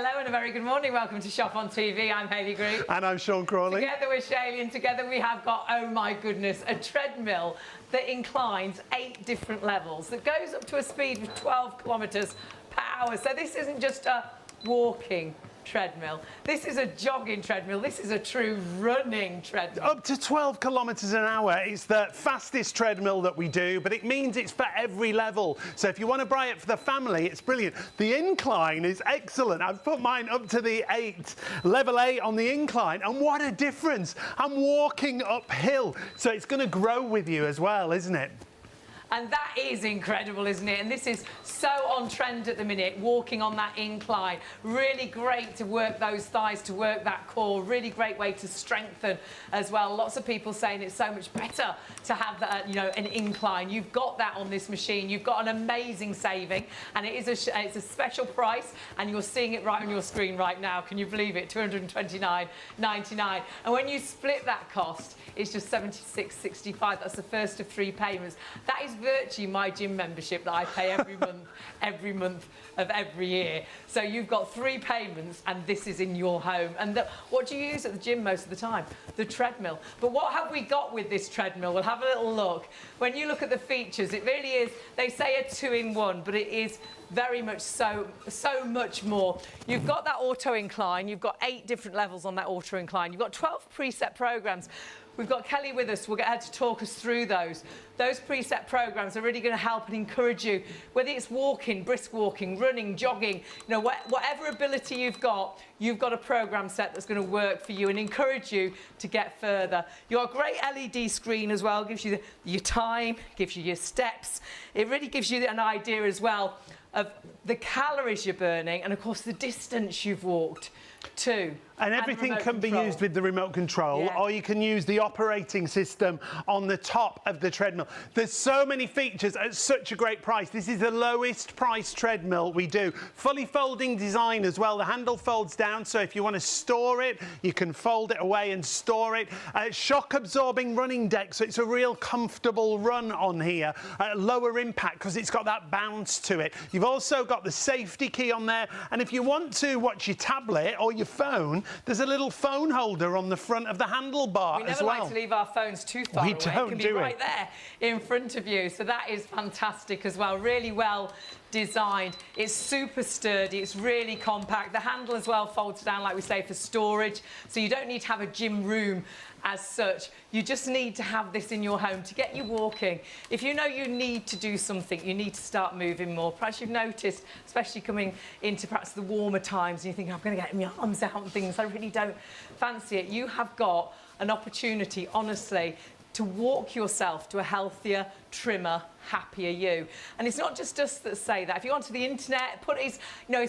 Hello and a very good morning. Welcome to Shop on TV. I'm Hayley Green. And I'm Sean Crawley. Together with Shailey, and together we have got, oh my goodness, a treadmill that inclines 8 different levels, that goes up to a speed of 12 kilometres per hour. So this isn't just a walking treadmill. This is a jogging treadmill. This is a true running treadmill. Up to 12 kilometres an hour. It's the fastest treadmill that we do, but it means it's for every level. So if you want to buy it for the family, it's brilliant. The incline is excellent. I've put mine up to the level 8 on the incline, and what a difference. I'm walking uphill, so it's going to grow with you as well, isn't it? And that is incredible, isn't it? And this is so on trend at the minute, walking on that incline. Really great to work those thighs, to work that core. Really great way to strengthen as well. Lots of people saying it's so much better to have that, you know, an incline. You've got that on this machine. You've got an amazing saving, and it's a special price, and you're seeing it right on your screen right now. Can you believe it? $229.99. And when you split that cost, it's just $76.65. That's the first of 3 payments. That is virtually my gym membership that I pay every month of every year. So you've got 3 payments, and this is in your home. And what do you use at the gym most of the time? The treadmill. But what have we got with this treadmill? We'll have a little look. When you look at the features, it really is, they say a 2-in-1, but it is very much so much more. You've got that auto incline. You've got 8 different levels on that auto incline. You've got 12 preset programs. We've got Kelly with us. We'll get her to talk us through those. Those preset programs are really going to help and encourage you, whether it's walking, brisk walking, running, jogging, you know, whatever ability you've got a program set that's going to work for you and encourage you to get further. You've got a great LED screen as well, gives you your time, gives you your steps. It really gives you an idea as well of the calories you're burning and, of course, the distance you've walked too. And everything can be used with the remote control, or you can use the operating system on the top of the treadmill. There's so many features at such a great price. This is the lowest price treadmill we do. Fully folding design as well. The handle folds down, so if you want to store it, you can fold it away and store it. Shock absorbing running deck, so it's a real comfortable run on here. Lower impact because it's got that bounce to it. You've also got the safety key on there, and if you want to watch your tablet or your phone, there's a little phone holder on the front of the handlebar as well. We never like to leave our phones too far away. We don't, it can be right there in front of you. So that is fantastic as well. Really well designed. It's super sturdy. It's really compact. The handle as well folds down, like we say, for storage. So you don't need to have a gym room as such. You just need to have this in your home to get you walking. If you know you need to do something, you need to start moving more. Perhaps you've noticed, especially coming into perhaps the warmer times, and you think, I'm going to get my arms out and things, I really don't fancy it. You have got an opportunity, honestly, to walk yourself to a healthier, trimmer, happier you. And it's not just us that say that. If you go onto the internet, put is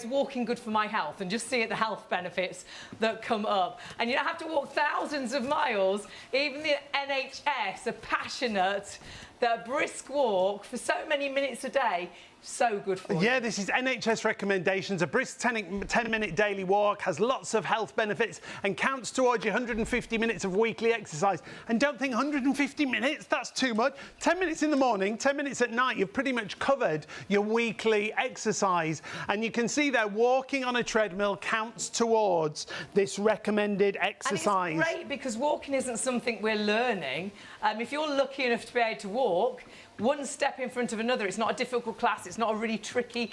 walking good for my health, and just see the health benefits that come up. And you don't have to walk thousands of miles. Even the NHS are passionate that a brisk walk for so many minutes a day, so good for you. Yeah, this is NHS recommendations. A brisk 10-minute daily walk has lots of health benefits and counts towards your 150 minutes of weekly exercise. And don't think 150 minutes, that's too much. 10 minutes in the morning, 10 minutes at night, you've pretty much covered your weekly exercise. And you can see there, walking on a treadmill counts towards this recommended exercise. And it's great because walking isn't something we're learning. If you're lucky enough to be able to walk, one step in front of another. It's not a difficult class. It's not a really tricky,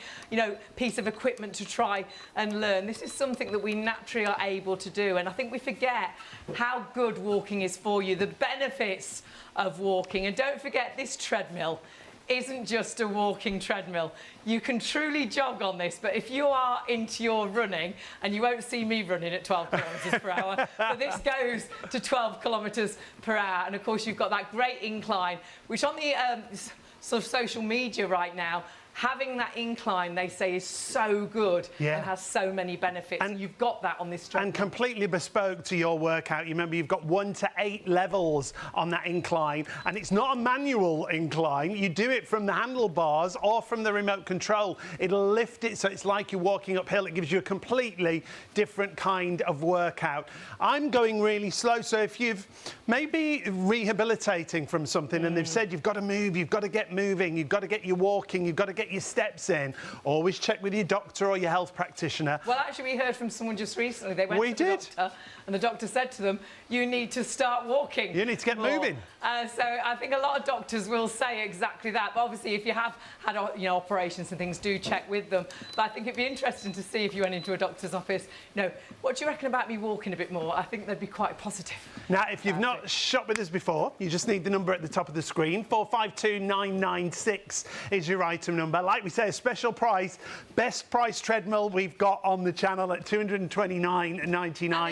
piece of equipment to try and learn. This is something that we naturally are able to do. And I think we forget how good walking is for you, the benefits of walking. And don't forget, this treadmill isn't just a walking treadmill. You can truly jog on this, but if you are into your running, and you won't see me running at 12 kilometres per hour, but this goes to 12 kilometres per hour. And of course, you've got that great incline, which on the sort of social media right now, having that incline, they say, is so good and has so many benefits. And you've got that on this treadmill. And completely bespoke to your workout. You remember, you've got 1 to 8 levels on that incline. And it's not a manual incline. You do it from the handlebars or from the remote control. It'll lift it so it's like you're walking uphill. It gives you a completely different kind of workout. I'm going really slow. So if you've maybe rehabilitating from something and they've said you've got to move, you've got to get moving, you've got to get your walking, you've got to get get your steps in, always check with your doctor or your health practitioner. Well, actually, we heard from someone just recently. They went to the doctor, and the doctor said to them, you need to start walking. You need to get moving. So I think a lot of doctors will say exactly that. But obviously, if you have had operations and things, do check with them. But I think it'd be interesting to see if you went into a doctor's office, what do you reckon about me walking a bit more? I think they'd be quite positive. Now, if you've not shopped with us before, you just need the number at the top of the screen. 452996 is your item number. Like we say, a special price, best price treadmill we've got on the channel at £229.99. And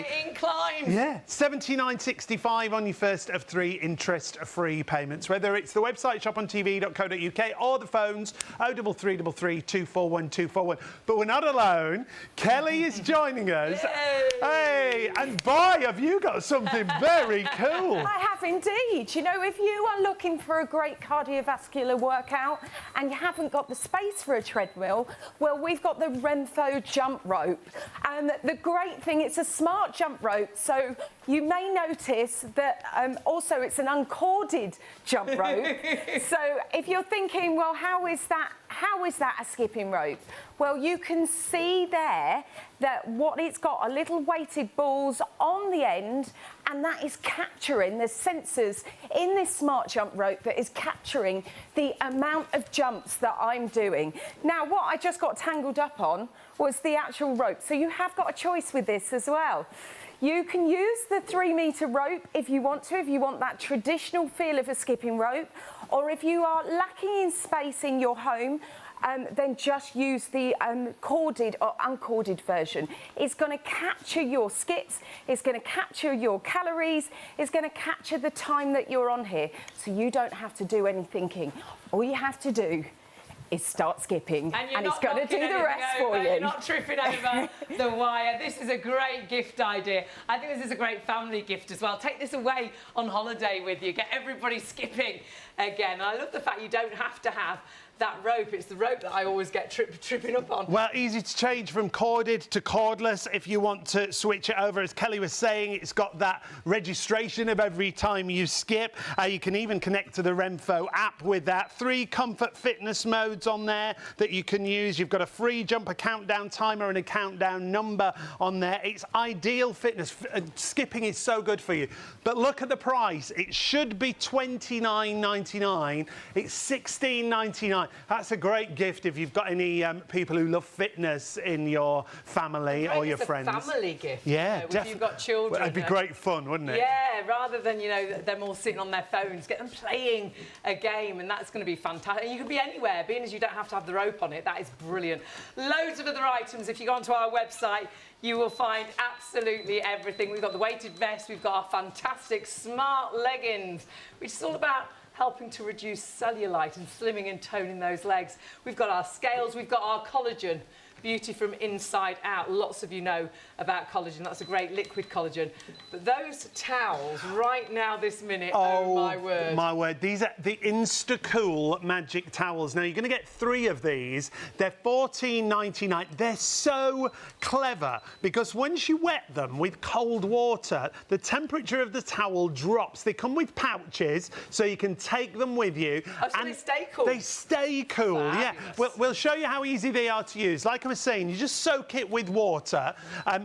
it inclines. Yeah, £79.65 on your first of 3 interest-free payments. Whether it's the website shopontv.co.uk or the phones 03333 241 241. But we're not alone. Kelly is joining us. Yay. Hey, and boy, have you got something very cool. I have indeed. If you are looking for a great cardiovascular workout and you haven't got the space for a treadmill, well, we've got the Renfo jump rope. And the great thing, it's a smart jump rope, so you may notice that also it's an uncorded jump rope. So if you're thinking, well, how is that a skipping rope? Well, you can see there that what it's got are little weighted balls on the end, and that is capturing, there's sensors in this smart jump rope that is capturing the amount of jumps that I'm doing. Now, what I just got tangled up on was the actual rope. So you have got a choice with this as well. You can use the 3-metre rope if you want that traditional feel of a skipping rope, or if you are lacking in space in your home, then just use the corded or uncorded version. It's going to capture your skips, it's going to capture your calories, it's going to capture the time that you're on here, so you don't have to do any thinking. All you have to do is start skipping, and it's going to do the rest for you. You're not tripping over the wire. This is a great gift idea. I think this is a great family gift as well. Take this away on holiday with you. Get everybody skipping again. I love the fact you don't have to have that rope. It's the rope that I always get tripping up on. Well, easy to change from corded to cordless if you want to switch it over. As Kelly was saying, it's got that registration of every time you skip. You can even connect to the Renfo app with that. 3 comfort fitness modes on there that you can use. You've got a free jumper countdown timer and a countdown number on there. It's ideal fitness. Skipping is so good for you. But look at the price. It should be $29.99. It's $16.99. That's a great gift if you've got any people who love fitness in your family or your friends. It's a family gift. Yeah, if you've got children. Well, it'd be great fun, wouldn't it? Yeah, rather than, them all sitting on their phones, get them playing a game, and that's going to be fantastic. And you can be anywhere, being as you don't have to have the rope on it. That is brilliant. Loads of other items. If you go onto our website, you will find absolutely everything. We've got the weighted vest, we've got our fantastic smart leggings, which is all about helping to reduce cellulite and slimming and toning those legs. We've got our scales, we've got our collagen, beauty from inside out. Lots of you know about collagen. That's a great liquid collagen. But those towels right now, this minute, oh my word. My word. These are the Insta-Cool Magic Towels. Now, you're going to get 3 of these. They're $14.99. They're so clever because once you wet them with cold water, the temperature of the towel drops. They come with pouches, so you can take them with you. Oh, so they stay cool? They stay cool, fabulous. Yeah. We'll show you how easy they are to use. Like I was saying, you just soak it with water,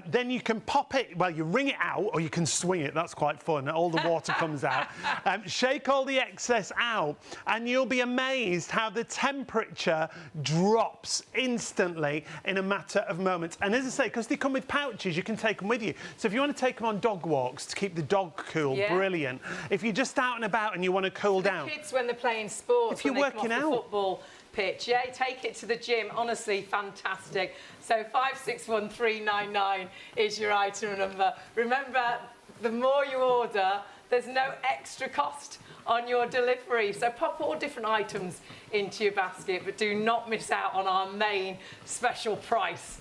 then you can pop it, well, you wring it out, or you can swing it. That's quite fun. All the water comes out. Shake all the excess out, and you'll be amazed how the temperature drops instantly in a matter of moments. And as I say, because they come with pouches, you can take them with you. So if you want to take them on dog walks to keep the dog cool, brilliant. If you're just out and about and you want to cool down. Kids, when they're playing sports, if you're working out, the football pitch, yeah, take it to the gym. Honestly, fantastic. So 561399 is your item number. Remember, the more you order, there's no extra cost on your delivery. So pop all different items into your basket, but do not miss out on our main special price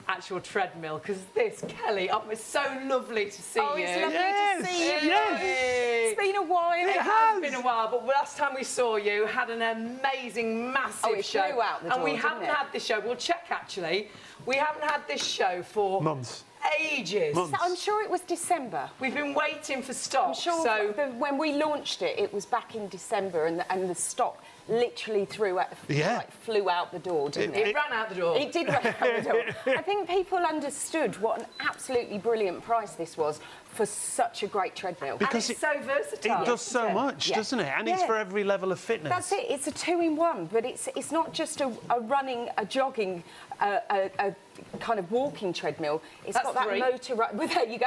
actual treadmill, because this, Kelly, it's so lovely to see you. It's lovely to see you. Yes. It's been a while. It has been a while, but last time we saw you, had an amazing, massive show. Flew out the door, and we haven't had this show. We'll check, actually. We haven't had this show for months. Ages. So I'm sure it was December. We've been waiting for stock. I'm sure when we launched it, it was back in December, and the stock literally flew out the door, didn't it? It ran out the door. It did run out the door. I think people understood what an absolutely brilliant price this was for such a great treadmill. Because it's so versatile. It does so much, doesn't it? And it's for every level of fitness. That's it. It's a 2-in-1, but it's not just a running, a jogging, a kind of walking treadmill. It's got that motorised. Well, there you go.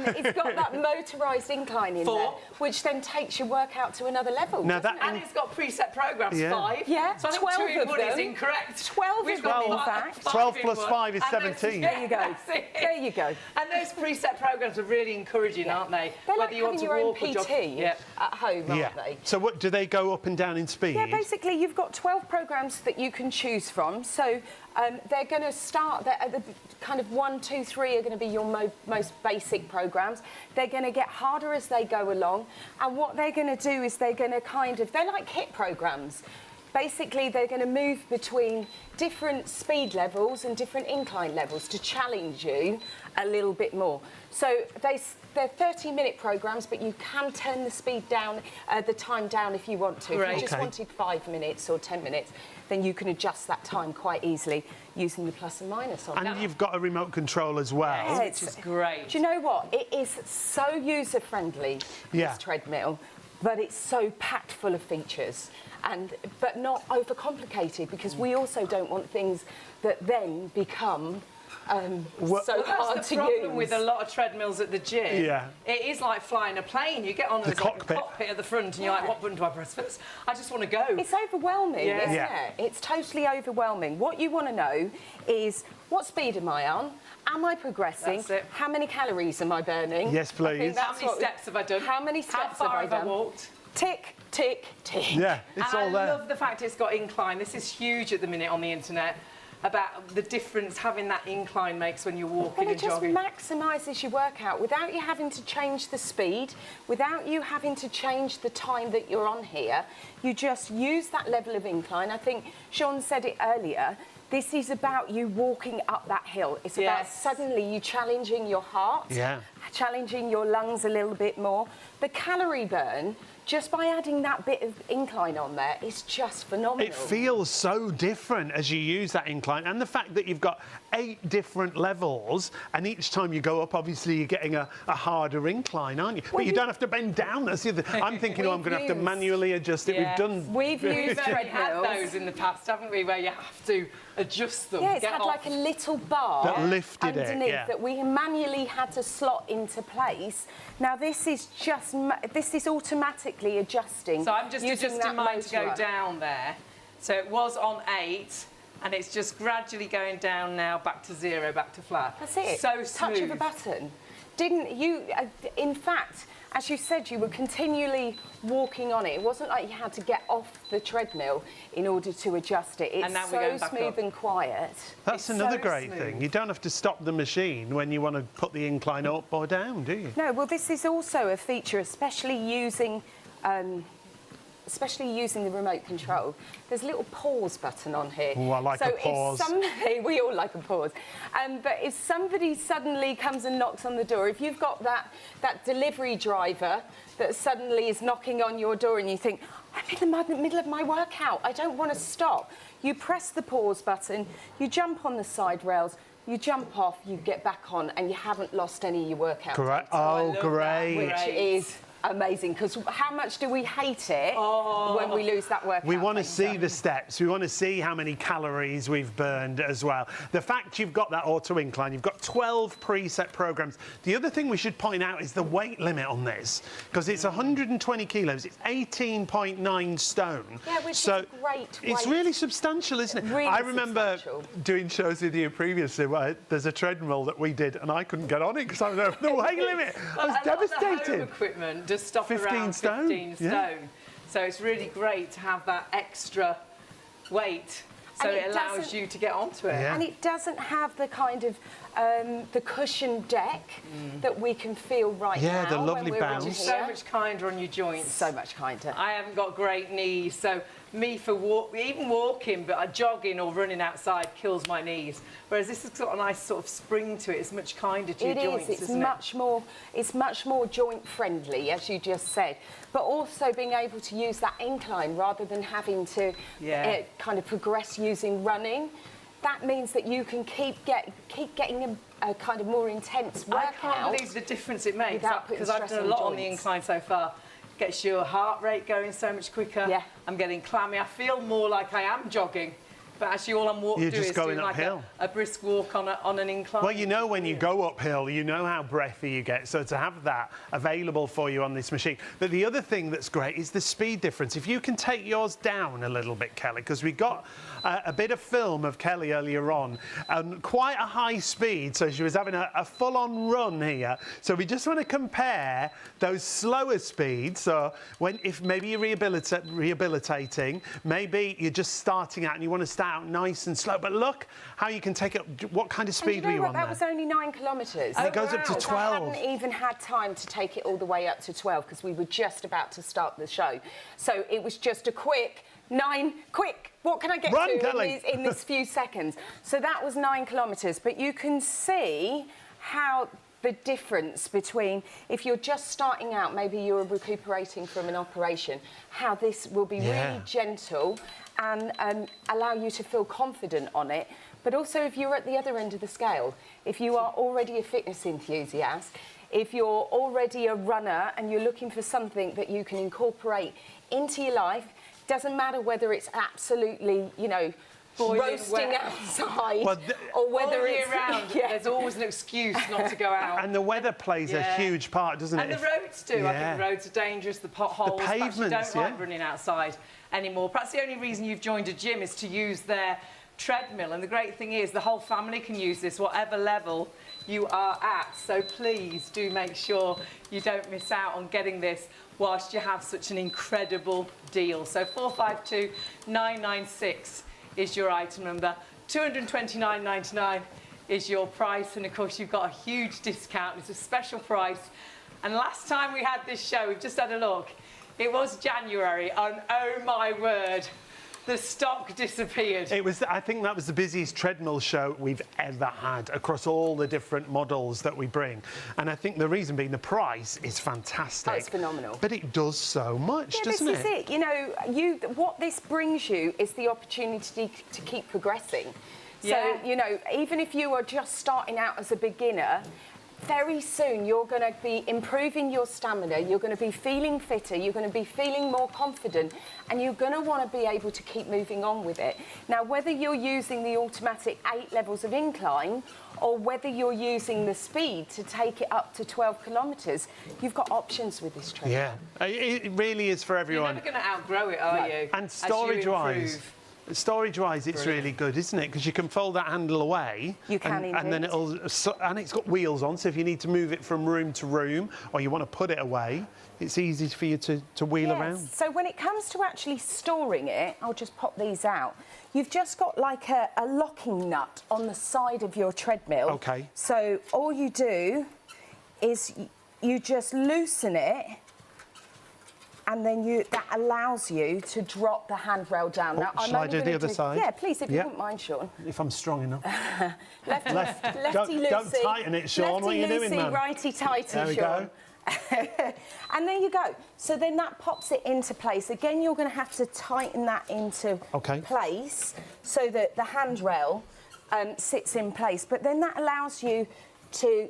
It's got that motorised incline in there, which then takes your workout to another level. Now and it's got preset programs, 5. Yeah, so I think 12 of them is incorrect. 12 of them, in fact. 12 plus 5 is 17. There you go. There you go. And those preset programs are really encouraging, aren't they? They're Whether like you want having to your own walk or PT jog. at home, aren't they? So what do they go up and down in speed? Yeah, basically you've got 12 programs that you can choose from. So they're going to start at the kind of 1, 2, 3 are going to be your most basic programs. They're going to get harder as they go along, and what they're going to do is they're going to they're like HIIT programs. Basically, they're going to move between different speed levels and different incline levels to challenge you a little bit more. So they're 30-minute programs, but you can turn the speed down, the time down if you want to. If you just wanted 5 minutes or 10 minutes, then you can adjust that time quite easily using the plus and minus on. And you've got a remote control as well. Yeah, which is great. Do you know what? It is so user-friendly, this treadmill, but it's so packed full of features. But not overcomplicated, because we also don't want things that then become so hard that's to the problem use. with a lot of treadmills at the gym. Yeah. It is like flying a plane. You get on the cockpit. cockpit at the front and you're like, what button do I press first? I just want to go. It's overwhelming, isn't it? It's totally overwhelming. What you want to know is, what speed am I on? Am I progressing? That's it. How many calories am I burning? Yes, please. How many steps have I done? How many steps have I done? Walked? Tick, tick, tick. Yeah, it's all there. I love the fact it's got incline. This is huge at the minute on the internet, about the difference having that incline makes when you're walking Well, it and jogging. just maximises your workout without you having to change the speed, without you having to change the time that you're on here. You just use that level of incline. I think Sean said it earlier. This is about you walking up that hill. It's about suddenly you challenging your heart, challenging your lungs a little bit more. The calorie burn, just by adding that bit of incline on there, is just phenomenal. It feels so different as you use that incline, and the fact that you've got 8 different levels, and each time you go up, obviously you're getting a harder incline, aren't you? But you don't have to bend down. That's the other. I'm thinking, I'm going to have to manually adjust it. We've used had those in the past, haven't we, where you have to adjust them. Yeah, it's had like a little bar that lifted underneath that we manually had to slot into place. Now this is automatically adjusting. So I'm just adjusting mine to go down there. So it was on 8, and it's just gradually going down now, back to 0, back to flat. That's it. So smooth. Touch of a button. Didn't you? In fact, as you said, you were continually walking on it. It wasn't like you had to get off the treadmill in order to adjust it. It's so smooth and quiet. That's another great thing. You don't have to stop the machine when you want to put the incline up or down, do you? No, well, this is also a feature, especially using the remote control. There's a little pause button on here. Oh, I like a pause. If somebody, we all like a pause. But if somebody suddenly comes and knocks on the door, if you've got that delivery driver that suddenly is knocking on your door and you think, I'm in the middle of my workout, I don't want to stop. You press the pause button, you jump on the side rails, you jump off, you get back on, and you haven't lost any of your workout. Correct. Oh, great. Which is amazing, because how much do we hate it when we lose that workout? We want to see the steps. We want to see how many calories we've burned as well. The fact you've got that auto incline, you've got 12 preset programs. The other thing we should point out is the weight limit on this, because it's 120 kilos. It's 18.9 stone. Yeah, which is a great weight. It's really substantial, isn't it? Really I remember doing shows with you previously where there's a treadmill that we did and I couldn't get on it because I was over the weight limit. I was devastated. The home equipment just stop 15 around stone. 15 stone. So it's really great to have that extra weight, so it allows you to get onto it. And it doesn't have the kind of the cushioned deck that we can feel right now. Yeah, the lovely bounce. Which is so much kinder on your joints. So much kinder. I haven't got great knees, so me for even walking, but jogging or running outside kills my knees. Whereas this has got a nice sort of spring to it. It's much kinder to your joints, isn't it? It's much more joint friendly, as you just said. But also being able to use that incline rather than having to kind of progress using running. That means that you can keep getting a kind of more intense workout. I can't believe the difference it makes, because I've done a lot on the incline so far. Gets your heart rate going so much quicker. Yeah. I'm getting clammy. I feel more like I am jogging. But actually all I'm doing is doing like a brisk walk on an incline. Well, you know, when you go uphill, you know how breathy you get. So to have that available for you on this machine. But the other thing that's great is the speed difference. If you can take yours down a little bit, Kelly, because we got a bit of film of Kelly earlier on, quite a high speed. So she was having a full-on run here. So we just want to compare those slower speeds. So if maybe you're rehabilitating, maybe you're just starting out and you want to start out nice and slow, but look how you can take it. What kind of speed were you on there? That was only 9 kilometres. And it goes up to 12. I hadn't even had time to take it all the way up to 12 because we were just about to start the show. So it was just a quick 9, quick. What can I get to in this few seconds? So that was 9 kilometres, but you can see how the difference between if you're just starting out, maybe you're recuperating from an operation, how this will be really gentle and allow you to feel confident on it. But also if you're at the other end of the scale, if you are already a fitness enthusiast, if you're already a runner and you're looking for something that you can incorporate into your life, doesn't matter whether it's absolutely, you know, roasting outside or whether it's round. There's always an excuse not to go out. And the weather plays a huge part, doesn't it? And the roads do. I think the roads are dangerous, the potholes. The pavements, don't like running outside anymore. Perhaps the only reason you've joined a gym is to use their treadmill. And the great thing is the whole family can use this, whatever level you are at. So please do make sure you don't miss out on getting this whilst you have such an incredible deal. So 452996 is your item number. £229.99 is your price, and of course you've got a huge discount. It's a special price. And last time we had this show, we've just had a look, it was January, and oh my word, the stock disappeared. It was, I think that was the busiest treadmill show we've ever had across all the different models that we bring. And I think the reason being the price is fantastic. Oh, it's phenomenal. But it does so much, doesn't it? This is it. You know, what this brings you is the opportunity to keep progressing. So, you know, even if you are just starting out as a beginner, very soon you're going to be improving your stamina, you're going to be feeling fitter, you're going to be feeling more confident, and you're going to want to be able to keep moving on with it. Now, whether you're using the automatic 8 levels of incline or whether you're using the speed to take it up to 12 kilometres, you've got options with this treadmill. Yeah, it really is for everyone. You're never going to outgrow it, are you? And storage-wise, it's really good, isn't it? Because you can fold that handle away. You can indeed. And then and it's got wheels on, so if you need to move it from room to room or you want to put it away, it's easy for you to wheel around. So when it comes to actually storing it, I'll just pop these out. You've just got like a locking nut on the side of your treadmill. Okay. So all you do is you just loosen it, and then that allows you to drop the handrail down. Now, shall I do the other side? Yeah, please, if you wouldn't mind, Sean. If I'm strong enough. Lefty-loosey. Don't tighten it, Sean. What are you doing, man? Righty-tighty, there we Sean. Go. And there you go. So then that pops it into place. Again, you're going to have to tighten that into place so that the handrail sits in place. But then that allows you to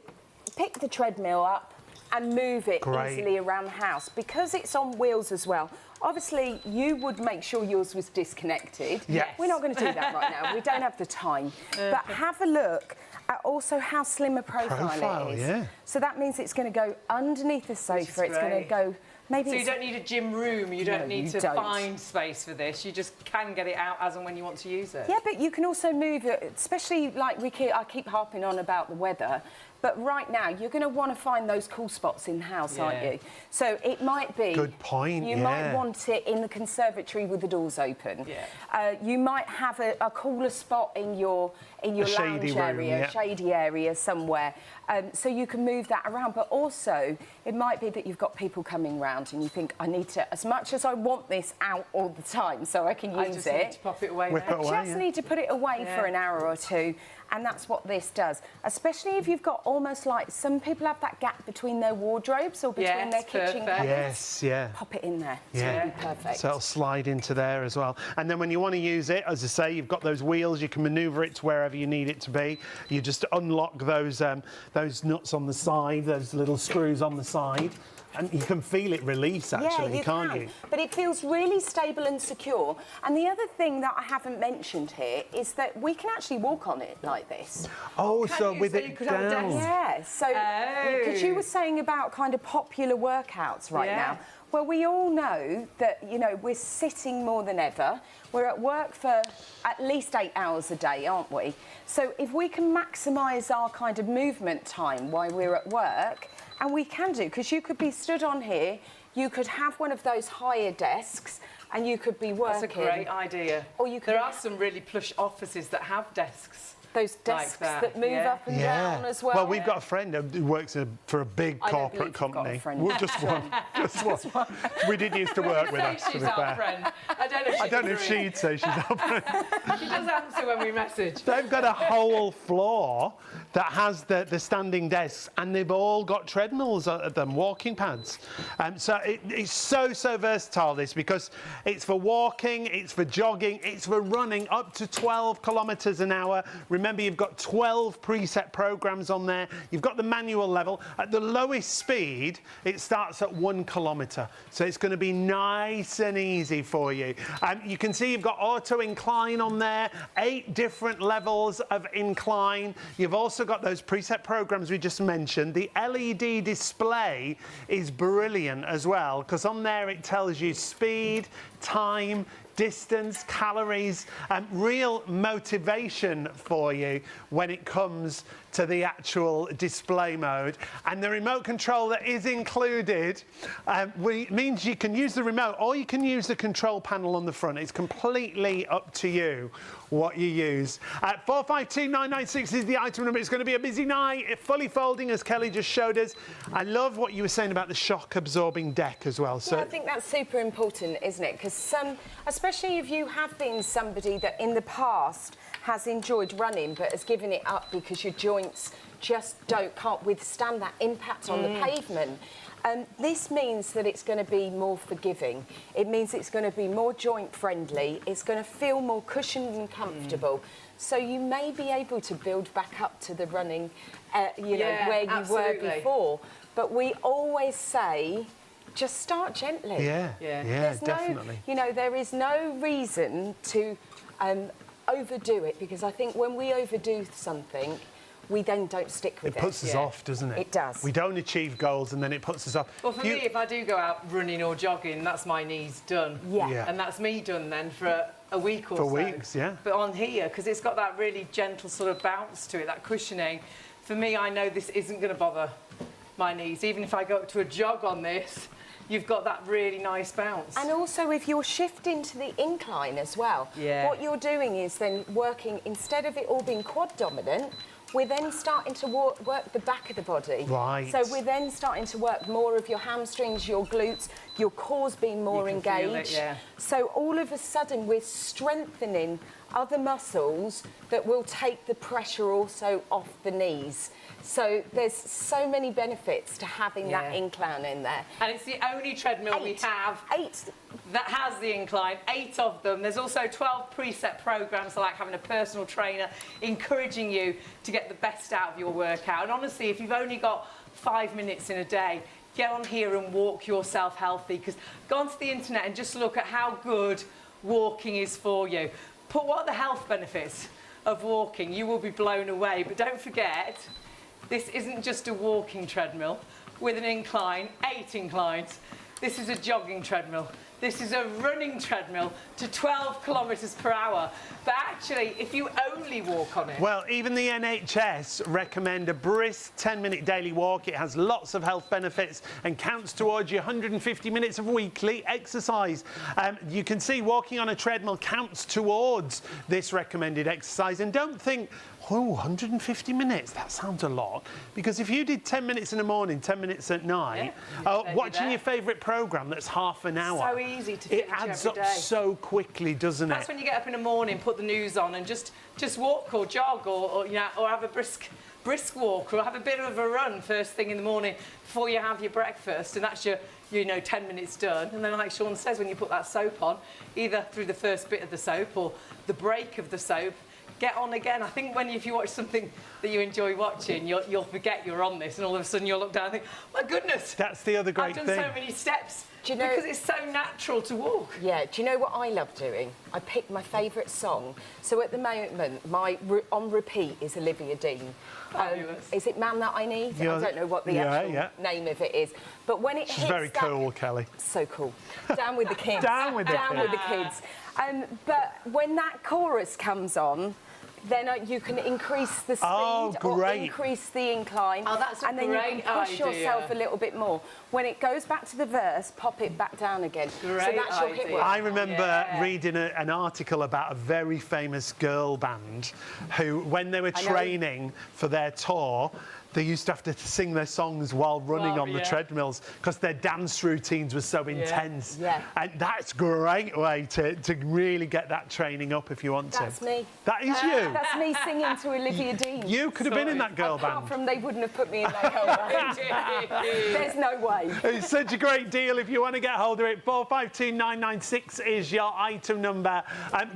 pick the treadmill up and move it easily around the house. Because it's on wheels as well, obviously you would make sure yours was disconnected. Yes. We're not going to do that right now. We don't have the time. But have a look at also how slim a profile it is. Yeah. So that means it's going to go underneath the sofa. It's going to go maybe. So you don't need a gym room. You don't need to find space for this. You just can get it out as and when you want to use it. Yeah, but you can also move it, especially like I keep harping on about the weather. But right now, you're going to want to find those cool spots in the house, aren't you? So it might be... Good point, You might want it in the conservatory with the doors open. Yeah. You might have a cooler spot in your lounge area, shady area somewhere. So you can move that around. But also, it might be that you've got people coming round and you think, I need to, as much as I want this out all the time so I can use I just need to pop it away now. I just need to put it away for an hour or two. And that's what this does, especially if you've got almost like, some people have that gap between their wardrobes or between their kitchen cupboards. Yes, yeah. Pop it in there. It's going to be perfect. So it'll slide into there as well. And then when you want to use it, as I say, you've got those wheels, you can manoeuvre it to wherever you need it to be. You just unlock those nuts on the side, those little screws on the side. And you can feel it release, actually, can't you? But it feels really stable and secure. And the other thing that I haven't mentioned here is that we can actually walk on it like this. Oh, so with it down. Yeah, so because you were saying about kind of popular workouts right now. Well, we all know that, you know, we're sitting more than ever. We're at work for at least 8 hours a day, aren't we? So if we can maximise our kind of movement time while we're at work, and we can do, because you could be stood on here, you could have one of those higher desks, and you could be working. That's a great idea. Or you could there are some really plush offices that have desks. Those desks like that move up and down as well. Well, we've got a friend who works for a big corporate company. Well, just one. Just one. We did used to work with her, to be She's our fair. friend. I don't know if she'd say she's our friend. She does answer when we message. They've got a whole floor that has the standing desks, and they've all got treadmills at them, walking pads. So it's so versatile, this, because it's for walking, it's for jogging, it's for running up to 12 kilometres an hour. Remember, you've got 12 preset programs on there. You've got the manual level. At the lowest speed, it starts at 1 kilometre. So it's going to be nice and easy for you. You can see you've got auto incline on there, 8 different levels of incline. You've also got those preset programs we just mentioned. The LED display is brilliant as well, because on there it tells you speed, time, distance, calories, real motivation for you when it comes to the actual display mode. And the remote control that is included means you can use the remote or you can use the control panel on the front. It's completely up to you what you use. 452996 is the item number. It's going to be a busy night, fully folding, as Kelly just showed us. I love what you were saying about the shock absorbing deck as well. So I think that's super important, isn't it? Because especially if you have been somebody that in the past has enjoyed running but has given it up because your joints just can't withstand that impact on the pavement. This means that it's going to be more forgiving. It means it's going to be more joint friendly. It's going to feel more cushioned and comfortable. So you may be able to build back up to the running, you know, where you were before. But we always say, just start gently. Yeah, definitely. You know, there is no reason to overdo it, because I think when we overdo something, we then don't stick with it. It puts us off, doesn't it? It does. We don't achieve goals and then it puts us off. Well, for me, if I do go out running or jogging, that's my knees done. Yeah. And that's me done then for a week or so. For weeks, yeah. But on here, because it's got that really gentle sort of bounce to it, that cushioning, for me, I know this isn't going to bother my knees. Even if I go up to a jog on this, you've got that really nice bounce. And also, if you're shifting to the incline as well, what you're doing is then working, instead of it all being quad dominant, we're then starting to work the back of the body. Right. So we're then starting to work more of your hamstrings, your glutes, your core's being more engaged. So all of a sudden we're strengthening other muscles that will take the pressure also off the knees. So there's so many benefits to having that incline in there. And it's the only treadmill we have that has the incline, 8 of them. There's also 12 preset programs, like having a personal trainer encouraging you to get the best out of your workout. And honestly, if you've only got 5 minutes in a day, get on here and walk yourself healthy, because go onto the internet and just look at how good walking is for you. What are the health benefits of walking? You will be blown away. But don't forget, this isn't just a walking treadmill with an incline, 8 inclines. This is a jogging treadmill. This is a running treadmill to 12 kilometres per hour. But actually, if you only walk on it... Well, even the NHS recommend a brisk 10-minute daily walk. It has lots of health benefits and counts towards your 150 minutes of weekly exercise. You can see walking on a treadmill counts towards this recommended exercise. And don't think, oh, 150 minutes, that sounds a lot. Because if you did 10 minutes in the morning, 10 minutes at night, watching your favourite programme that's half an hour, so easy to fit it adds up every day. so quickly, doesn't it? That's when you get up in the morning, put the news on and just walk or jog or you know, or have a brisk walk or have a bit of a run first thing in the morning before you have your breakfast, and that's your 10 minutes done. And then, like Sean says, when you put that soap on, either through the first bit of the soap or the break of the soap, get on again. I think if you watch something that you enjoy watching, you'll forget you're on this, and all of a sudden you'll look down and think, my goodness, that's the other great I've thing. done so many steps. Do you know, because it's so natural to walk. Yeah, do you know what I love doing? I pick my favourite song. So at the moment, my on repeat is Olivia Dean. Is it Man That I Need? I don't know what the actual name of it is. But when it hits... She's very cool, Kelly. So cool. Down with the kids. Down with the kids. Down with the kids. But when that chorus comes on, then you can increase the speed or increase the incline. Oh, that's a and then great you can push yourself a little bit more. When it goes back to the verse, pop it back down again. Great so that's your hit work. I remember reading an article about a very famous girl band who, when they were training for their tour, they used to have to sing their songs while running on the treadmills because their dance routines were so intense. Yeah. And that's a great way to really get that training up if you want to. That's me. That is you. That's me singing to Olivia Dean. You could have been in that girl band. Apart from they wouldn't have put me in that girl band. There's no way. It's such a great deal. If you want to get hold of it, 452996 is your item number.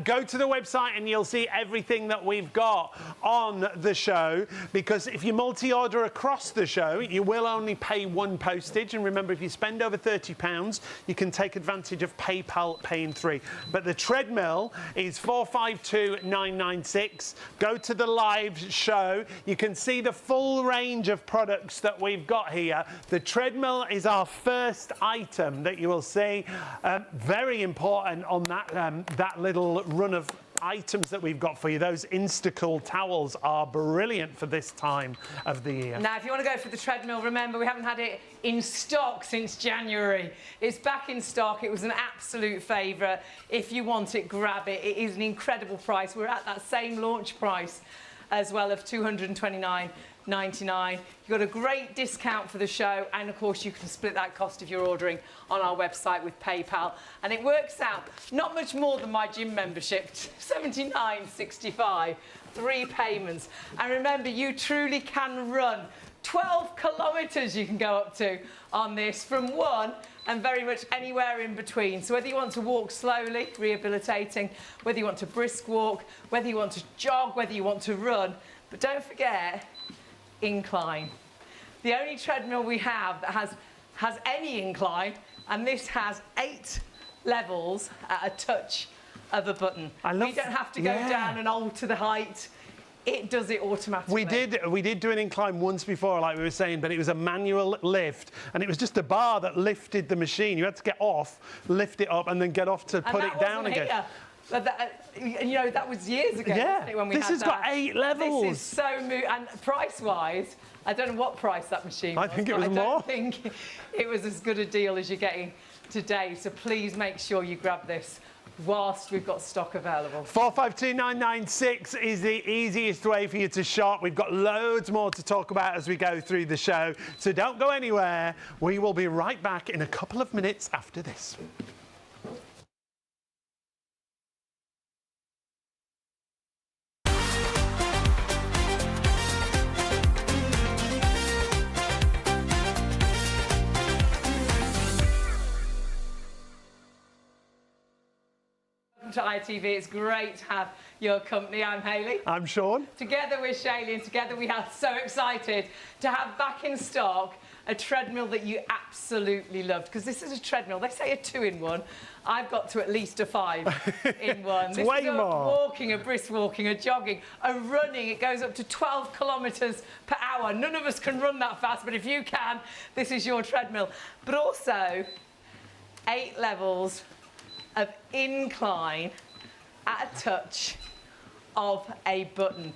Go to the website and you'll see everything that we've got on the show, because if you multi-order across the show, you will only pay one postage. And remember, if you spend over £30, you can take advantage of PayPal Pay in 3. But the treadmill is 452996. Go to the live show. You can see the full range of products that we've got here. The treadmill is our first item that you will see. Very important on that little run of items that we've got for you. Those Instacool towels are brilliant for this time of the year. Now, if you want to go for the treadmill, remember, we haven't had it in stock since January. It's back in stock. It was an absolute favourite. If you want it, grab it. It is an incredible price. We're at that same launch price as well of $229.99. You've got a great discount for the show, and of course you can split that cost if you're ordering on our website with PayPal, and it works out not much more than my gym membership, $79.65, 3 payments. And remember, you truly can run 12 kilometres you can go up to on this, from 1 and very much anywhere in between. So whether you want to walk slowly, rehabilitating, whether you want to brisk walk, whether you want to jog, whether you want to run, but don't forget incline. The only treadmill we have that has any incline, and this has 8 levels at a touch of a button. You don't have to go down and alter the height. It does it automatically. We did do an incline once before, like we were saying, but it was a manual lift, and it was just a bar that lifted the machine. You had to get off, lift it up, and then get off to put it down again. That was years ago, wasn't it, when we had that? This has got 8 levels. This is so and price-wise, I don't know what price that machine was. I think it was more. I don't think it was as good a deal as you're getting today. So please make sure you grab this whilst we've got stock available. 452996 is the easiest way for you to shop. We've got loads more to talk about as we go through the show, so don't go anywhere. We will be right back in a couple of minutes after this. To ITV, it's great to have your company. I'm Hayley. I'm Sean. Together we're Shaylee, and together we are so excited to have back in stock a treadmill that you absolutely loved, because this is a treadmill, they say a 2-in-1. I've got to at least a 5-in-1. It's this way is a more. walking, a brisk walking, a jogging, a running. It goes up to 12 kilometres per hour. None of us can run that fast, but if you can, this is your treadmill. But also, 8 levels of incline at a touch of a button.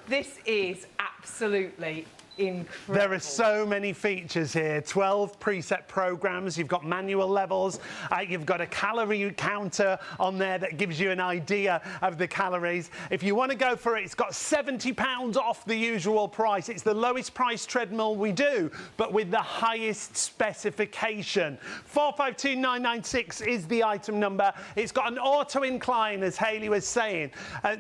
This is absolutely incredible. There are so many features here, 12 preset programs, you've got manual levels, you've got a calorie counter on there that gives you an idea of the calories. If you want to go for it, it's got £70 off the usual price. It's the lowest price treadmill we do, but with the highest specification. 452996 is the item number. It's got an auto incline, as Hayley was saying,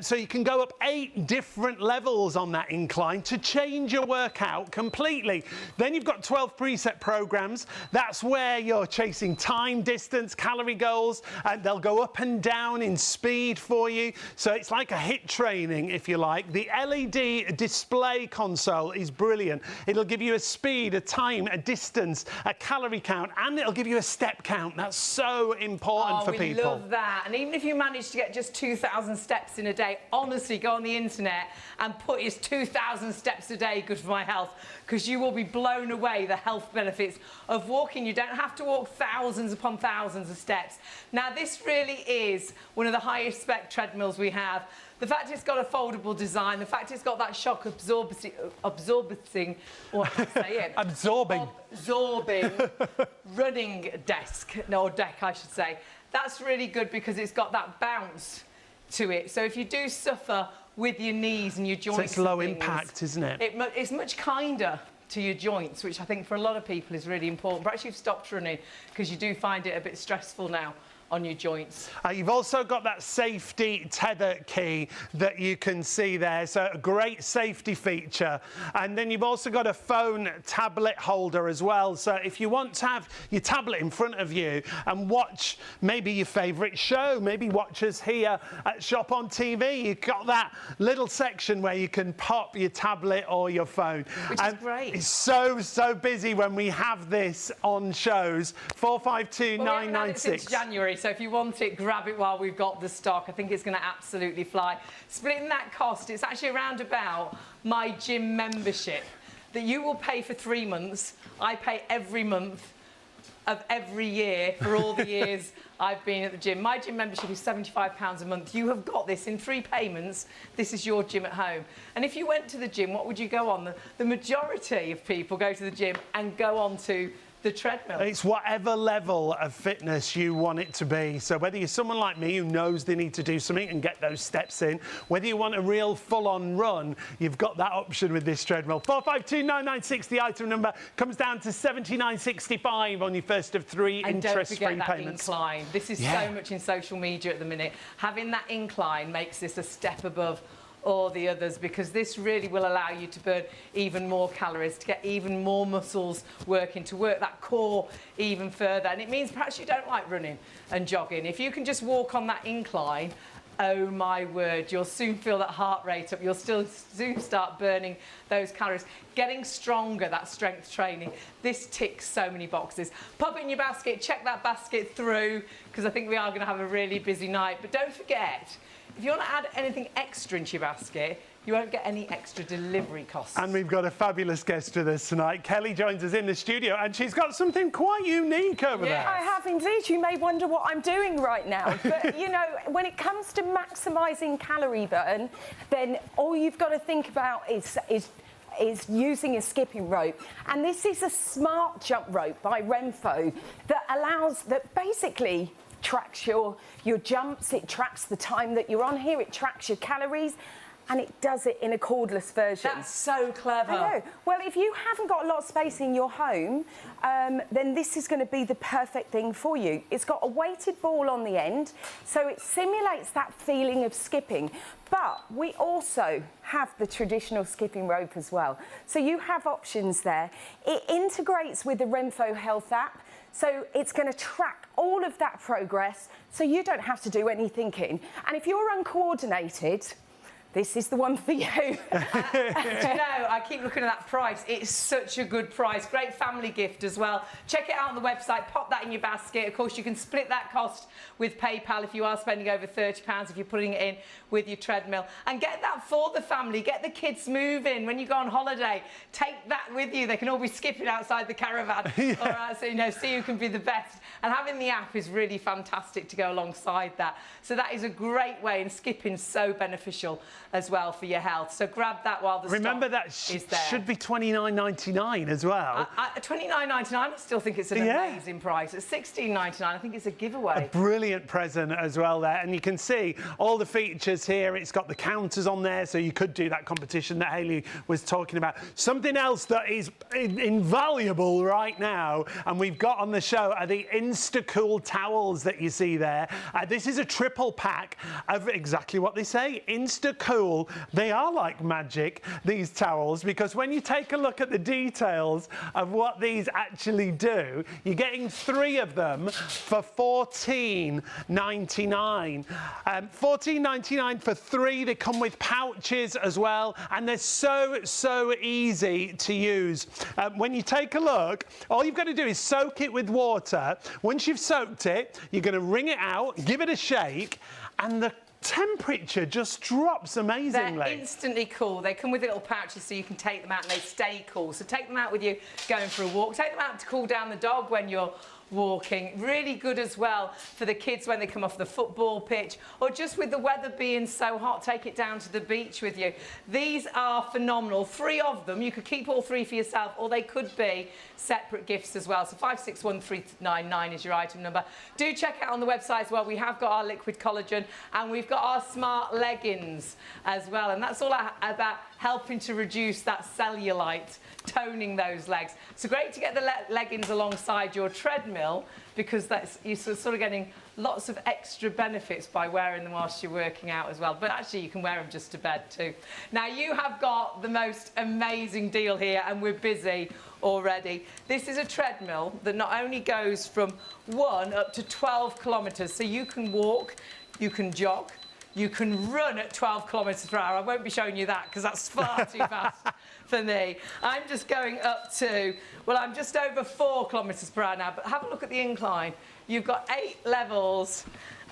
so you can go up 8 different levels on that incline to change your workout completely. Then you've got 12 preset programs. That's where you're chasing time, distance, calorie goals, and they'll go up and down in speed for you. So it's like a HIIT training, if you like. The LED display console is brilliant. It'll give you a speed, a time, a distance, a calorie count, and it'll give you a step count. That's so important for people. We love that. And even if you manage to get just 2,000 steps in a day, honestly, go on the internet and put is 2,000 steps a day good for my health, because you will be blown away the health benefits of walking. You don't have to walk thousands upon thousands of steps. Now, this really is one of the highest spec treadmills we have. The fact it's got a foldable design, the fact it's got that shock absorbing, what can I say it? Absorbing running desk, or deck, I should say. That's really good because it's got that bounce to it. So if you do suffer with your knees and your joints, so it's low impact, isn't it? It's much kinder to your joints, which I think for a lot of people is really important. Perhaps you've stopped running because you do find it a bit stressful now on your joints. You've also got that safety tether key that you can see there, so a great safety feature. And then you've also got a phone tablet holder as well, so if you want to have your tablet in front of you and watch maybe your favourite show, maybe watch us here at Shop on TV, you've got that little section where you can pop your tablet or your phone. Which is great. It's so busy when we have this on shows. 452996. Well, we haven't had it since January. So if you want it, grab it while we've got the stock. I think it's going to absolutely fly. Splitting that cost, it's actually around about my gym membership that you will pay for 3 months. I pay every month of every year for all the years I've been at the gym. My gym membership is £75 a month. You have got this in 3 payments. This is your gym at home. And if you went to the gym, what would you go on? The majority of people go to the gym and go on to the treadmill. It's whatever level of fitness you want it to be. So whether you're someone like me who knows they need to do something and get those steps in, whether you want a real full-on run, you've got that option with this treadmill. 452996, the item number, comes down to £79.65 on your first of 3 interest-free payments. And don't forget that incline. This is so much in social media at the minute. Having that incline makes this a step above or the others, because this really will allow you to burn even more calories, to get even more muscles working, to work that core even further. And it means perhaps you don't like running and jogging. If you can just walk on that incline, oh my word, you'll soon feel that heart rate up. You'll soon start burning those calories. Getting stronger, that strength training. This ticks so many boxes. Pop it in your basket, check that basket through, because I think we are going to have a really busy night. But don't forget, if you want to add anything extra into your basket, you won't get any extra delivery costs. And we've got a fabulous guest with us tonight. Kelly joins us in the studio, and she's got something quite unique over there. I have indeed. You may wonder what I'm doing right now. But, you know, when it comes to maximising calorie burn, then all you've got to think about is using a skipping rope. And this is a smart jump rope by Renfo that basically tracks your jumps, it tracks the time that you're on here, it tracks your calories, and it does it in a cordless version. That's so clever. I know. Well, if you haven't got a lot of space in your home, then this is going to be the perfect thing for you. It's got a weighted ball on the end, so it simulates that feeling of skipping. But we also have the traditional skipping rope as well. So you have options there. It integrates with the Renfo Health app, so it's going to track all of that progress, so you don't have to do any thinking. And if you're uncoordinated, this is the one for you. Do you know, I keep looking at that price. It's such a good price. Great family gift as well. Check it out on the website. Pop that in your basket. Of course, you can split that cost with PayPal if you are spending over £30 if you're putting it in with your treadmill. And get that for the family. Get the kids moving. When you go on holiday, take that with you. They can all be skipping outside the caravan. Yeah. All right, so, you know, see who can be the best. And having the app is really fantastic to go alongside that. So that is a great way, and skipping's so beneficial as well for your health. So grab that while the Remember stock that is there. should be $29.99 as well. $29.99, I still think it's an amazing price. At $16.99, I think it's a giveaway. A brilliant present as well there. And you can see all the features here. It's got the counters on there, so you could do that competition that Hayley was talking about. Something else that is invaluable right now, and we've got on the show, are the Insta-Cool towels that you see there. This is a triple pack of exactly what they say, Insta-Cool. They are like magic, these towels, because when you take a look at the details of what these actually do, you're getting 3 of them for $14.99. $14.99 for 3. They come with pouches as well, and they're so easy to use. When you take a look, all you've got to do is soak it with water. Once you've soaked it, you're going to wring it out, give it a shake, and the temperature just drops amazingly. They're instantly cool. They come with little pouches so you can take them out and they stay cool. So take them out with you going for a walk. Take them out to cool down the dog when you're walking. Really good as well for the kids when they come off the football pitch, or just with the weather being so hot, take it down to the beach with you. These are phenomenal. 3 of them. You could keep all 3 for yourself, or they could be separate gifts as well. So 561399 is your item number. Do check out on the website as well. We have got our liquid collagen, and we've got our smart leggings as well, and that's all about helping to reduce that cellulite, toning those legs. So great to get the leggings alongside your treadmill, because you're sort of getting lots of extra benefits by wearing them whilst you're working out as well. But actually, you can wear them just to bed too. Now, you have got the most amazing deal here, and we're busy already. This is a treadmill that not only goes from 1 up to 12 kilometres, so you can walk, you can jog, you can run at 12 kilometres per hour. I won't be showing you that because that's far too fast for me. I'm just going up to, well, I'm just over 4 kilometres per hour now, but have a look at the incline. You've got 8 levels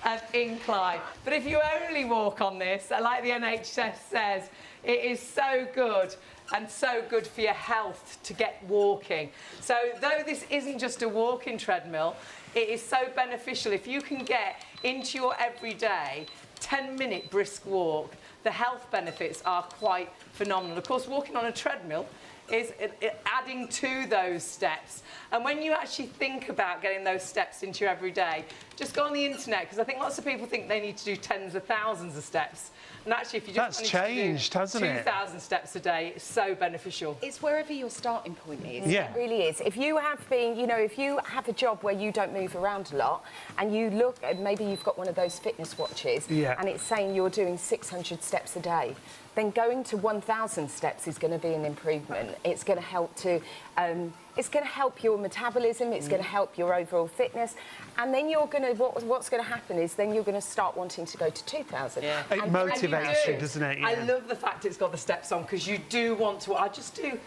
of incline. But if you only walk on this, like the NHS says, it is so good and so good for your health to get walking. So though this isn't just a walking treadmill, it is so beneficial. If you can get into your everyday 10-minute brisk walk, the health benefits are quite phenomenal. Of course, walking on a treadmill is adding to those steps. And when you actually think about getting those steps into your everyday, just go on the internet, because I think lots of people think they need to do tens of thousands of steps. And actually, if you just That's changed, hasn't it? 2,000 steps a day, it's so beneficial. It's wherever your starting point is. Yeah. It really is. If you have been, you know, if you have a job where you don't move around a lot, and you look, maybe you've got one of those fitness watches, and it's saying you're doing 600 steps a day, then going to 1,000 steps is going to be an improvement. It's going to help to, it's going to help your metabolism. It's going to help your overall fitness, and then you're going to. What's going to happen is then you're going to start wanting to go to 2,000. Yeah. It motivates you, doesn't it? Yeah. I love the fact it's got the steps on, because you do want to. I just do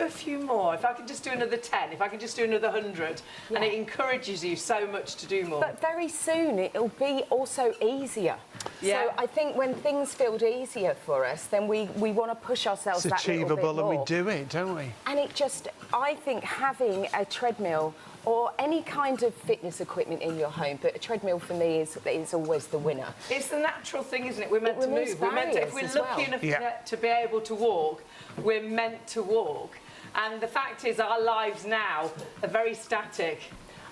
a few more. If I can just do another 10, if I can just do another 100, and it encourages you so much to do more. But very soon it'll be also easier. Yeah. So I think when things feel easier for us, then we want to push ourselves It's that little bit achievable, more. and we do it, don't we? And it just, I think having a treadmill or any kind of fitness equipment in your home, but a treadmill for me is always the winner. It's the natural thing, isn't it? We're meant to move. We're meant to, if we're lucky enough to be able to walk, we're meant to walk. And the fact is, our lives now are very static.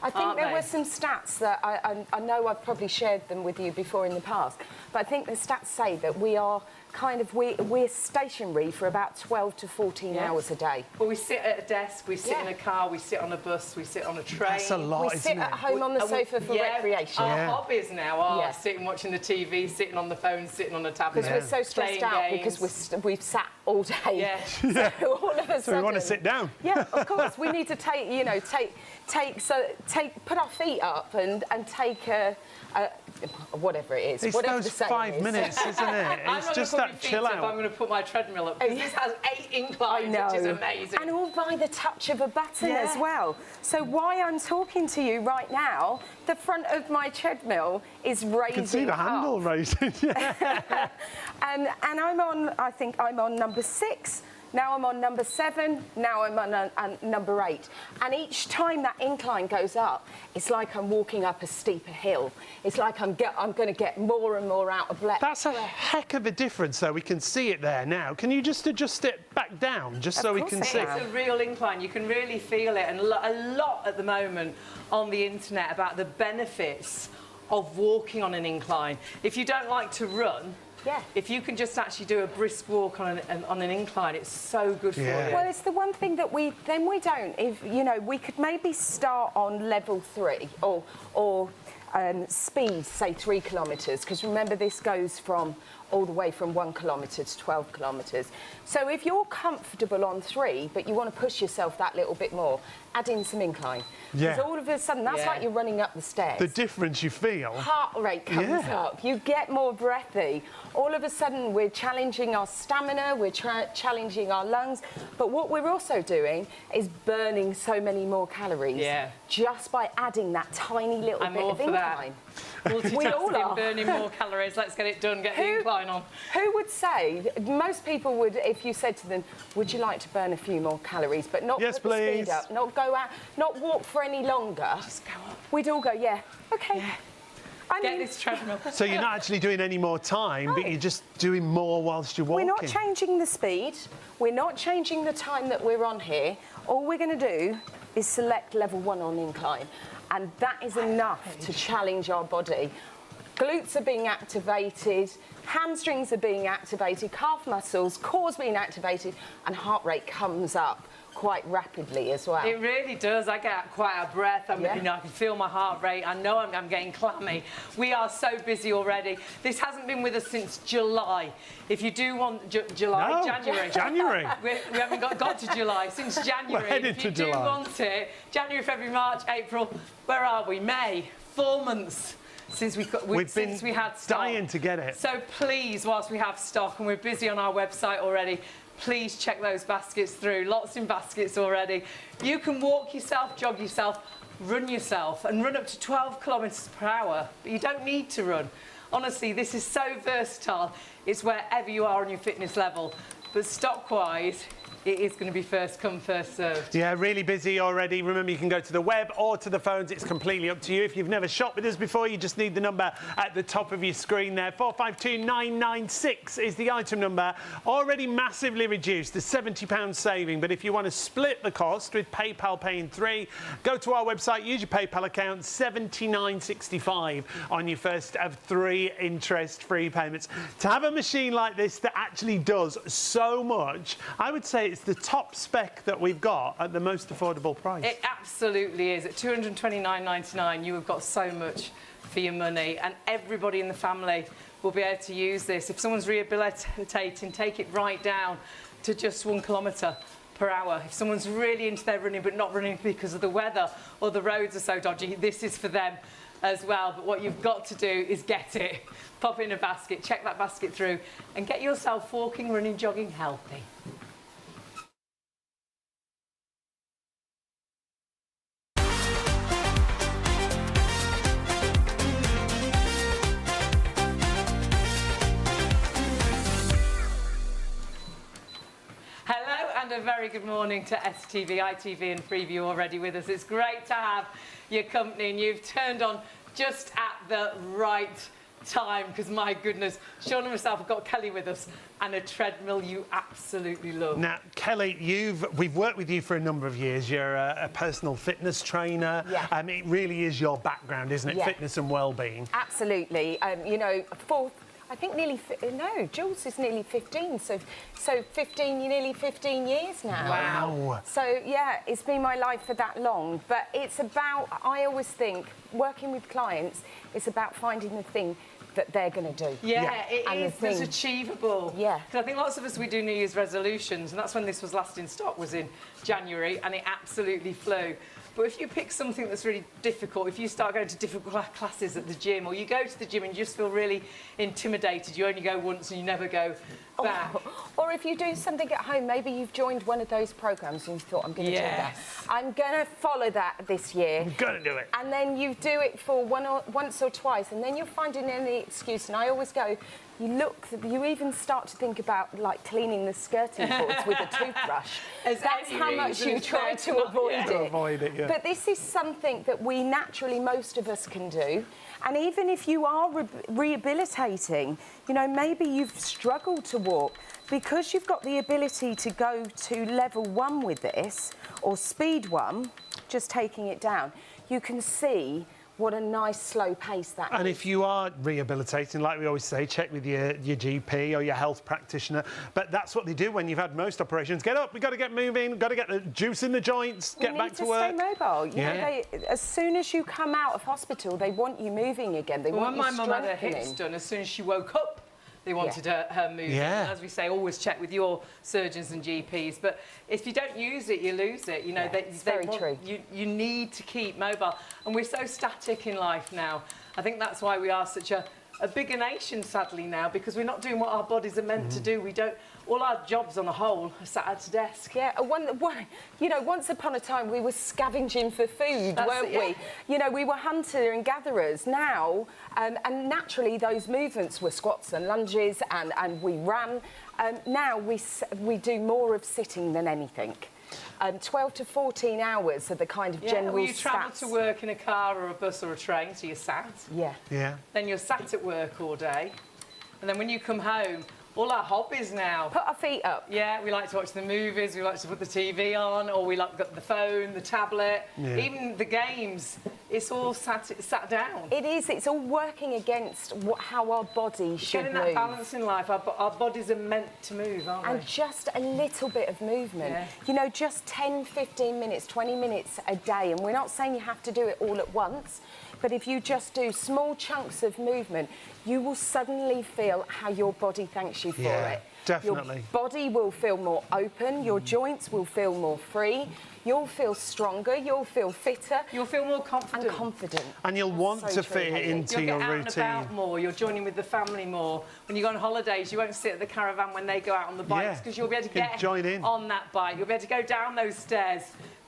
I think there were some stats that I know I've probably shared them with you before in the past, but I think the stats say that we are kind of, we're stationary for about 12 to 14 hours a day. Well, we sit at a desk, we sit in a car, we sit on a bus, we sit on a train. That's a lot, we sit at home on the sofa for recreation. Our hobbies now are sitting watching the TV, sitting on the phone, sitting on the tablet. Because we're so stressed out because we've sat all day. So all of a sudden, so we want to sit down. Yeah, of course. We need to take, put our feet up and take whatever it is. It's whatever those the saying 5 is. minutes, isn't it? It's just that chill out. I'm going to put my treadmill up, because this has 8 inclines, which is amazing. And all by the touch of a button as well. So while I'm talking to you right now, the front of my treadmill is raising You can see the handle raising. and I'm on, I think I'm on number 6. Now I'm on number 7, now I'm on number 8. And each time that incline goes up, it's like I'm walking up a steeper hill. It's like I'm going to get more and more out of breath. That's a heck of a difference, though. We can see it there now. Can you just adjust it back down, just so we can see? It's a real incline. You can really feel it, and a lot at the moment on the internet about the benefits of walking on an incline. If you don't like to run, if you can just actually do a brisk walk on an incline, it's so good for you. Well, it's the one thing that we don't. If you know, we could maybe start on level 3 or speed, say 3 kilometres, because remember this goes from all the way from 1 kilometre to 12 kilometres. So if you're comfortable on 3, but you want to push yourself that little bit more, add in some incline. Because all of a sudden, that's like you're running up the stairs. The difference you feel. Heart rate comes up. You get more breathy. All of a sudden, we're challenging our stamina, we're challenging our lungs. But what we're also doing is burning so many more calories just by adding that tiny little bit of incline. We all are burning more calories. Let's get it done. Get the incline on. Who would say? Most people would, if you said to them, "Would you like to burn a few more calories, but not put the speed up, not go out, not walk for any longer?" Just go up. We'd all go, "Yeah, okay." Get this treadmill. So you're not actually doing any more time, but you're just doing more whilst you're walking. We're not changing the speed. We're not changing the time that we're on here. All we're going to do is select level 1 on incline. And that is enough to challenge our body. Glutes are being activated, hamstrings are being activated, calf muscles, core's being activated, and heart rate comes up quite rapidly as well. It really does. I get quite out of breath. You know, I can feel my heart rate. I know I'm getting clammy. We are so busy already. This hasn't been with us since July. If you do want January. January. We haven't got to July. Since January. We're headed if you to do July. want it, January, February, March, April, where are we? May. 4 months. Since we had stock. Dying to get it. So please, whilst we have stock and we're busy on our website already, please check those baskets through. Lots in baskets already. You can walk yourself, jog yourself, run yourself, and run up to 12 kilometres per hour. But you don't need to run. Honestly, this is so versatile. It's wherever you are on your fitness level. But stock-wise, it is going to be first come, first served. Yeah, really busy already. Remember, you can go to the web or to the phones. It's completely up to you. If you've never shopped with us before, you just need the number at the top of your screen there. 452996 is the item number. Already massively reduced, the £70 saving. But if you want to split the cost with PayPal paying 3, go to our website, use your PayPal account, $79.65 on your first of 3 interest-free payments. To have a machine like this that actually does so much, I would say it's the top spec that we've got at the most affordable price. It absolutely is. At $229.99, you have got so much for your money, and everybody in the family will be able to use this. If someone's rehabilitating, take it right down to just 1 kilometre per hour. If someone's really into their running but not running because of the weather or the roads are so dodgy, this is for them as well. But what you've got to do is get it. Pop it in a basket, check that basket through, and get yourself walking, running, jogging healthy. And a very good morning to STV, ITV and Freeview already with us. It's great to have your company, and you've turned on just at the right time, because my goodness, Sean and myself have got Kelly with us and a treadmill you absolutely love. Now, Kelly, we've worked with you for a number of years. You're a personal fitness trainer. Yeah. It really is your background, isn't it? Yeah. Fitness and well-being. Absolutely. You know, I think Jules is nearly 15, so 15, nearly 15 years now. Wow. So, yeah, it's been my life for that long. But it's about, I always think, working with clients, it's about finding the thing that they're going to do. Yeah, it is. It's achievable. Yeah. Because I think lots of us, we do New Year's resolutions, and that's when this was last in stock, was in January, and it absolutely flew. But if you pick something that's really difficult, if you start going to difficult classes at the gym, or you go to the gym and you just feel really intimidated, you only go once and you never go back. Or if you do something at home, maybe you've joined one of those programs and you thought, I'm going to do that. I'm going to follow that this year. I'm going to do it. And then you do it for once or twice, and then you're finding any excuse. And I always go, you even start to think about like cleaning the skirting boards with a toothbrush. That's how much you try to avoid it. But this is something that we naturally, most of us can do. And even if you are rehabilitating, you know, maybe you've struggled to walk, because you've got the ability to go to level 1 with this, or speed 1, just taking it down, you can see what a nice slow pace that is. And if you are rehabilitating, like we always say, check with your GP or your health practitioner. But that's what they do when you've had most operations. Get up, we've got to get moving, got to get the juice in the joints, get back to work. You need to stay mobile. You know, as soon as you come out of hospital, they want you moving again. They want you strengthening. When my mum had her hips strengthening. done, as soon as she woke up, they wanted her moving. And as we say, always check with your surgeons and GPs. But if you don't use it, you lose it. You know, it's very true. You need to keep mobile. And we're so static in life now. I think that's why we are such a bigger nation, sadly, now, because we're not doing what our bodies are meant to do. We don't. All our jobs on the whole are sat at a desk. Yeah, you know, once upon a time we were scavenging for food, weren't we? You know, we were hunter and gatherers. Now, and naturally those movements were squats and lunges, and we ran. Now we do more of sitting than anything. 12 to 14 hours are the kind of general well, you travel stats. to work in a car or a bus or a train, so you're sat. Yeah. Then you're sat at work all day. And then when you come home, all our hobbies now. Put our feet up. Yeah, we like to watch the movies, we like to put the TV on, or we like the phone, the tablet, even the games. It's all sat down. It is. It's all working against how our body should move. Getting that balance in life. Our bodies are meant to move, aren't they? And just a little bit of movement. You know, just 10, 15 minutes, 20 minutes a day. And we're not saying you have to do it all at once, but if you just do small chunks of movement, you will suddenly feel how your body thanks you for it. Definitely. Your body will feel more open, your joints will feel more free, you'll feel stronger, you'll feel fitter. You'll feel more confident. And confident. And you'll want to fit it into your routine. You'll get out and about more, you're joining with the family more. When you go on holidays, you won't sit at the caravan when they go out on the bikes, because you'll be able to get on that bike. You'll be able to go down those stairs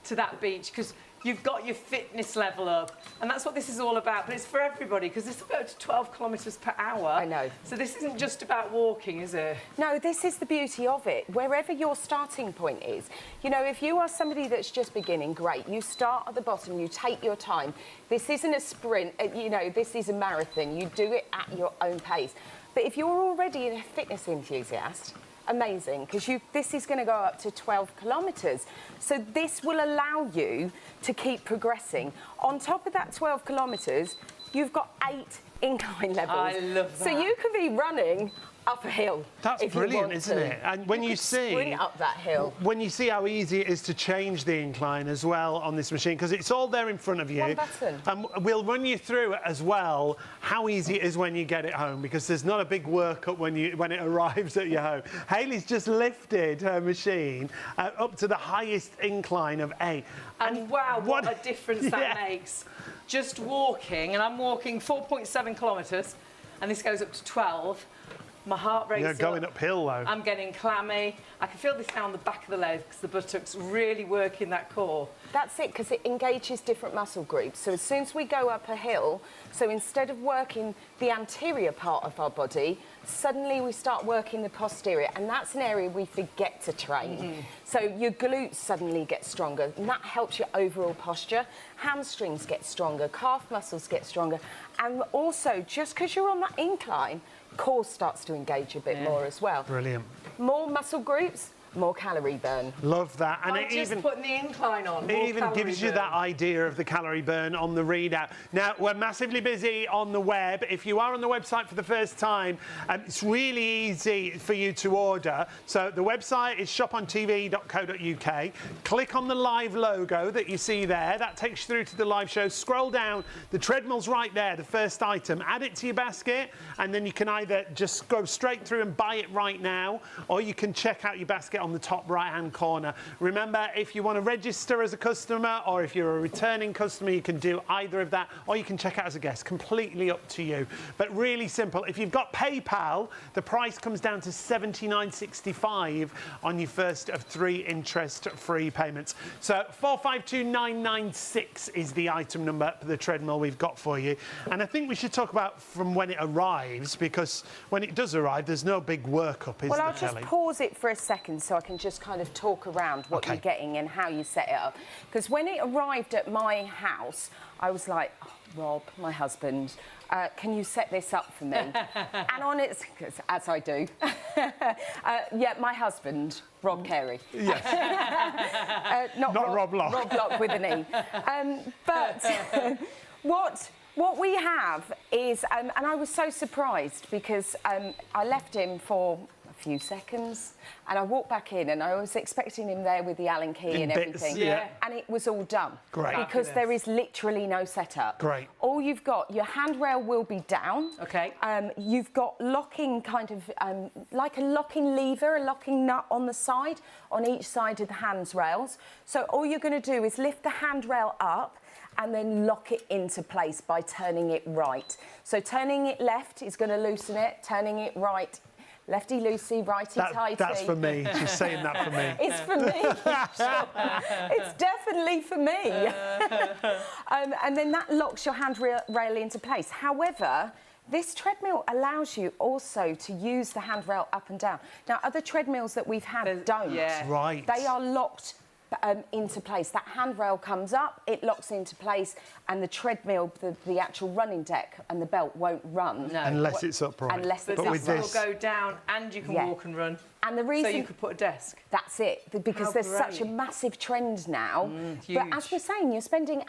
to that beach, because you've got your fitness level up. And that's what this is all about. But it's for everybody, because this will go to 12 kilometres per hour. I know. So this isn't just about walking, is it? No, this is the beauty of it. Wherever your starting point is. You know, if you are somebody that's just beginning, great. You start at the bottom, you take your time. This isn't a sprint, you know, this is a marathon. You do it at your own pace. But if you're already a fitness enthusiast, amazing, because this is going to go up to 12 kilometres. So this will allow you to keep progressing. On top of that 12 kilometres, you've got 8 incline levels. I love that. So you could be running up a hill. That's brilliant, isn't it? And when you see sprint up that hill. When you see how easy it is to change the incline as well on this machine, because it's all there in front of you. One button. And we'll run you through it as well, how easy it is when you get it home, because there's not a big workup when it arrives at your home. Hayley's just lifted her machine up to the highest incline of 8. And wow, what a difference that makes. Just walking, and I'm walking 4.7 kilometres, and this goes up to 12. My heart rate's up. Going uphill, though. I'm getting clammy. I can feel this now on the back of the legs, because the buttocks really work in that core. That's it, because it engages different muscle groups. So as soon as we go up a hill, so instead of working the anterior part of our body, suddenly we start working the posterior, and that's an area we forget to train. So your glutes suddenly get stronger, and that helps your overall posture. Hamstrings get stronger, calf muscles get stronger, and also, just because you're on that incline, core starts to engage a bit more as well. Brilliant. More muscle groups, more calorie burn. Love that. And By just putting the incline on, it even gives you that idea of the calorie burn on the readout. Now, we're massively busy on the web. If you are on the website for the first time, it's really easy for you to order. So the website is shopontv.co.uk. Click on the live logo that you see there. That takes you through to the live show. Scroll down. The treadmill's right there, the first item. Add it to your basket, and then you can either just go straight through and buy it right now, or you can check out your basket on the top right-hand corner. Remember, if you want to register as a customer or if you're a returning customer, you can do either of that, or you can check out as a guest. Completely up to you. But really simple. If you've got PayPal, the price comes down to $79.65 on your first of 3 interest-free payments. So 452996 is the item number for the treadmill we've got for you. And I think we should talk about from when it arrives, because when it does arrive, there's no big workup, is well, there, I'll just Kelly? pause it for a second so I can just kind of talk around what you're getting and how you set it up. Because when it arrived at my house, I was like, oh, Rob, my husband, can you set this up for me? And on its, as I do, yeah, my husband, Rob Carey. Yes. Not Rob Lock. Rob Lock with an E. But what we have is, and I was so surprised because I left him for a few seconds and I walked back in and I was expecting him there with the Allen key and everything. Yeah. And it was all done. Great. Because there is literally no setup. Great. All you've got, your handrail will be down. Okay. You've got locking kind of, like a locking lever, a locking nut on the side, on each side of the handrails. So all you're going to do is lift the handrail up and then lock it into place by turning it right. So turning it left is going to loosen it, turning it right, lefty-loosey, righty-tighty. That's for me. She's saying that for me. It's for me. It's definitely for me. And then that locks your handrail into place. However, this treadmill allows you also to use the handrail up and down. Now, other treadmills that we've had don't. Yeah. Right. They are locked into place. That handrail comes up, it locks into place, and the treadmill, the actual running deck and the belt won't run. No. Unless it's upright. Unless But it's with this this, will go down and you can walk and run. And the reason... So you could put a desk. That's it, because How there's such a great. massive trend now. But as Huge. we're saying, you're spending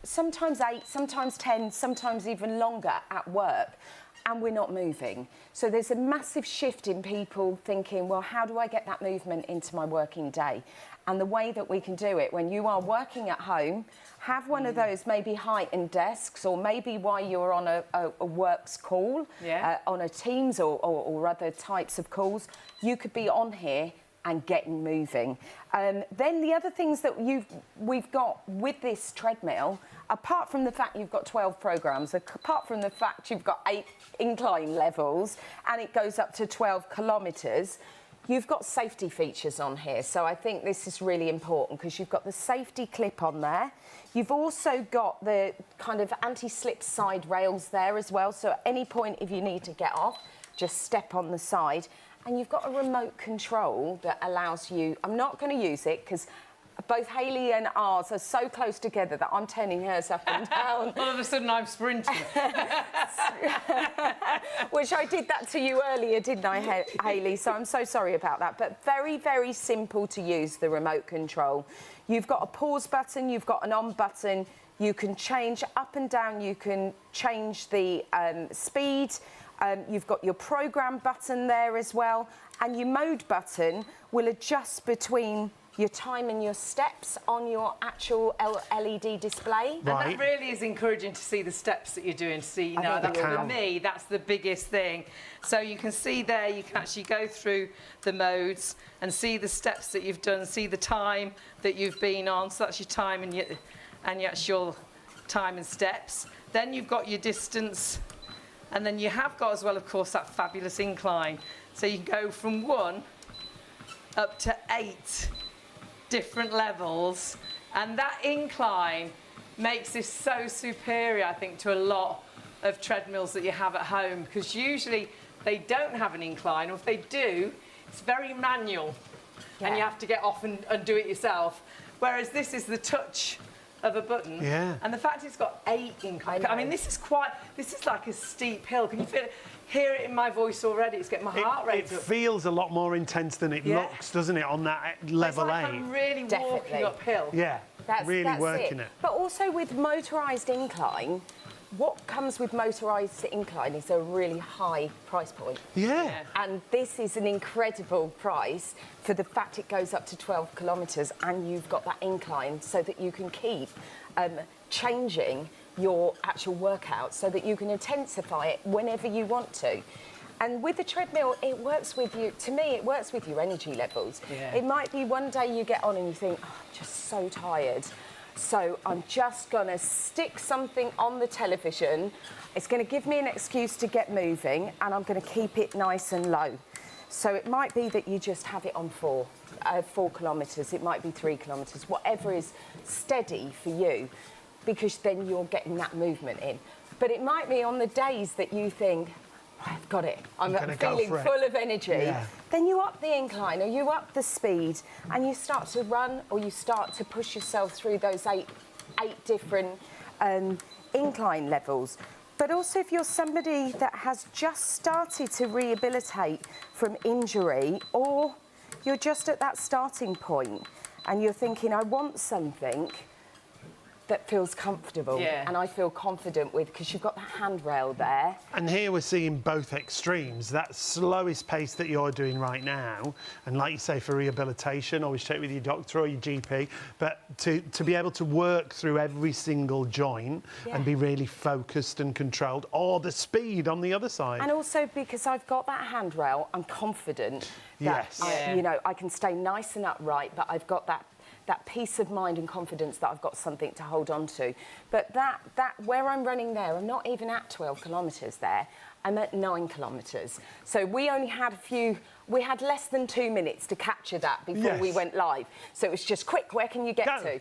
sometimes 8, sometimes 10, sometimes even longer at work, and we're not moving. So there's a massive shift in people thinking, well, how do I get that movement into my working day? And the way that we can do it, when you are working at home, have one of those maybe heightened desks, or maybe while you're on a works call, on a Teams or other types of calls, you could be on here and getting moving. Then the other things that we've got with this treadmill, apart from the fact you've got 12 programmes, apart from the fact you've got 8 incline levels and it goes up to 12 kilometres, you've got safety features on here. So I think this is really important because you've got the safety clip on there. You've also got the kind of anti-slip side rails there as well. So at any point, if you need to get off, just step on the side. And you've got a remote control that allows you... I'm not going to use it because both Hayley and ours are so close together that I'm turning hers up and down. All of a sudden I'm sprinting. Which I did that to you earlier, didn't I, Hayley? So I'm so sorry about that. But very, very simple to use, the remote control. You've got a pause button, you've got an on button. You can change up and down, you can change the speed. You've got your program button there as well. And your mode button will adjust between your time and your steps on your actual LED display. Right. And that really is encouraging to see the steps that you're doing, to see, you know, that for me, that's the biggest thing. So you can see there, you can actually go through the modes and see the steps that you've done, see the time that you've been on. So that's your time and your actual time and steps. Then you've got your distance, and then you have got as well, of course, that fabulous incline. So you can go from 1 up to 8 different levels, and that incline makes this so superior, I think, to a lot of treadmills that you have at home, because usually they don't have an incline, or if they do, it's very manual, and you have to get off and do it yourself, whereas this is the touch of a button, and the fact it's got 8 incline. I mean, this is like a steep hill. Can you hear it in my voice already? It's getting my heart rate up. It feels a lot more intense than it looks, doesn't it, on that level 8? It's like I'm really walking uphill. Yeah, that's working it. But also with motorised incline, what comes with motorised incline is a really high price point. Yeah. And this is an incredible price for the fact it goes up to 12 kilometres and you've got that incline so that you can keep changing your actual workout so that you can intensify it whenever you want to. And with the treadmill, it works with you, to me, it works with your energy levels. Yeah. It might be one day you get on and you think, oh, I'm just so tired. So I'm just gonna stick something on the television. It's gonna give me an excuse to get moving, and I'm gonna keep it nice and low. So it might be that you just have it on 4 kilometres, it might be 3 kilometres, whatever is steady for you, because then you're getting that movement in. But it might be on the days that you think, I've got it, I'm feeling full of energy. Yeah. Then you up the incline or you up the speed and you start to run or you start to push yourself through those eight different incline levels. But also if you're somebody that has just started to rehabilitate from injury, or you're just at that starting point and you're thinking, I want something that feels comfortable and I feel confident with, because you've got the handrail there. And here we're seeing both extremes, that slowest pace that you're doing right now, and like you say, for rehabilitation, always check with your doctor or your GP, but to be able to work through every single joint and be really focused and controlled, or the speed on the other side. And also because I've got that handrail, I'm confident that you know, I can stay nice and upright, but I've got that peace of mind and confidence that I've got something to hold on to. But that where I'm running there, I'm not even at 12 kilometres there, I'm at 9 kilometres. So we only had we had less than 2 minutes to capture that before we went live. So it was just quick, where can you get to?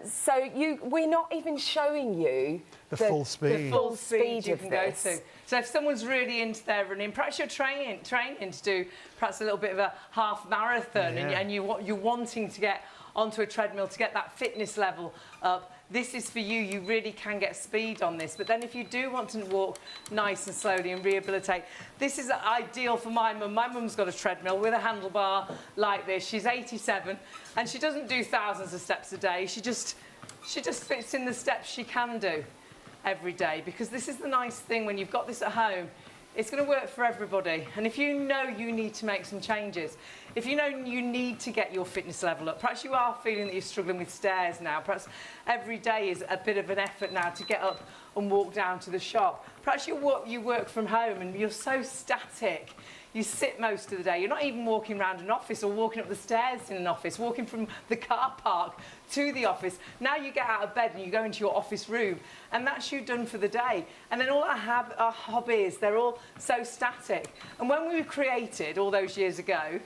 So we're not even showing you the full speed. The full speed you of can this. go to. So if someone's really into their running, perhaps you're training to do perhaps a little bit of a half marathon and you're wanting to get onto a treadmill to get that fitness level up, this is for you. You really can get speed on this. But then if you do want to walk nice and slowly and rehabilitate, this is ideal for my mum. My mum's got a treadmill with a handlebar like this. She's 87 and she doesn't do thousands of steps a day. She just fits in the steps she can do every day, because this is the nice thing when you've got this at home. It's going to work for everybody. And if you know you need to make some changes, if you know you need to get your fitness level up, perhaps you are feeling that you're struggling with stairs now, perhaps every day is a bit of an effort now to get up and walk down to the shop. Perhaps you work from home and you're so static. You sit most of the day. You're not even walking around an office or walking up the stairs in an office, walking from the car park to the office. Now you get out of bed and you go into your office room and that's you done for the day. And then all our hobbies, they're all so static. And when we were created all those years ago,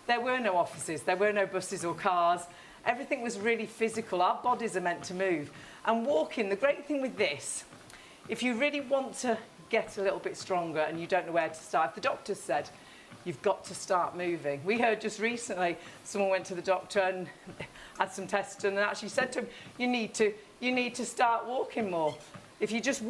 there were no offices, there were no buses or cars. Everything was really physical. Our bodies are meant to move. And walking, the great thing with this, if you really want to get a little bit stronger and you don't know where to start, if the doctor said you've got to start moving. We heard just recently someone went to the doctor and had some tests done and actually said to him, you need to start walking more. If you just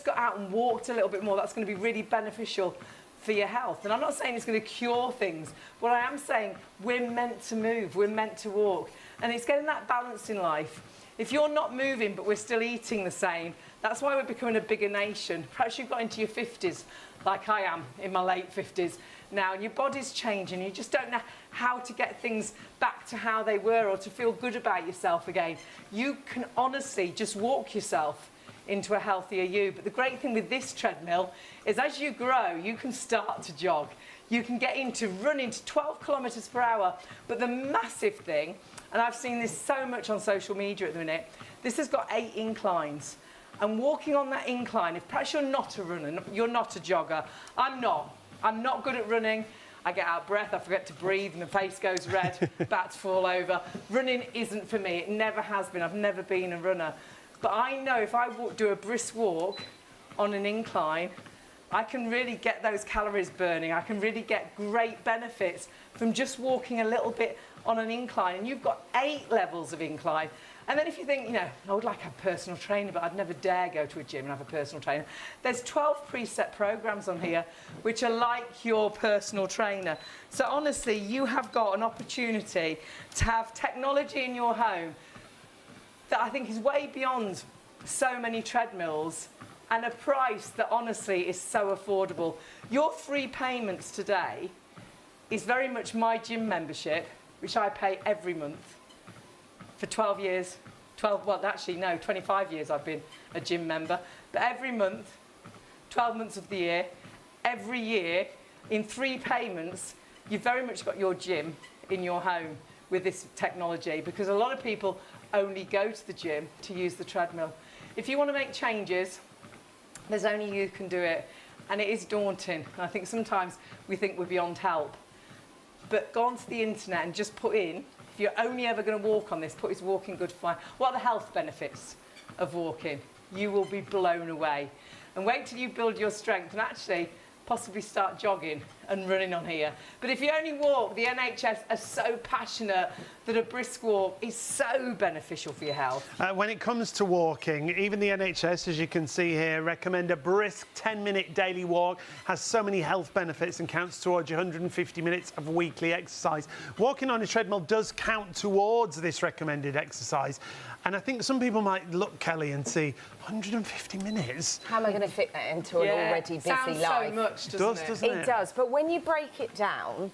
got out and walked a little bit more, that's going to be really beneficial for your health. And I'm not saying it's going to cure things. What I am saying, we're meant to move, we're meant to walk. And it's getting that balance in life. If you're not moving but we're still eating the same, that's why we're becoming a bigger nation. Perhaps you've got into your 50s, like I am in my late 50s now, and your body's changing. You just don't know how to get things back to how they were or to feel good about yourself again. You can honestly just walk yourself into a healthier you. But the great thing with this treadmill is as you grow, you can start to jog. You can get into running to 12 kilometres per hour. But the massive thing, and I've seen this so much on social media at the minute, this has got 8 inclines. And walking on that incline, if perhaps you're not a runner, you're not a jogger, I'm not good at running. I get out of breath, I forget to breathe, my face goes red, about to fall over. Running isn't for me, it never has been, I've never been a runner. But I know if I do a brisk walk on an incline, I can really get those calories burning. I can really get great benefits from just walking a little bit on an incline. And you've got 8 levels of incline. And then if you think, you know, I would like a personal trainer, but I'd never dare go to a gym and have a personal trainer. There's 12 preset programs on here, which are like your personal trainer. So honestly, you have got an opportunity to have technology in your home that I think is way beyond so many treadmills, and a price that honestly is so affordable. Your free payments today is very much my gym membership, which I pay every month for 12 years. 25 years I've been a gym member. But every month, 12 months of the year, every year in 3 payments, you've very much got your gym in your home with this technology, because a lot of people only go to the gym to use the treadmill. If you want to make changes, there's only you can do it, and it is daunting. And I think sometimes we think we're beyond help. But go onto the internet and just put in, if you're only ever going to walk on this, put is walking good for life. What are the health benefits of walking? You will be blown away. And wait till you build your strength and actually possibly start jogging and running on here. But if you only walk, the NHS are so passionate that a brisk walk is so beneficial for your health. When it comes to walking, even the NHS, as you can see here, recommend a brisk 10-minute daily walk. Has so many health benefits and counts towards your 150 minutes of weekly exercise. Walking on a treadmill does count towards this recommended exercise. And I think some people might look, Kelly, and see 150 minutes. How am I going to fit that into an already busy sounds life? so much, doesn't it? It does, but when you break it down,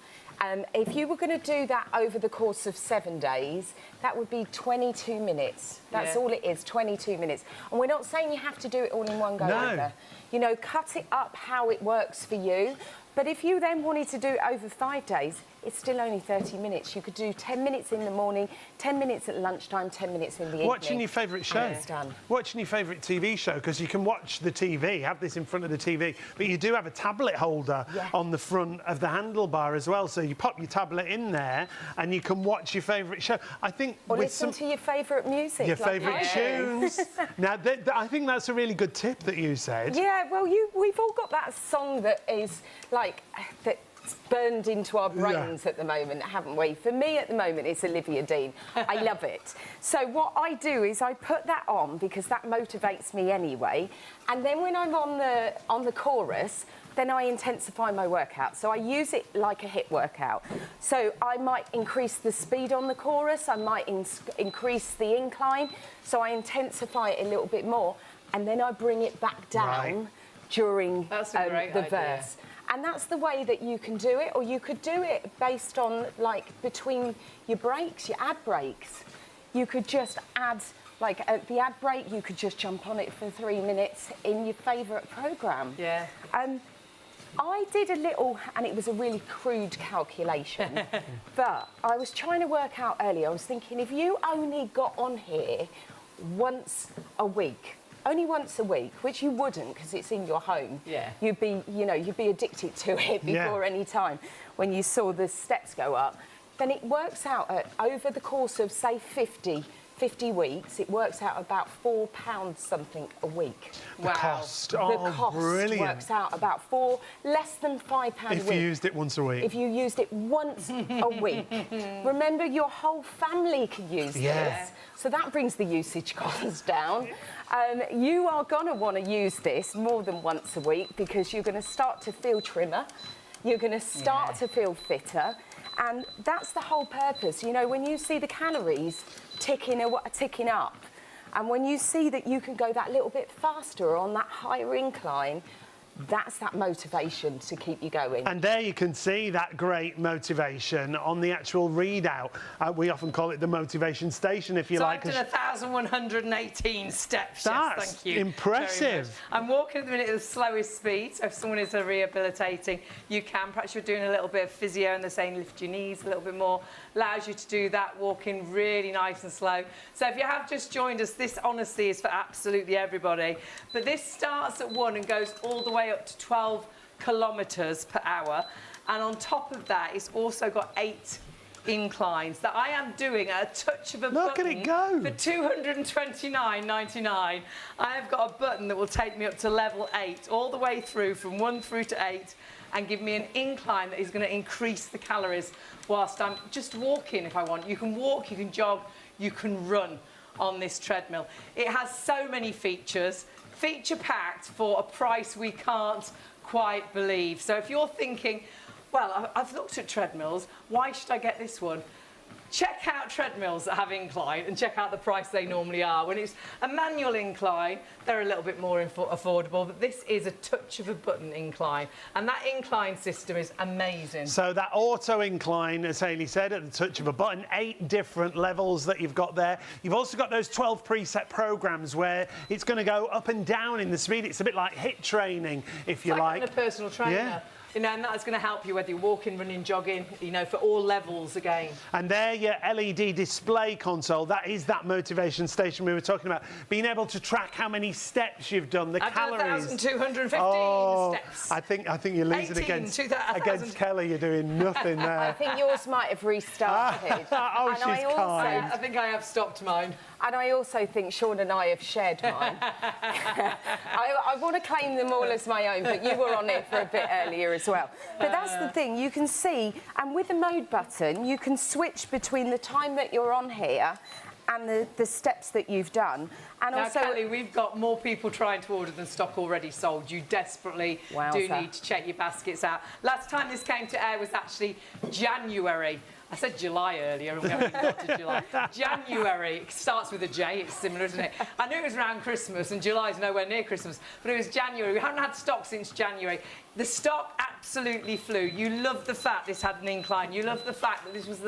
if you were going to do that over the course of 7 days, that would be 22 minutes. That's all it is, 22 minutes. And we're not saying you have to do it all in one go either. You know, cut it up how it works for you. But if you then wanted to do it over 5 days, it's still only 30 minutes. You could do 10 minutes in the morning, 10 minutes at lunchtime, 10 minutes in the evening. Watching your favourite show. And it's done. Watching your favourite TV show, because you can watch the TV, have this in front of the TV, but you do have a tablet holder on the front of the handlebar as well. So you pop your tablet in there and you can watch your favourite show. I think or listen to your favourite music. Your favourite tunes. Now, I think that's a really good tip that you said. Yeah, well, we've all got that song that is like that's burned into our brains at the moment, haven't we? For me, at the moment, it's Olivia Dean. I love it. So what I do is I put that on because that motivates me anyway. And then when I'm on the chorus, then I intensify my workout. So I use it like a HIIT workout. So I might increase the speed on the chorus. I might increase the incline. So I intensify it a little bit more. And then I bring it back down during the verse. And that's the way that you can do it, or you could do it based on, like, between your breaks, your ad breaks. You could just add, like, at the ad break, you could just jump on it for 3 minutes in your favourite programme. Yeah. I did a little, and it was a really crude calculation, but I was trying to work out earlier, I was thinking, if you only got on here once a week, only once a week, which you wouldn't because it's in your home. Yeah. You'd be addicted to it before any time when you saw the steps go up. Then it works out at, over the course of, say, 50 weeks, it works out about £4 something a week. The cost. The cost brilliant. works out about less than £5 a week. If you used it once a week. If you used it once a week. Remember, your whole family can use this. So that brings the usage costs down. You are going to want to use this more than once a week because you're going to start to feel trimmer. You're going to start to feel fitter. And that's the whole purpose. You know, when you see the calories ticking up, and when you see that you can go that little bit faster on that higher incline, that's that motivation to keep you going. And there you can see that great motivation on the actual readout. We often call it the motivation station, if you like. So I've done 1,118 steps. That's yes, thank you. Impressive. I'm walking at the minute at the slowest speed. So if someone is rehabilitating, you can. Perhaps you're doing a little bit of physio and they're saying lift your knees a little bit more. Allows you to do that, walking really nice and slow. So if you have just joined us, this honestly is for absolutely everybody. But this starts at 1 and goes all the way up to 12 kilometres per hour, and on top of that it's also got 8 inclines that I am doing at a touch of a button. Look at it go. For £229.99 I have got a button that will take me up to level 8 all the way through from 1 through to 8 and give me an incline that is going to increase the calories whilst I'm just walking if I want. You can walk, you can jog, you can run on this treadmill. It has so many features, feature-packed for a price we can't quite believe. So if you're thinking, well, I've looked at treadmills, why should I get this one? check out treadmills that have incline and check out the price they normally are. When it's a manual incline, they're a little bit more affordable, but this is a touch of a button incline, and that incline system is amazing. So that auto incline, as Hayley said, at the touch of a button, 8 different levels that you've got there. You've also got those 12 preset programs where it's going to go up and down in the speed. It's a bit like HIIT training, if you like. It's like a personal trainer. Yeah. You know, and that's going to help you whether you're walking, running, jogging, you know, for all levels again. And there, your LED display console, that is that motivation station we were talking about. Being able to track how many steps you've done, the calories. I've done 1,215 steps. I think you're losing 18, against Kelly. You're doing nothing there. I think yours might have restarted. Oh, And she's I also- kind. I think I have stopped mine. And I also think Sean and I have shared mine. I want to claim them all as my own, but you were on it for a bit earlier as well. But that's the thing, you can see, and with the mode button, you can switch between the time that you're on here and the steps that you've done. And Now, also, Kelly, we've got more people trying to order than stock already sold. You desperately do need to check your baskets out. Last time this came to air was actually January. I said July earlier, and we haven't even got to July. January, it starts with a J, it's similar, isn't it? I knew it was around Christmas, and July's nowhere near Christmas, but it was January. We haven't had stock since January. The stock absolutely flew. You love the fact this had an incline. You love the fact that this was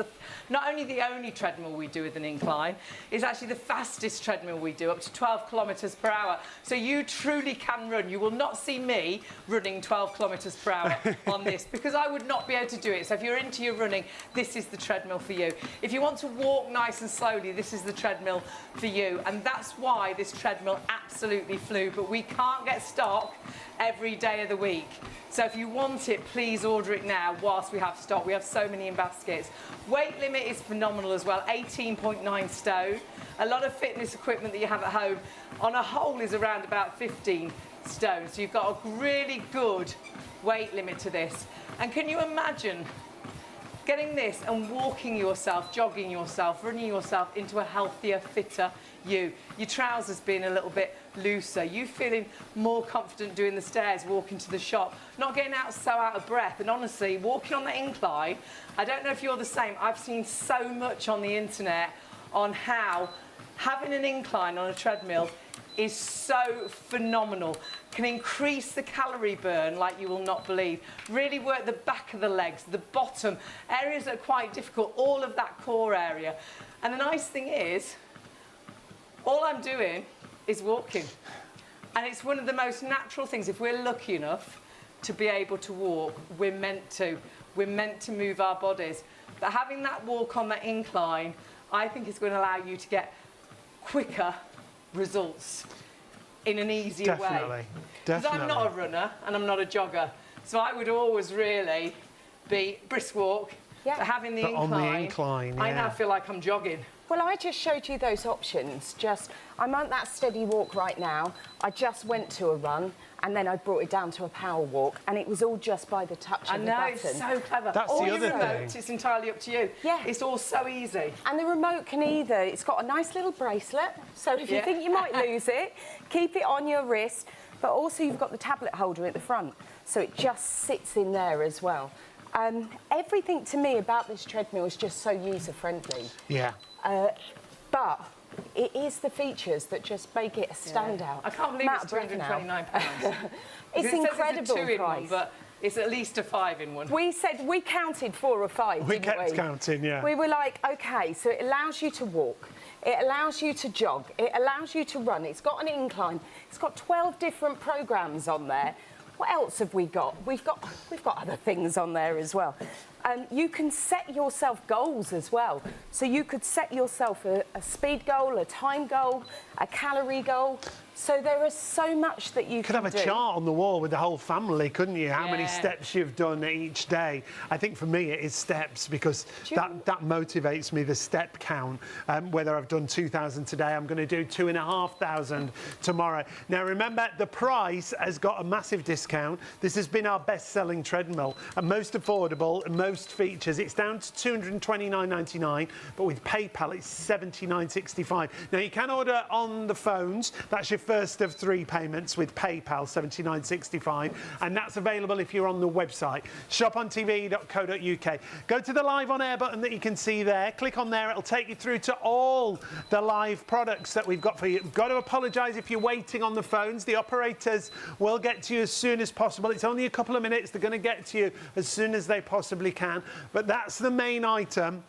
not only the only treadmill we do with an incline, it's actually the fastest treadmill we do, up to 12 kilometres per hour. So you truly can run. You will not see me running 12 kilometres per hour on this, because I would not be able to do it. So if you're into your running, this is the treadmill for you. If you want to walk nice and slowly, this is the treadmill for you. And that's why this treadmill absolutely flew. But we can't get stock every day of the week. So if you want it, please order it now whilst we have stock. We have so many in baskets. Weight limit is phenomenal as well, 18.9 stone. A lot of fitness equipment that you have at home on a whole is around about 15 stone. So you've got a really good weight limit to this. And can you imagine getting this and walking yourself, jogging yourself, running yourself into a healthier, fitter you? Your trousers being a little bit looser, you feeling more confident doing the stairs, walking to the shop, not getting so out of breath. And honestly, walking on the incline, I don't know if you're the same, I've seen so much on the internet on how having an incline on a treadmill is so phenomenal, can increase the calorie burn like you will not believe, really work the back of the legs, the bottom, areas that are quite difficult, all of that core area. And the nice thing is, all I'm doing is walking. And it's one of the most natural things. If we're lucky enough to be able to walk, we're meant to. We're meant to move our bodies. But having that walk on that incline, I think is going to allow you to get quicker results in an easier way. Because I'm not a runner and I'm not a jogger. So I would always really be brisk walk, but having the incline, on the incline, yeah. I now feel like I'm jogging. well, I just showed you those options. I'm on that steady walk right now. I just went to a run and then I brought it down to a power walk, and it was all just by the touch of the button. I know, it's so clever. That's all the your other remote, thing. it's entirely up to you. Yeah. It's all so easy. And the remote can it's got a nice little bracelet, so if you think you might lose it, keep it on your wrist, but also you've got the tablet holder at the front, so it just sits in there as well. Everything to me about this treadmill is just so user-friendly. Yeah. But it is the features that just make it a standout. I can't believe it's £229. It's incredible It's a 2-in-1, price. but it's at least a 5-in-1. We counted 4 or 5, We didn't kept counting, yeah. We were like, OK, so it allows you to walk, it allows you to jog, it allows you to run, it's got an incline, it's got 12 different programmes on there. What else have we got? We've got other things on there as well. You can set yourself goals as well. So you could set yourself a speed goal, a time goal, a calorie goal. So there is so much that you could can have do. a chart on the wall with the whole family, couldn't you? How many Yeah. steps you've done each day. I think for me it is steps, because that motivates me, the step count. Whether I've done 2,000 today, I'm going to do 2,500 tomorrow. Now remember, the price has got a massive discount. This has been our best-selling treadmill, and most affordable and most most features. It's down to £229.99, but with PayPal it's £79.65. Now you can order on the phones. That's your first of 3 payments with PayPal, £79.65, and that's available if you're on the website, shopontv.co.uk. Go to the live on air button that you can see there. Click on there. It'll take you through to all the live products that we've got for you. Got to apologise if you're waiting on the phones. The operators will get to you as soon as possible. It's only a couple of minutes. They're going to get to you as soon as they possibly can. But that's the main item.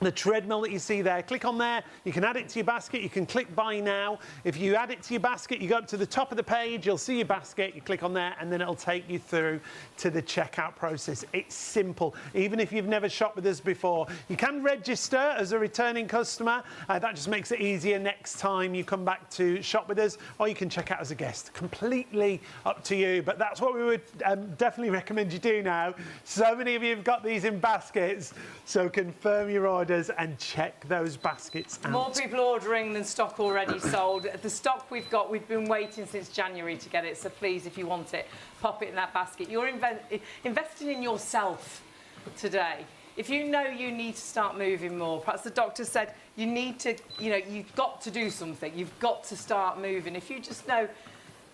The treadmill that you see there, click on there, you can add it to your basket, you can click buy now. If you add it to your basket, you go up to the top of the page, you'll see your basket, you click on there, and then it'll take you through to the checkout process. It's simple, even if you've never shopped with us before. You can register as a returning customer, that just makes it easier next time you come back to shop with us, or you can check out as a guest. Completely up to you, but that's what we would definitely recommend you do now. So many of you have got these in baskets, so confirm your order and check those baskets out. More people ordering than stock already sold. The stock we've got, we've been waiting since January to get it, so please, if you want it, pop it in that basket. You're investing in yourself today. If you know you need to start moving more, perhaps the doctor said you need to, you've got to do something, you've got to start moving. If you just know,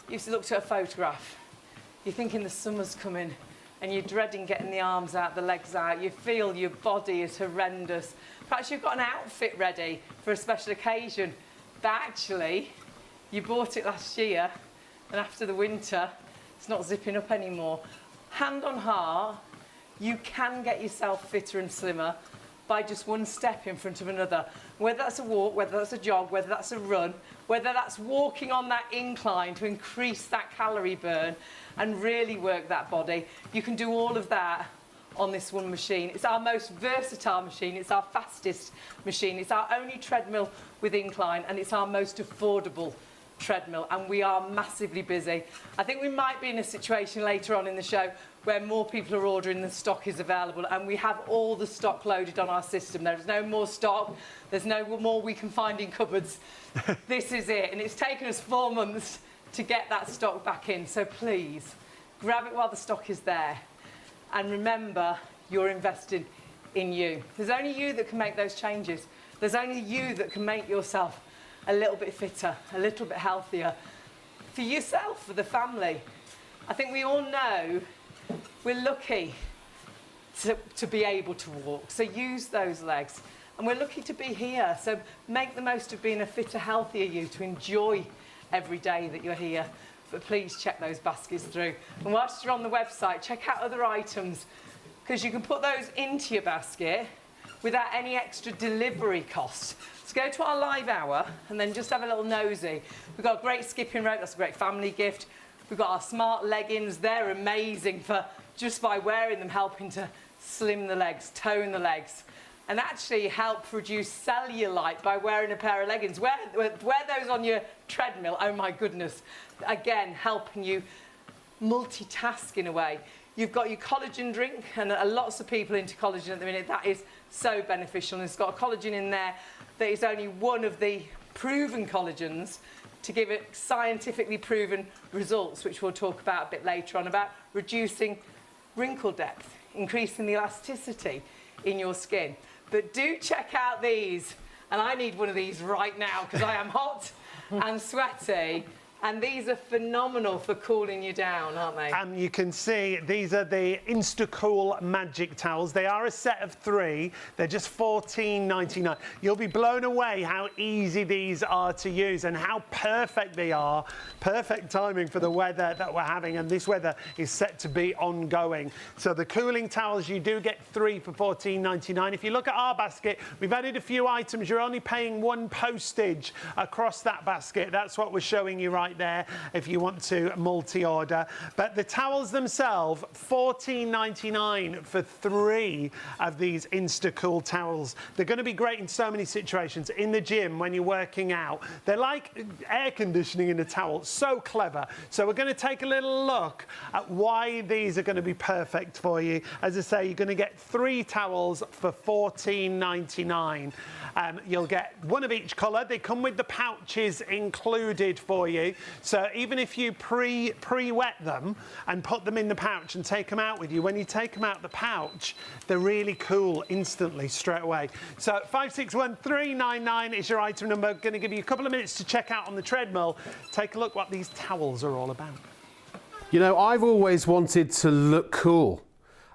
you've looked at a photograph, you're thinking the summer's coming, and you're dreading getting the arms out, the legs out, you feel your body is horrendous. Perhaps you've got an outfit ready for a special occasion, but actually, you bought it last year, and after the winter, it's not zipping up anymore. Hand on heart, you can get yourself fitter and slimmer by just one step in front of another. Whether that's a walk, whether that's a jog, whether that's a run, whether that's walking on that incline to increase that calorie burn and really work that body, you can do all of that on this one machine. It's our most versatile machine, it's our fastest machine, it's our only treadmill with incline, and it's our most affordable treadmill, and we are massively busy. I think we might be in a situation later on in the show where more people are ordering than stock is available, and we have all the stock loaded on our system. There's no more stock, there's no more we can find in cupboards. This is it, and it's taken us 4 months to get that stock back in, so please grab it while the stock is there, and remember, you're investing in you. There's only you that can make those changes. There's only you that can make yourself a little bit fitter, a little bit healthier, for yourself, for the family. I think we all know we're lucky to be able to walk, so use those legs. And we're lucky to be here, so make the most of being a fitter, healthier you, to enjoy every day that you're here. But please check those baskets through. And whilst you're on the website, check out other items, because you can put those into your basket without any extra delivery cost. So go to our live hour and then just have a little nosy. We've got a great skipping rope, that's a great family gift. We've got our smart leggings, they're amazing for just by wearing them, helping to slim the legs, tone the legs, and actually help reduce cellulite by wearing a pair of leggings. Wear those on your treadmill, oh my goodness. Again, helping you multitask in a way. You've got your collagen drink, and lots of people into collagen at the minute. That is so beneficial, and it's got a collagen in there that is only one of the proven collagens to give it scientifically proven results, which we'll talk about a bit later on, about reducing wrinkle depth, increasing the elasticity in your skin. But do check out these, and I need one of these right now because I am hot and sweaty. And these are phenomenal for cooling you down, aren't they? And you can see these are the InstaCool Magic Towels. They are a set of 3. They're just $14.99. You'll be blown away how easy these are to use and how perfect they are. Perfect timing for the weather that we're having, and this weather is set to be ongoing. So the cooling towels, you do get 3 for $14.99. If you look at our basket, we've added a few items. You're only paying 1 postage across that basket. That's what we're showing you right there if you want to multi-order. But the towels themselves, $14.99 for 3 of these InstaCool towels. They're going to be great in so many situations. In the gym, when you're working out, they're like air conditioning in a towel. So clever. So we're going to take a little look at why these are going to be perfect for you. As I say, you're going to get 3 towels for $14.99. You'll get 1 of each colour. They come with the pouches included for you. So even if you pre-wet them and put them in the pouch and take them out with you, when you take them out the pouch, they're really cool instantly, straight away. So 561399 is your item number. Going to give you a couple of minutes to check out on the treadmill. Take a look what these towels are all about. You know, I've always wanted to look cool,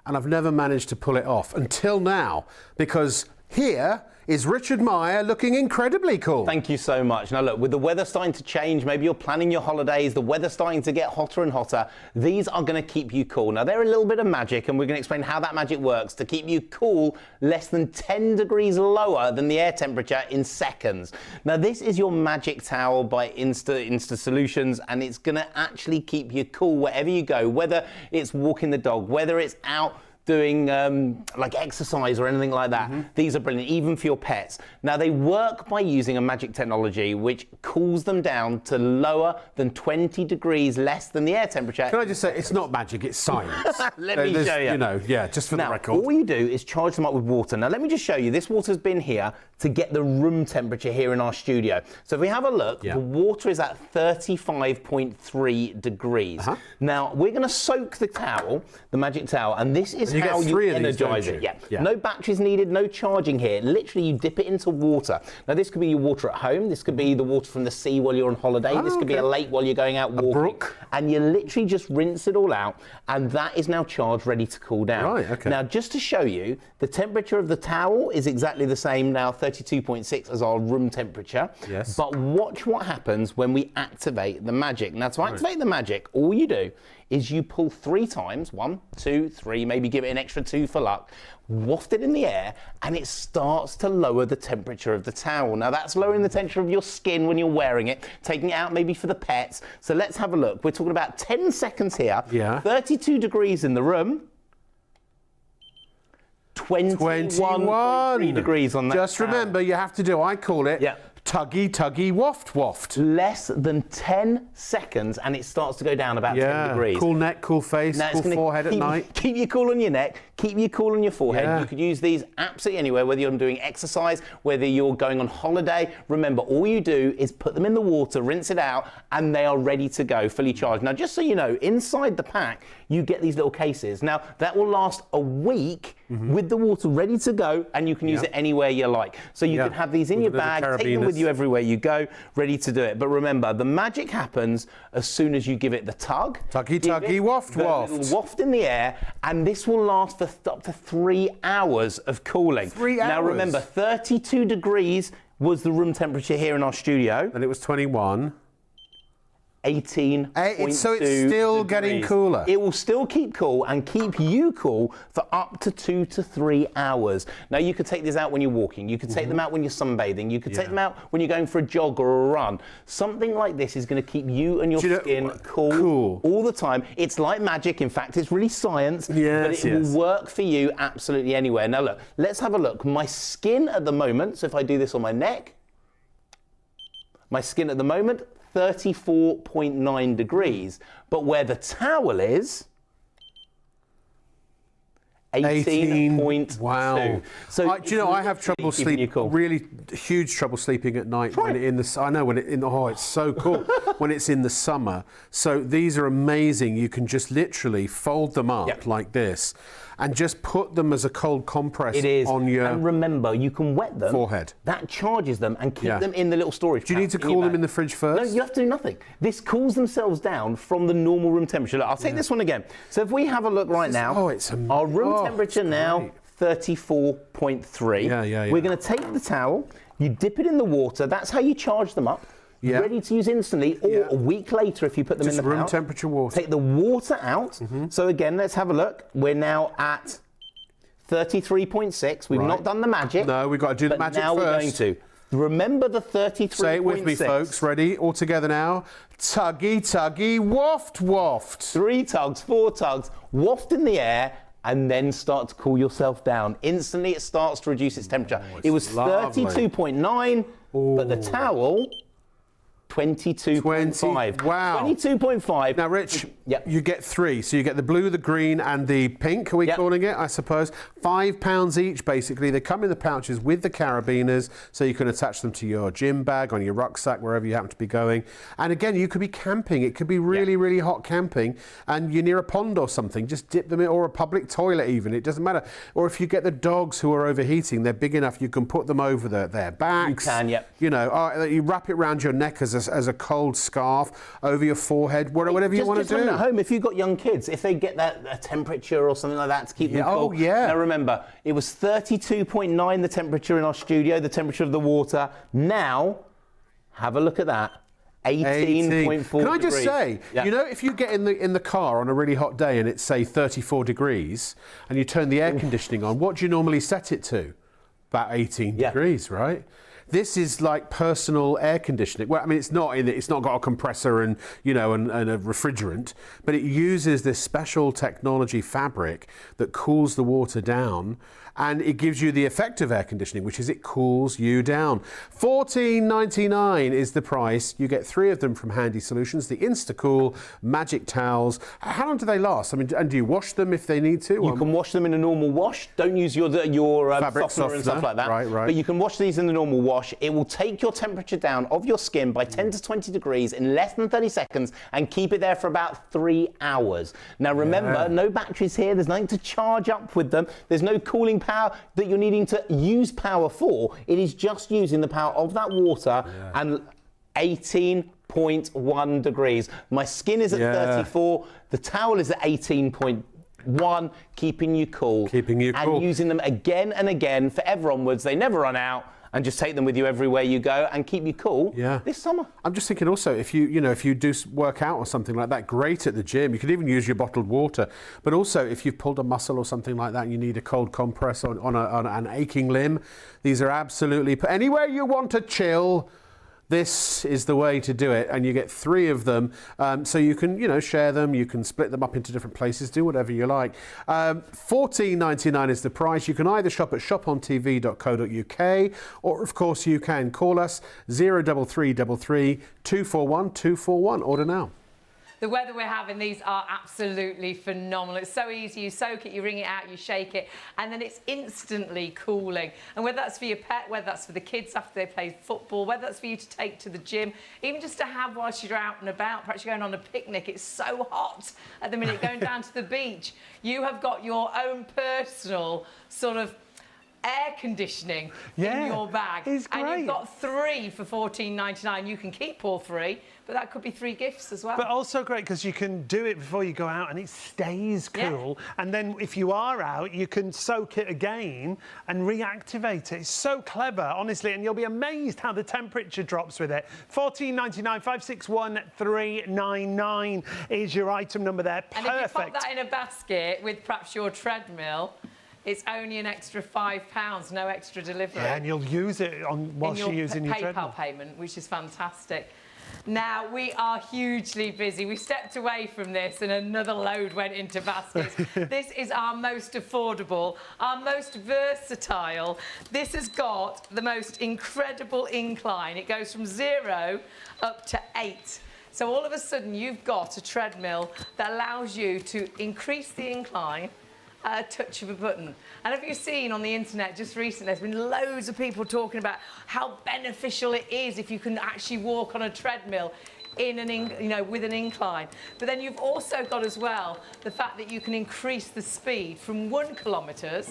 and I've never managed to pull it off until now, because here is Richard Meyer looking incredibly cool. Thank you so much. Now look, with the weather starting to change, maybe you're planning your holidays, the weather starting to get hotter and hotter, these are going to keep you cool. Now they're a little bit of magic, and we're going to explain how that magic works to keep you cool less than 10 degrees lower than the air temperature in seconds. Now this is your magic towel by Insta Solutions, and it's going to actually keep you cool wherever you go, whether it's walking the dog, whether it's out doing like exercise or anything like that. These are brilliant, even for your pets. Now they work by using a magic technology which cools them down to lower than 20 degrees less than the air temperature. Can I just say, it's not magic, it's science. Let me show you. You know, yeah, just for the record. All you do is charge them up with water. Now let me just show you, this water's been here to get the room temperature here in our studio. So if we have a look, the water is at 35.3 degrees. Now we're going to soak the towel, the magic towel, and this is how you energize it. No batteries needed, no charging here. Literally, you dip it into water. Now, this could be your water at home. This could be the water from the sea while you're on holiday. This could be a lake while you're going out walking. A brook. And you literally just rinse it all out, and that is now charged, ready to cool down. Right, okay. Now, just to show you, the temperature of the towel is exactly the same now, 32.6 as our room temperature. Yes. But watch what happens when we activate the magic. Now, to activate the magic, all you do is you pull 3 times, 1, 2, 3, maybe give it an extra 2 for luck, waft it in the air, and it starts to lower the temperature of the towel. Now that's lowering the temperature of your skin when you're wearing it, taking it out maybe for the pets. So let's have a look. We're talking about 10 seconds here, 32 degrees in the room, 21 degrees on that Just towel. remember, you have to do, I call it, tuggy, tuggy, waft, waft. Less than 10 seconds and it starts to go down about 10 degrees. Cool neck, cool face, Now cool forehead at night. Keep you cool on your neck, keep you cool on your forehead. You could use these absolutely anywhere, whether you're doing exercise, whether you're going on holiday. Remember, all you do is put them in the water, rinse it out, and they are ready to go, fully charged. Now, just so you know, inside the pack, you get these little cases. Now, that will last a week with the water ready to go, and you can use it anywhere you like. So you can have these in your bag, take them with you everywhere you go, ready to do it. But remember, the magic happens as soon as you give it the tug. Tuggy, tuggy, waft, waft. Little waft in the air, and this will last for up to 3 hours of cooling. 3 hours? Now remember, 32 degrees was the room temperature here in our studio. And it was 21. 18.2 So it's still degrees. getting cooler. It will still keep cool and keep you cool for up to 2 to 3 hours. Now you could take these out when you're walking. You could take them out when you're sunbathing. You could take them out when you're going for a jog or a run. Something like this is going to keep you and your skin cool all the time. It's like magic. In fact, it's really science, but it will work for you absolutely anywhere. Now look, let's have a look. My skin at the moment, so if I do this on my neck, my skin at the moment, 34.9 degrees, but where the towel is, 18.2. Wow. So do you know, I have trouble sleeping, really huge trouble sleeping at night when it in the, I know when it in the, oh, it's so cool when it's in the summer. So these are amazing. You can just literally fold them up like this and just put them as a cold compress on your and remember, you can wet them. Forehead. That charges them and keep them in the little storage. Do you need to cool them in the fridge first? No, you have to do nothing. This cools themselves down from the normal room temperature. Look, I'll take this one again. So if we have a look right now, our room temperature now, 34.3. We're going to take the towel, you dip it in the water. That's how you charge them up. Ready to use instantly, or a week later if you put them in the room pouch. temperature water. Take the water out. So again, let's have a look. We're now at 33.6. We've not done the magic. No, we've got to do the magic now first. We're going to. Remember the 33.6. Say it with me, folks. Ready? All together now. Tuggy, tuggy, waft, waft. 3 tugs, 4 tugs, waft in the air, and then start to cool yourself down. Instantly, it starts to reduce its temperature. It was 32.9, but the towel, 22.5. Wow. 22.5. Now, Rich, Yep. You get 3. So you get the blue, the green, and the pink, are we calling it, I suppose? £5 each, basically. They come in the pouches with the carabiners, so you can attach them to your gym bag, on your rucksack, wherever you happen to be going. And again, you could be camping. It could be really, really hot camping, and you're near a pond or something. Just dip them in, or a public toilet even. It doesn't matter. Or if you get the dogs who are overheating, they're big enough, you can put them over their backs. You can, yep. You know, you wrap it around your neck as a cold scarf, over your forehead, whatever you want to do. At home, if you've got young kids, if they get that temperature or something like that to keep them cool. Oh, yeah. Now remember, it was 32.9 the temperature in our studio, the temperature of the water. Now, have a look at that. 18.4 Can I just degrees. say, you know, if you get in the car on a really hot day and it's, say, 34 degrees, and you turn the air conditioning on, what do you normally set it to? About 18 degrees, right? This is like personal air conditioning. Well, I mean, it's not got a compressor and, you know, and a refrigerant, but it uses this special technology fabric that cools the water down, and it gives you the effect of air conditioning, which is it cools you down. $14.99 is the price. You get 3 of them from Handy Solutions, the Instacool Magic Towels. How long do they last? I mean, and do you wash them if they need to? You can wash them in a normal wash. Don't use your fabric softener and stuff like that. Right. But you can wash these in the normal wash. It will take your temperature down of your skin by 10 to 20 degrees in less than 30 seconds and keep it there for about 3 hours. Now remember, no batteries here. There's nothing to charge up with them. There's no cooling power that you're needing to use power for. It is just using the power of that water and 18.1 degrees. My skin is at 34. The towel is at 18.1, keeping you cool. And using them again and again forever onwards. They never run out. And just take them with you everywhere you go and keep you cool this summer. I'm just thinking also, if you do work out or something like that, great at the gym. You could even use your bottled water. But also, if you've pulled a muscle or something like that and you need a cold compress on an aching limb, these are absolutely... Anywhere you want to chill, this is the way to do it, and you get 3 of them, so you can, share them, you can split them up into different places, do whatever you like. $14.99 is the price. You can either shop at shopontv.co.uk, or of course you can call us 03333 241 241. Order now. The weather we're having, these are absolutely phenomenal. It's so easy. You soak it, you wring it out, you shake it, and then it's instantly cooling. And whether that's for your pet, whether that's for the kids after they play football, whether that's for you to take to the gym, even just to have whilst you're out and about, perhaps you're going on a picnic, it's so hot at the minute, going down to the beach. You have got your own personal sort of air conditioning in your bag. It's great. And you've got 3 for $14.99. You can keep all 3, but that could be 3 gifts as well. But also great because you can do it before you go out and it stays cool. And then if you are out, you can soak it again and reactivate it. It's so clever, honestly, and you'll be amazed how the temperature drops with it. $14.99, 561399 is your item number there. Perfect. And if you pop that in a basket with perhaps your treadmill, it's only an extra £5, no extra delivery. Yeah, and you'll use it whilst you're using your treadmill. PayPal payment, which is fantastic. Now, we are hugely busy. We stepped away from this and another load went into baskets. This is our most affordable, our most versatile. This has got the most incredible incline. It goes from 0 up to 8. So all of a sudden, you've got a treadmill that allows you to increase the incline a touch of a button. And have you seen on the internet just recently, there's been loads of people talking about how beneficial it is if you can actually walk on a treadmill in with an incline. But then you've also got as well the fact that you can increase the speed from 1 kilometre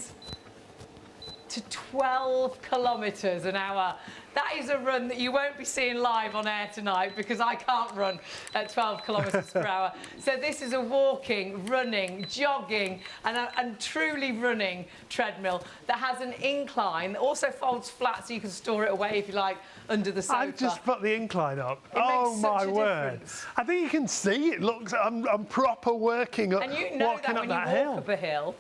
to 12 kilometres an hour. That is a run that you won't be seeing live on air tonight because I can't run at 12 kilometres per hour. So this is a walking, running, jogging and truly running treadmill that has an incline that also folds flat so you can store it away if you like under the sofa. I've just put the incline up. It makes such a word. difference. I think you can see it looks, I'm proper working up, and you know walking that up when that you hill. walk up a hill,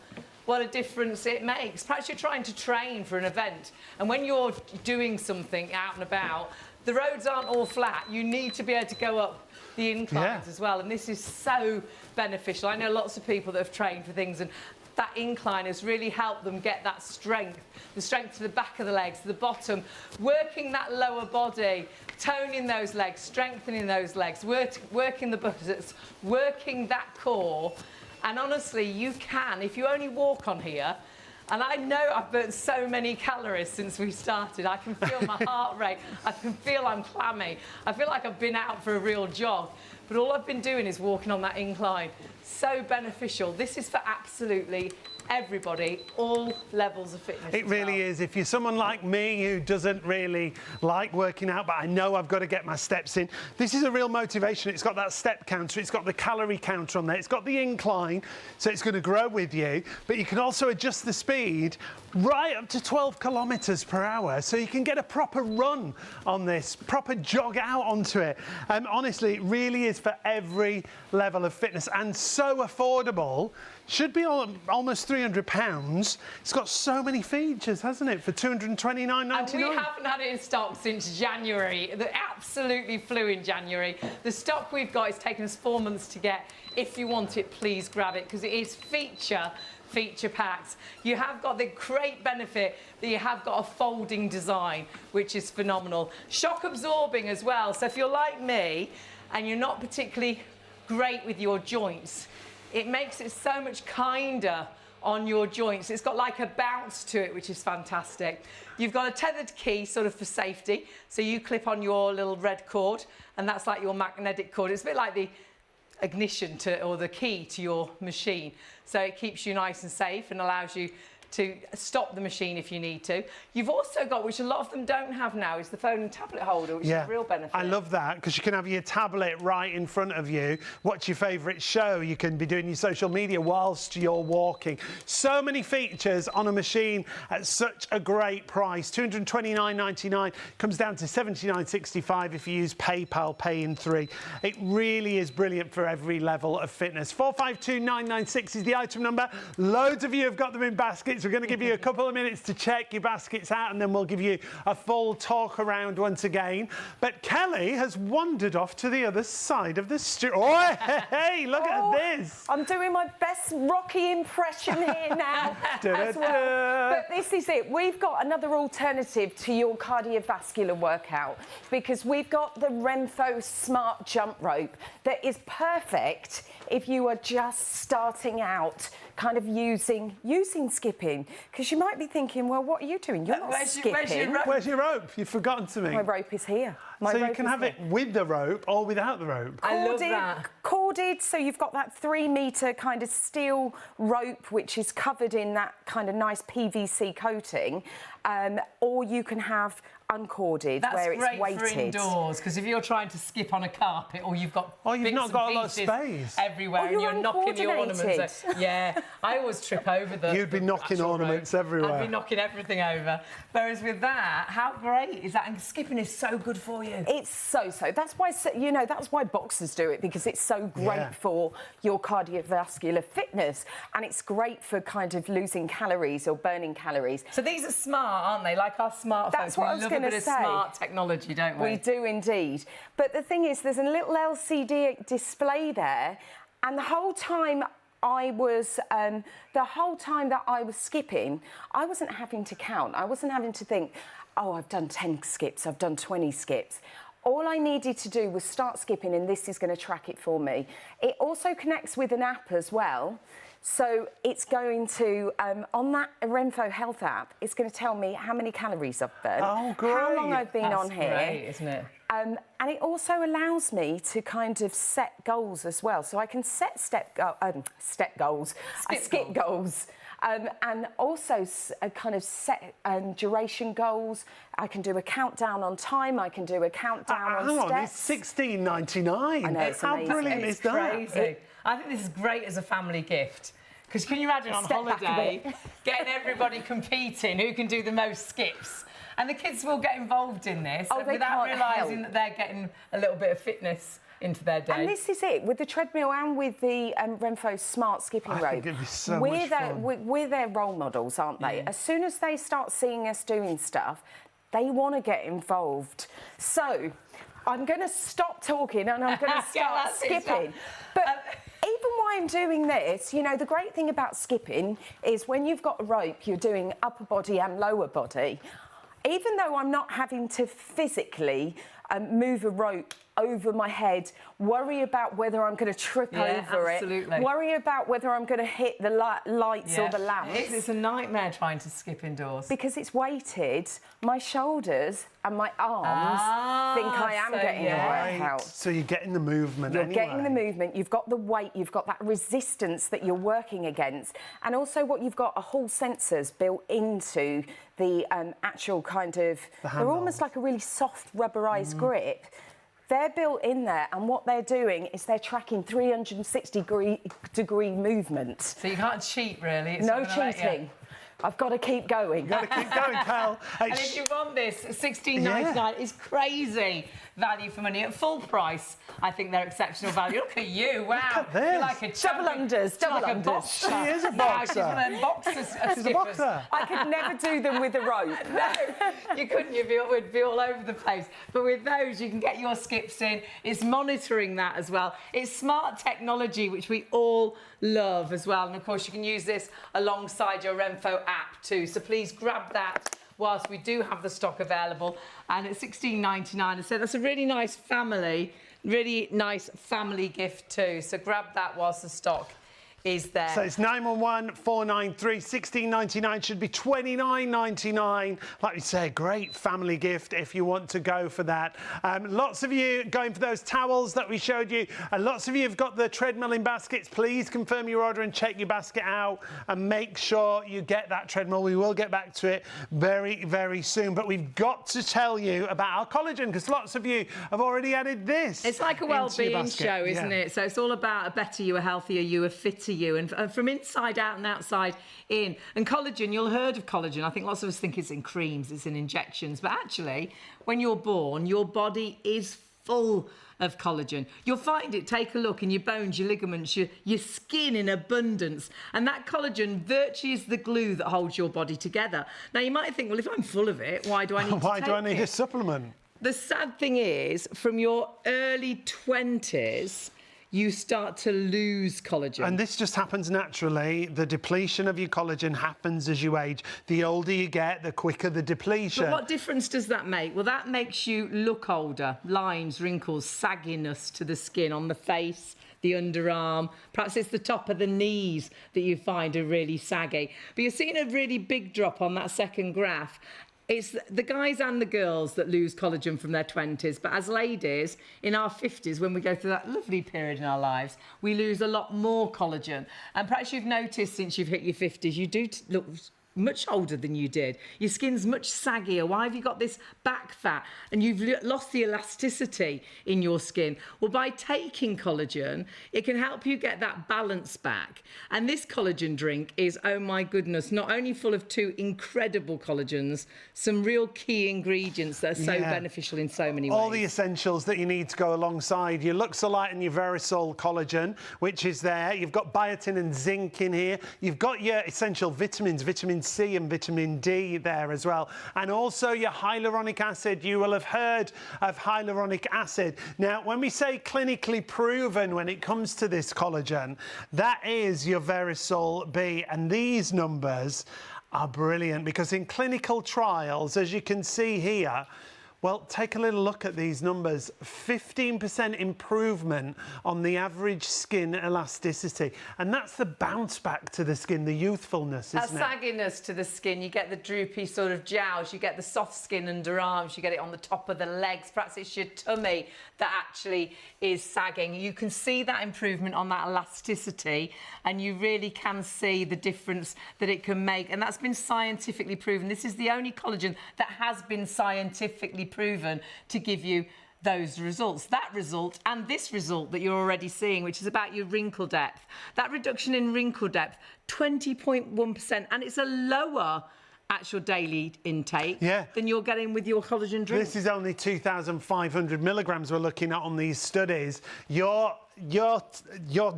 what a difference it makes. Perhaps you're trying to train for an event, and when you're doing something out and about, the roads aren't all flat. You need to be able to go up the inclines as well, and this is so beneficial. I know lots of people that have trained for things, and that incline has really helped them get that strength, the strength to the back of the legs, the bottom, working that lower body, toning those legs, strengthening those legs, working the buttocks, working that core. And honestly, you can, if you only walk on here, and I know I've burnt so many calories since we started. I can feel my heart rate. I can feel I'm clammy. I feel like I've been out for a real jog. But all I've been doing is walking on that incline. So beneficial. This is for absolutely everybody, all levels of fitness. It really is. If you're someone like me who doesn't really like working out, but I know I've got to get my steps in, this is a real motivation. It's got that step counter, it's got the calorie counter on there, it's got the incline, so it's going to grow with you, but you can also adjust the speed right up to 12 kilometres per hour, so you can get a proper run on this, proper jog out onto it. Honestly, it really is for every level of fitness and so affordable. Should be almost £300. It's got so many features, hasn't it, for £229.99? And we haven't had it in stock since January. It absolutely flew in January. The stock we've got, it's taken us 4 months to get. If you want it, please grab it, because it is feature packed. You have got the great benefit that you have got a folding design, which is phenomenal. Shock absorbing as well. So if you're like me and you're not particularly great with your joints, it makes it so much kinder on your joints. It's got like a bounce to it, which is fantastic. You've got a tethered key sort of for safety. So you clip on your little red cord and that's like your magnetic cord. It's a bit like the ignition to, or the key to your machine. So it keeps you nice and safe and allows you to stop the machine if you need to. You've also got, which a lot of them don't have now, is the phone and tablet holder, which is a real benefit. I love that, because you can have your tablet right in front of you, watch your favourite show, you can be doing your social media whilst you're walking. So many features on a machine at such a great price. $229.99, comes down to $79.65 if you use PayPal Pay in 3. It really is brilliant for every level of fitness. 452996 is the item number. Loads of you have got them in baskets. We're going to give you a couple of minutes to check your baskets out, and then we'll give you a full talk around once again. But Kelly has wandered off to the other side of the studio. Oh, hey, look at this. I'm doing my best Rocky impression here now as well. But this is it. We've got another alternative to your cardiovascular workout, because we've got the Renfo Smart Jump Rope that is perfect if you are just starting out, kind of using skipping, because you might be thinking, well, what are you doing? You're not skipping. Where's your rope? You've forgotten to me. My rope is here. So you can have it with the rope or without the rope. I love that. Corded, so you've got that 3-metre kind of steel rope, which is covered in that kind of nice PVC coating, or you can have uncorded, where it's weighted. That's great for indoors, because if you're trying to skip on a carpet, or you've got you've not got a lot of space everywhere, and you're knocking the ornaments. Yeah, I always trip over them. You'd be knocking ornaments everywhere. I'd be knocking everything over. Whereas with that, how great is that? And skipping is so good for you. It's so. That's why, you know, that's why boxers do it, because it's so great for your cardiovascular fitness, and it's great for kind of losing calories or burning calories. So these are smart, aren't they? Like our smartphones. That's what I was going to say. Smart technology, don't we? We do indeed. But the thing is, there's a little LCD display there, and the whole time I was skipping, I wasn't having to count. I wasn't having to think, oh, I've done 10 skips, I've done 20 skips. All I needed to do was start skipping, and this is going to track it for me. It also connects with an app as well. So it's going to, on that Renfo Health app, it's going to tell me how many calories I've burnt, how long I've been on here. That's great, isn't it? And it also allows me to kind of set goals as well. So I can set skip goals, and also kind of set duration goals. I can do a countdown on time. I can do a countdown on steps. It's $16.99. I know, it's How amazing. brilliant is that? Crazy. I think this is great as a family gift. Because can you imagine on holiday getting everybody competing who can do the most skips? And the kids will get involved in this without realising that they're getting a little bit of fitness into their day. And this is it, with the treadmill and with the Renfo Smart Skipping Rope. I think it'd be so much fun. We're their role models, aren't they? As soon as they start seeing us doing stuff, they want to get involved. So I'm going to stop talking and I'm going to start skipping. But Even while I'm doing this, you know, the great thing about skipping is when you've got a rope, you're doing upper body and lower body. Even though I'm not having to physically move a rope over my head, worry about whether I'm going to trip over absolutely. it, worry about whether I'm going to hit the lights or the lamps. It's a nightmare trying to skip indoors. Because it's weighted, my shoulders and my arms think I am getting a workout. So you're getting the movement You're anyway. getting the movement, you've got the weight, you've got that resistance that you're working against. And also what you've got are Hall sensors built into the actual kind of... They're almost like a really soft rubberised grip. They're built in there, and what they're doing is they're tracking 360-degree movement. So you can't cheat, really. It's No cheating. I've got to keep going. Got to keep going, Cal. And if you want this, $16.99 is crazy value for money. At full price, I think they're exceptional value. Look at you, wow. Look at this. You're like a Double unders, double like a unders. boxer. She is a Yeah, boxer. she's one of them boxers. She's a boxer. I could never do them with a rope. No, you couldn't. Would be all over the place. But with those, you can get your skips in. It's monitoring that as well. It's smart technology, which we all love as well. And of course, you can use this alongside your Renfo app too. So please grab that whilst we do have the stock available. And at $16.99, I said that's a really nice family gift too. So grab that whilst the stock is there. So it's 911-493, $16.99, should be $29.99. Like we say, great family gift if you want to go for that. Lots of you going for those towels that we showed you, and lots of you have got the treadmill in baskets. Please confirm your order and check your basket out and make sure you get that treadmill. We will get back to it very, very soon. But we've got to tell you about our collagen, because lots of you have already added this. It's like a well-being show, isn't it? So it's all about a better you, a healthier you, a fitter you, and from inside out and outside in. And collagen, you'll have heard of collagen. I think lots of us think it's in creams, it's in injections, but actually, when you're born, your body is full of collagen. You'll find it, take a look, in your bones, your ligaments, your skin in abundance. And that collagen virtually is the glue that holds your body together. Now, you might think, well, if I'm full of it, why do I need to take it? Why do I need a supplement? The sad thing is, from your early 20s, you start to lose collagen. And this just happens naturally. The depletion of your collagen happens as you age. The older you get, the quicker the depletion. But what difference does that make? Well, that makes you look older. Lines, wrinkles, sagginess to the skin on the face, the underarm. Perhaps it's the top of the knees that you find are really saggy. But you're seeing a really big drop on that second graph. It's the guys and the girls that lose collagen from their 20s. But as ladies, in our 50s, when we go through that lovely period in our lives, we lose a lot more collagen. And perhaps you've noticed since you've hit your 50s, you do look much older than you did. Your skin's much saggier. Why have you got this back fat? And you've lost the elasticity in your skin. Well, by taking collagen, it can help you get that balance back. And this collagen drink is, oh my goodness, not only full of two incredible collagens, some real key ingredients that are so beneficial in so many ways. All the essentials that you need to go alongside your Luxolite and your Verisol collagen, which is there. You've got biotin and zinc in here. You've got your essential vitamins, vitamin C and vitamin D there as well. And also your hyaluronic acid. You will have heard of hyaluronic acid. Now, when we say clinically proven when it comes to this collagen, that is your Verisol B. And these numbers are brilliant because in clinical trials, as you can see here, well, take a little look at these numbers. 15% improvement on the average skin elasticity. And that's the bounce back to the skin, the youthfulness, isn't it? That sagginess to the skin, you get the droopy sort of jowls, you get the soft skin underarms, you get it on the top of the legs. Perhaps it's your tummy that actually is sagging. You can see that improvement on that elasticity, and you really can see the difference that it can make. And that's been scientifically proven. This is the only collagen that has been scientifically proven to give you those results. That result and this result that you're already seeing, which is about your wrinkle depth. That reduction in wrinkle depth, 20.1%, and it's a lower actual daily intake than you're getting with your collagen drink. This is only 2,500 milligrams we're looking at on these studies. Your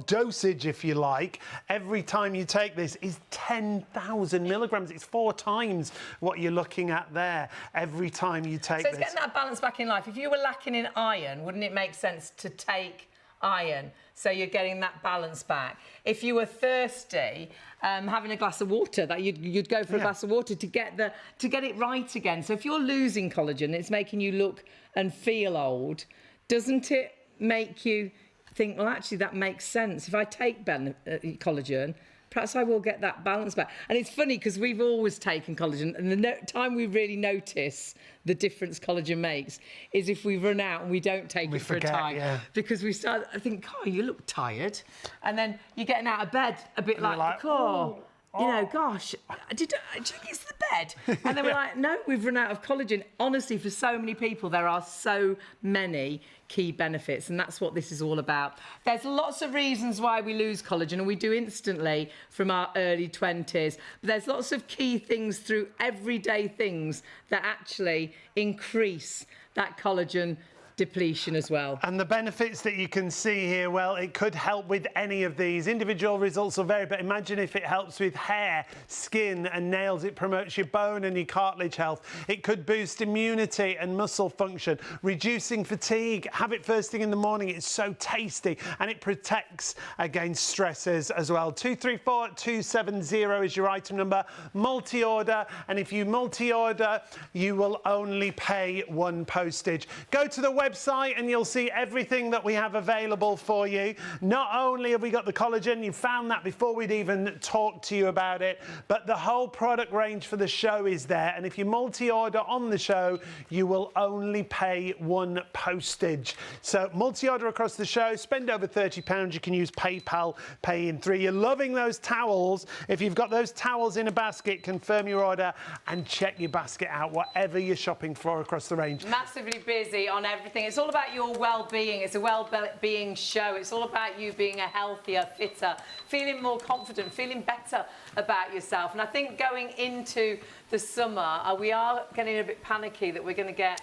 dosage, if you like, every time you take this is 10,000 milligrams. It's 4 times what you're looking at there every time you take this. So it's getting that balance back in life. If you were lacking in iron, wouldn't it make sense to take iron. So you're getting that balance back. If you were thirsty, having a glass of water, that you'd go for a glass of water to get it right again. So if you're losing collagen, it's making you look and feel old. Doesn't it make you think, well, actually, that makes sense. If I take collagen, perhaps I will get that balance back. And it's funny because we've always taken collagen, and the time we really notice the difference collagen makes is if we run out and we don't take it for a time. Because we start, I think, oh, you look tired. And then you're getting out of bed a bit like, oh, you know, gosh, do you think it's the bed? And then we're like, no, we've run out of collagen. Honestly, for so many people, there are so many key benefits, and that's what this is all about. There's lots of reasons why we lose collagen, and we do instantly from our early 20s. But there's lots of key things through everyday things that actually increase that collagen depletion as well. And the benefits that you can see here, well, it could help with any of these. Individual results will vary, but imagine if it helps with hair, skin and nails. It promotes your bone and your cartilage health. It could boost immunity and muscle function, reducing fatigue. Have it first thing in the morning. It's so tasty, and it protects against stresses as well. 234270 is your item number. Multi-order, and if you multi-order, you will only pay one postage. Go to the website and you'll see everything that we have available for you. Not only have we got the collagen, you found that before we'd even talked to you about it, but the whole product range for the show is there. And if you multi-order on the show, you will only pay one postage. So multi-order across the show, spend over £30. You can use PayPal, pay in 3. You're loving those towels. If you've got those towels in a basket, confirm your order and check your basket out, whatever you're shopping for across the range. Massively busy on everything. It's all about your well-being. It's a well-being show. It's all about you being a healthier, fitter, feeling more confident, feeling better about yourself. And I think going into the summer, we are getting a bit panicky that we're going to get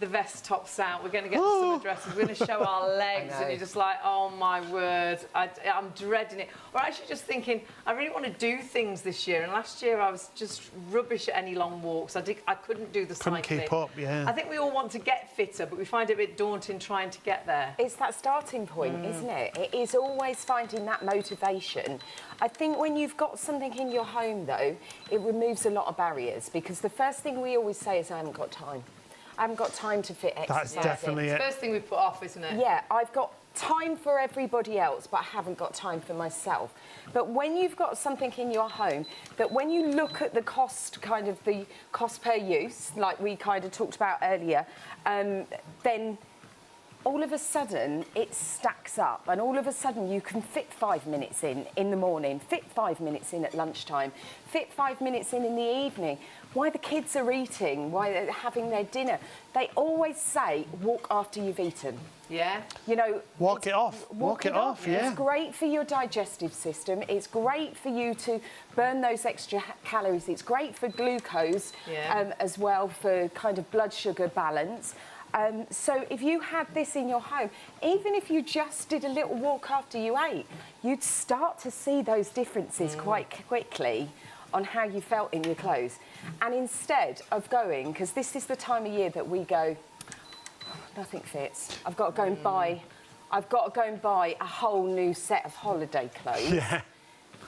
the vest tops out, we're going to get the summer dresses, we're going to show our legs, and you're just like, oh my word, I'm dreading it. Or actually just thinking, I really want to do things this year, and last year I was just rubbish at any long walks. I couldn't do the cycling. Couldn't keep up, yeah. I think we all want to get fitter, but we find it a bit daunting trying to get there. It's that starting point, isn't it? It is always finding that motivation. I think when you've got something in your home, though, it removes a lot of barriers, because the first thing we always say is, I haven't got time. I haven't got time to fit exercise. That's definitely in. it. It's the first thing we put off, isn't it? Yeah, I've got time for everybody else, but I haven't got time for myself. But when you've got something in your home, that when you look at the cost, kind of the cost per use, like we kind of talked about earlier, then all of a sudden it stacks up, and all of a sudden you can fit 5 minutes in the morning, fit 5 minutes in at lunchtime, fit 5 minutes in the evening. Why the kids are eating, why they're having their dinner, they always say, walk after you've eaten. Yeah. You know, walk it off. Walk it off, yeah. It's great for your digestive system. It's great for you to burn those extra calories. It's great for glucose as well, for kind of blood sugar balance. So if you had this in your home, even if you just did a little walk after you ate, you'd start to see those differences quite quickly on how you felt in your clothes. And instead of going, because this is the time of year that we go, nothing fits. I've got to go and buy a whole new set of holiday clothes. Yeah.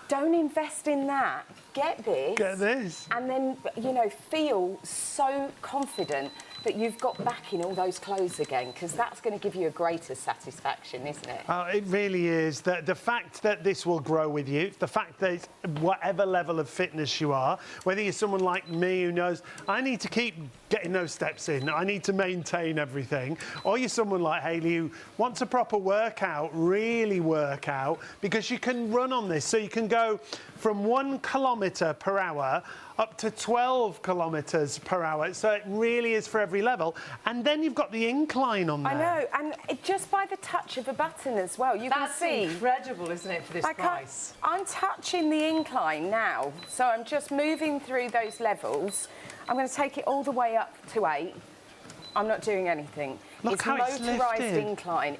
Don't invest in that. Get this. Get this. And then, you know, feel so confident that you've got back in all those clothes again, because that's going to give you a greater satisfaction, isn't it? Oh, it really is. The fact that this will grow with you, the fact that whatever level of fitness you are, whether you're someone like me who knows I need to keep getting those steps in, I need to maintain everything, or you're someone like Hayley who wants a proper workout, really work out, because you can run on this. So you can go from 1 kilometre per hour up to 12 kilometres per hour. So it really is for every level. And then you've got the incline on there. I know, and just by the touch of a button as well, you can see. That's incredible, isn't it, for this price? I'm touching the incline now, so I'm just moving through those levels. I'm going to take it all the way up to 8. I'm not doing anything. Look it's how it's motorised lifted. incline.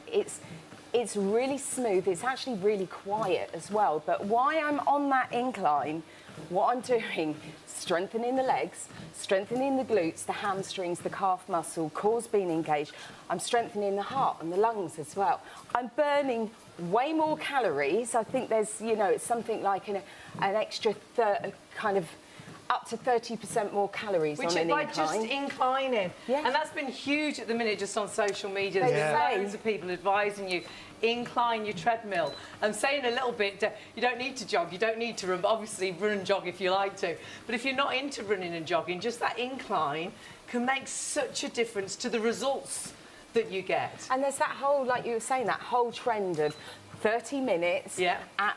It's really smooth. It's actually really quiet as well. But while I'm on that incline, what I'm doing, strengthening the legs, strengthening the glutes, the hamstrings, the calf muscle, core's being engaged. I'm strengthening the heart and the lungs as well. I'm burning way more calories. I think there's, you know, it's something like an extra kind of up to 30% more calories on an incline. By just inclining. Yeah. And that's been huge at the minute just on social media. There's loads of people advising you, incline your treadmill. I'm saying a little bit, you don't need to jog, you don't need to run, but obviously run and jog if you like to. But if you're not into running and jogging, just that incline can make such a difference to the results that you get. And there's that whole, like you were saying, that whole trend of 30 minutes at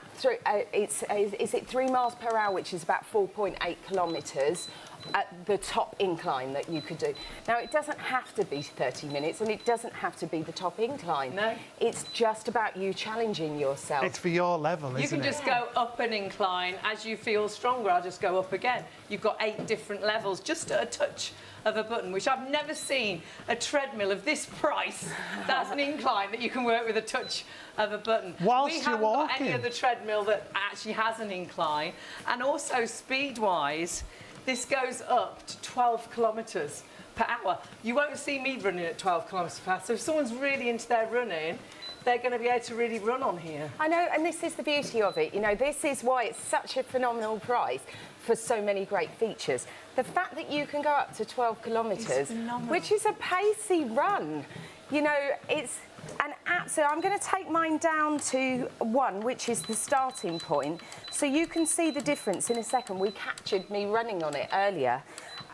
is it 3 miles per hour, which is about 4.8 kilometres at the top incline that you could do. Now, it doesn't have to be 30 minutes and it doesn't have to be the top incline. No. It's just about you challenging yourself. It's for your level, isn't it? You can just go up an incline as you feel stronger. I'll just go up again. You've got 8 different levels, just at a touch of a button, which I've never seen a treadmill of this price. That's an incline that you can work with a touch of a button. Whilst we you're haven't walking. got any other treadmill that actually has an incline. And also speed-wise, this goes up to 12 kilometres per hour. You won't see me running at 12 kilometres per hour. So if someone's really into their running, they're going to be able to really run on here. I know, and this is the beauty of it. You know, this is why it's such a phenomenal price for so many great features. The fact that you can go up to 12 kilometres, which is a pacey run, you know, it's an absolute... I'm going to take mine down to 1, which is the starting point, so you can see the difference in a second. We captured me running on it earlier,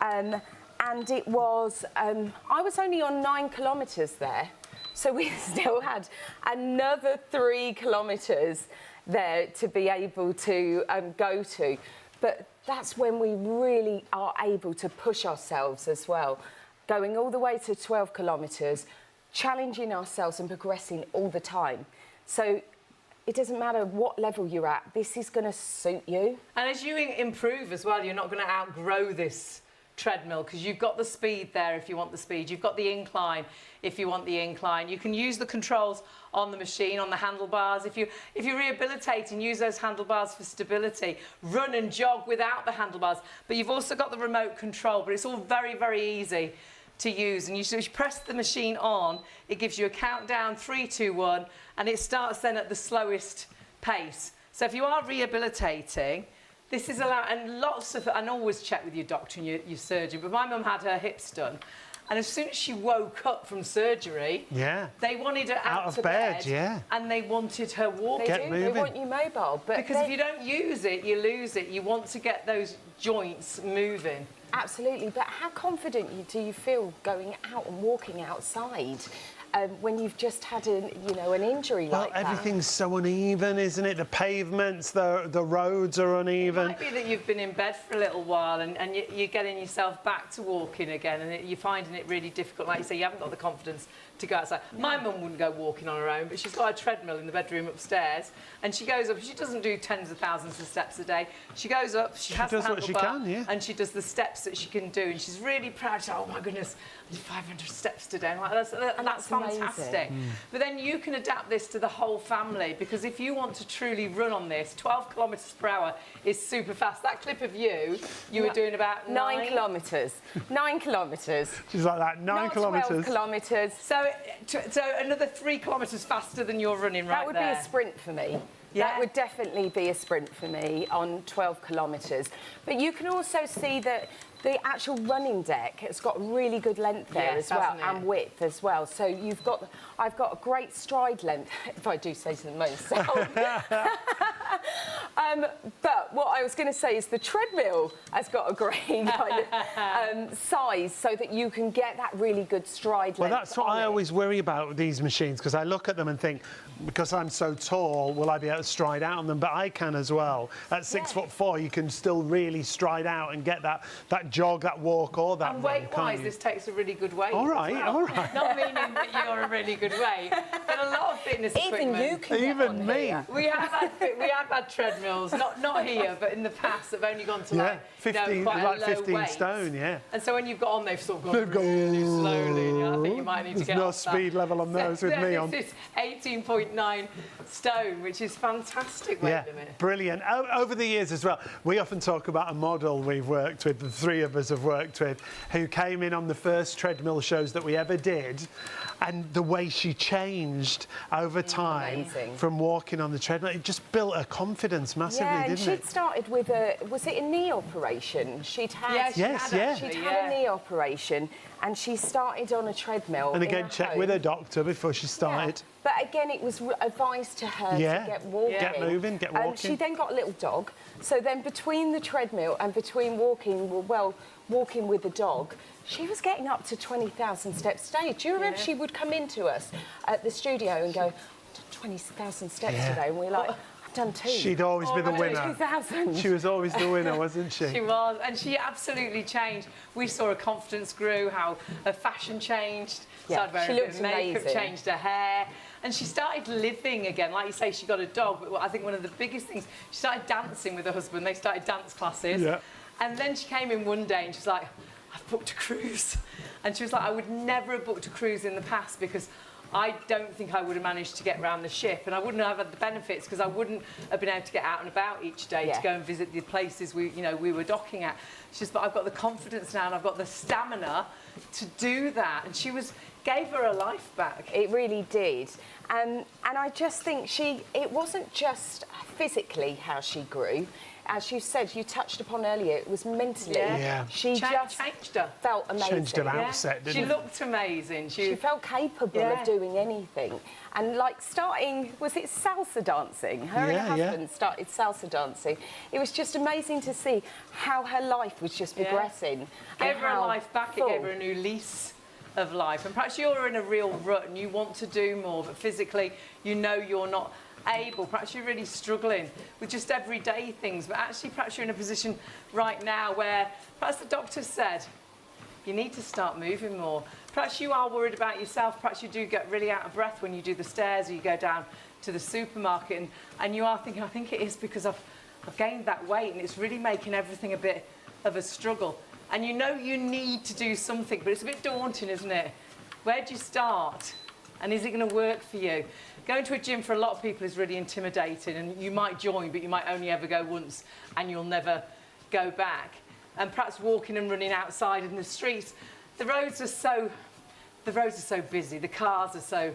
and it was... I was only on 9 kilometres there, so we still had another 3 kilometres there to be able to go to. But that's when we really are able to push ourselves as well, going all the way to 12 kilometres, challenging ourselves and progressing all the time. So it doesn't matter what level you're at, this is going to suit you. And as you improve as well, you're not going to outgrow this treadmill because you've got the speed there if you want the speed. You've got the incline if you want the incline. You can use the controls on the machine, on the handlebars. If you're rehabilitating, use those handlebars for stability. Run and jog without the handlebars. But you've also got the remote control, but it's all very, very easy to use. And you press the machine on, it gives you a countdown, 3, 2, 1, and it starts then at the slowest pace. So if you are rehabilitating, this is allowed, and lots of, and always check with your doctor and your surgeon, but my mum had her hips done, and as soon as she woke up from surgery, they wanted her out of bed, and they wanted her walking. They want you mobile. But because if you don't use it, you lose it. You want to get those joints moving. Absolutely, but how confident do you feel going out and walking outside when you've just had an injury like that? Well, everything's so uneven, isn't it? The pavements, the roads are uneven. It might be that you've been in bed for a little while and you're getting yourself back to walking again and you're finding it really difficult. Like you say, you haven't got the confidence to go outside. No. My mum wouldn't go walking on her own, but she's got a treadmill in the bedroom upstairs and she goes up. She doesn't do tens of thousands of steps a day. She goes up, she has the handlebar, and she does the steps that she can do. And she's really proud. She's like, oh my goodness, I did 500 steps today. I'm like, that's fantastic. But then you can adapt this to the whole family because if you want to truly run on this, 12 kilometres per hour is super fast. That clip of you were doing about 9 kilometres. 9 kilometres. She's like that, 9 kilometres. 12 kilometres. So another 3 kilometres faster than you're running right there. That would be a sprint for me. Yeah. That would definitely be a sprint for me on 12 kilometres. But you can also see that the actual running deck has got really good length there as well, and width as well. So I've got a great stride length, if I do say so myself. But what I was going to say is the treadmill has got a great kind of size so that you can get that really good stride length. Well, that's what I always worry about with these machines because I look at them and think, because I'm so tall, will I be able to stride out on them? But I can as well. At 6'4", you can still really stride out and get that that jog, that walk, or that And run, weight-wise, can't you? this takes a really good weight. All right, as well. all right. Not meaning that you're a really good weight, but a lot of fitness Even equipment. you can get Even on me. here. We have had treadmills, not here, but in the past, have only gone to Yeah, like 15, quite like a low 15 weight. stone, yeah. And so when you've got on, they've sort of gone They've gone, really slowly. And I think you might need to There's get no off that. speed level on those with me on. This is 18.9 stone, which is fantastic weight Yeah, limit. brilliant. Over the years as well, we often talk about a model we've worked with, the three of us have worked with, who came in on the first treadmill shows that we ever did, and the way she changed over time Amazing. from walking on the treadmill, it just built her confidence massively, Yeah, and didn't she'd it? started with was it a knee operation? She'd had, Yeah, she Yes, had yeah. actually, she'd had a knee operation, and she started on a treadmill. And in again, her check home. with her doctor before she Yeah. started. But again, it was advised to her Yeah. to get walking. Get moving, get And walking. she then got a little dog. So then between the treadmill and between walking, walking with the dog, she was getting up to 20,000 steps a day. Do you remember she would come into us at the studio and go, I did 20,000 steps Yeah. today? And we're like, I've done 2. She'd always be the winner. 2,000. She was always the winner, wasn't she? She was, and she absolutely changed. We saw her confidence grew, how her fashion changed, Yeah, started wearing she a bit looked of makeup, amazing. changed her hair, and she started living again. Like you say, she got a dog, but I think one of the biggest things, she started dancing with her husband. They started dance classes. Yeah. And then she came in one day and she was like, I've booked a cruise. And she was like, I would never have booked a cruise in the past because I don't think I would have managed to get around the ship, and I wouldn't have had the benefits because I wouldn't have been able to get out and about each day Yeah. to go and visit the places we were docking at. She says, but I've got the confidence now and I've got the stamina to do that. And gave her her life back. It really did. And I just think it wasn't just physically how she grew. As you said, you touched upon earlier, it was mentally. Yeah. Yeah. She just changed her. felt amazing. Changed her outset, She didn't it? looked amazing. She felt capable Yeah. of doing anything. And like starting, was it salsa dancing? Her and her Yeah, yeah. husband started salsa dancing. It was just amazing to see how her life was just Yeah. progressing. Gave and her a how life back, full. it gave her a new lease of life. And perhaps you're in a real rut and you want to do more, but physically you know you're not able. Perhaps you're really struggling with just everyday things, but actually perhaps you're in a position right now where perhaps the doctor said you need to start moving more. Perhaps you are worried about yourself. Perhaps you do get really out of breath when you do the stairs or you go down to the supermarket, and you are thinking, I think it is because I've gained that weight and it's really making everything a bit of a struggle. And you know you need to do something, but it's a bit daunting, isn't it? Where do you start? And is it going to work for you? Going to a gym for a lot of people is really intimidating, and you might join, but you might only ever go once and you'll never go back. And perhaps walking and running outside in the streets, the roads are so busy, the cars are so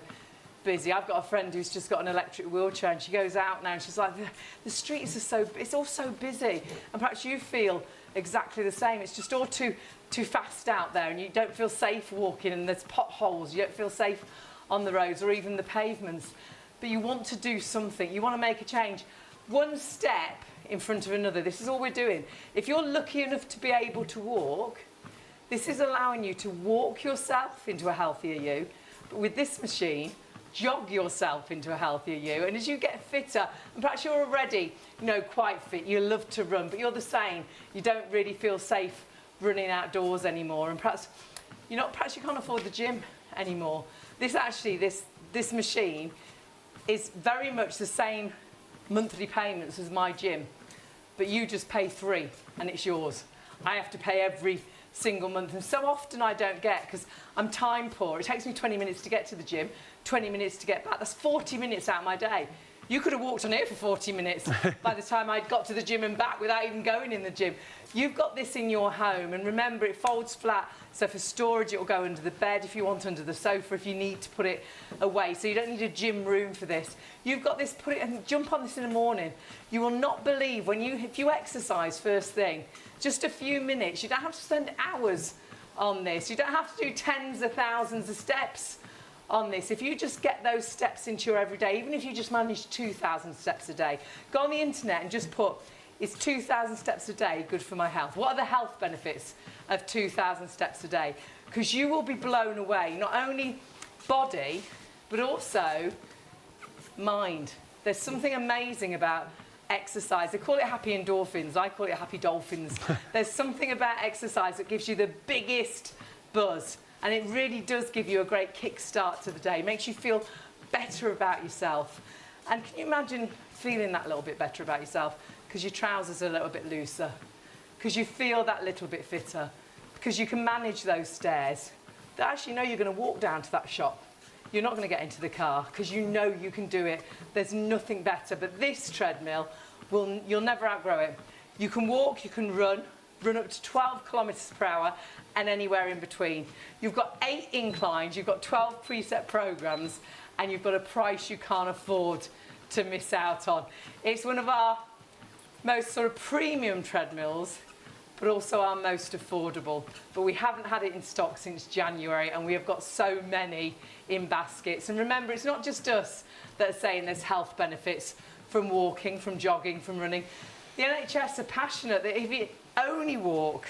busy. I've got a friend who's just got an electric wheelchair, and she goes out now and she's like, the streets are it's all so busy. And perhaps you feel exactly the same. It's just all too fast out there, and you don't feel safe walking, and there's potholes, you don't feel safe on the roads or even the pavements. But you want to do something, you want to make a change. One step in front of another. This is all we're doing. If you're lucky enough to be able to walk, this is allowing you to walk yourself into a healthier you. But with this machine, jog yourself into a healthier you. And as you get fitter, and perhaps you're already, quite fit, you love to run, but you're the same. You don't really feel safe running outdoors anymore. And perhaps you can't afford the gym anymore. This machine is very much the same monthly payments as my gym, but you just pay 3 and it's yours. I have to pay every single month, and so often I don't get, because I'm time poor. It takes me 20 minutes to get to the gym, 20 minutes to get back. That's 40 minutes out of my day. You could have walked on here for 40 minutes by the time I'd got to the gym and back without even going in the gym. You've got this in your home, and remember, it folds flat, so for storage it will go under the bed if you want, under the sofa if you need to put it away, so you don't need a gym room for this. You've got this, put it and jump on this in the morning. You will not believe if you exercise first thing, just a few minutes, you don't have to spend hours on this, you don't have to do tens of thousands of steps on this. If you just get those steps into your everyday, even if you just manage 2,000 steps a day, go on the internet and just put, is 2,000 steps a day good for my health? What are the health benefits of 2,000 steps a day? Because you will be blown away, not only body, but also mind. There's something amazing about exercise. They call it happy endorphins. I call it happy dolphins. There's something about exercise that gives you the biggest buzz, and it really does give you a great kick-start to the day. It makes you feel better about yourself. And can you imagine feeling that little bit better about yourself because your trousers are a little bit looser, because you feel that little bit fitter, because you can manage those stairs, that actually know you're going to walk down to that shop. You're not going to get into the car because you know you can do it. There's nothing better. But this treadmill, you'll never outgrow it. You can walk, you can run up to 12 kilometres per hour and anywhere in between. You've got 8 inclines, you've got 12 preset programmes, and you've got a price you can't afford to miss out on. It's one of our most sort of premium treadmills, but also our most affordable. But we haven't had it in stock since January, and we have got so many in baskets. And remember, it's not just us that are saying there's health benefits from walking, from jogging, from running. The NHS are passionate that if you only walk,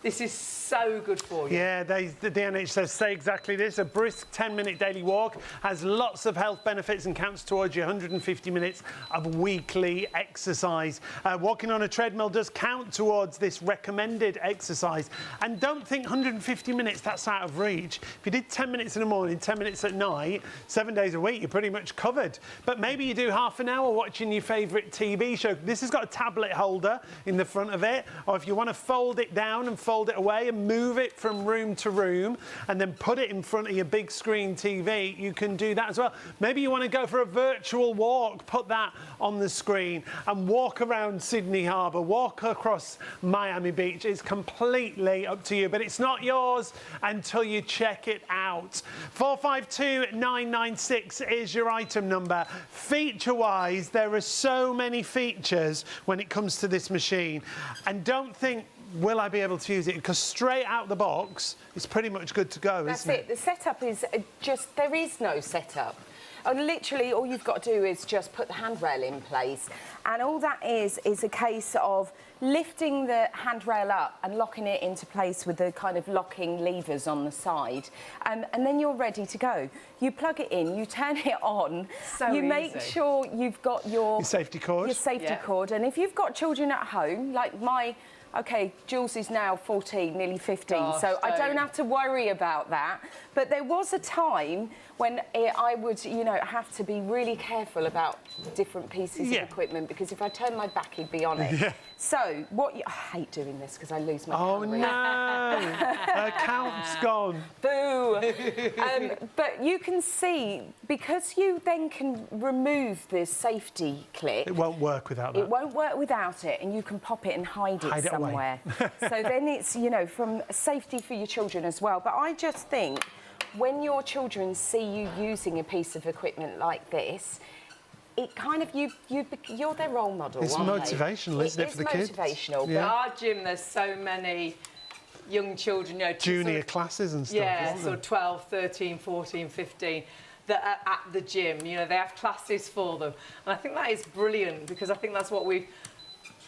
this is so good for you. Yeah, the NHS say exactly this. A brisk 10-minute daily walk has lots of health benefits and counts towards your 150 minutes of weekly exercise. Walking on a treadmill does count towards this recommended exercise. And don't think 150 minutes, that's out of reach. If you did 10 minutes in the morning, 10 minutes at night, 7 days a week, you're pretty much covered. But maybe you do half an hour watching your favourite TV show. This has got a tablet holder in the front of it, or if you want to fold it down and fold it away and move it from room to room and then put it in front of your big screen TV, you can do that as well. Maybe you want to go for a virtual walk, put that on the screen and walk around Sydney Harbour, walk across Miami Beach. It's completely up to you, but it's not yours until you check it out. 452996 is your item number. Feature-wise, there are so many features when it comes to this machine, and don't think, will I be able to use it? Because straight out the box, it's pretty much good to go, isn't it? That's it. The setup is just, there is no setup. And literally, all you've got to do is just put the handrail in place. And all that is a case of lifting the handrail up and locking it into place with the kind of locking levers on the side. And then you're ready to go. You plug it in, you turn it on. So you make sure you've got your safety cord. Your safety cord. And if you've got children at home, like OK, Jules is now 14, nearly 15, so I don't have to worry about that. But there was a time when I would, you know, have to be really careful about different pieces of equipment, because if I turned my back, he'd be on it. So, I hate doing this because I lose my calorie. No! Her count's gone. Boo! But you can see, because you then can remove the safety clip. It won't work without that. It won't work without it, and you can pop it and hide it somewhere. So then it's, you know, from safety for your children as well. But I just think when your children see you using a piece of equipment like this, it kind of, you're their role model. It's motivational, isn't it, for the kids? It is motivational. But our gym, there's so many young children, you know, junior classes and stuff. Yeah, so 12, 13, 14, 15 that are at the gym. You know, they have classes for them, and I think that is brilliant, because I think that's what we've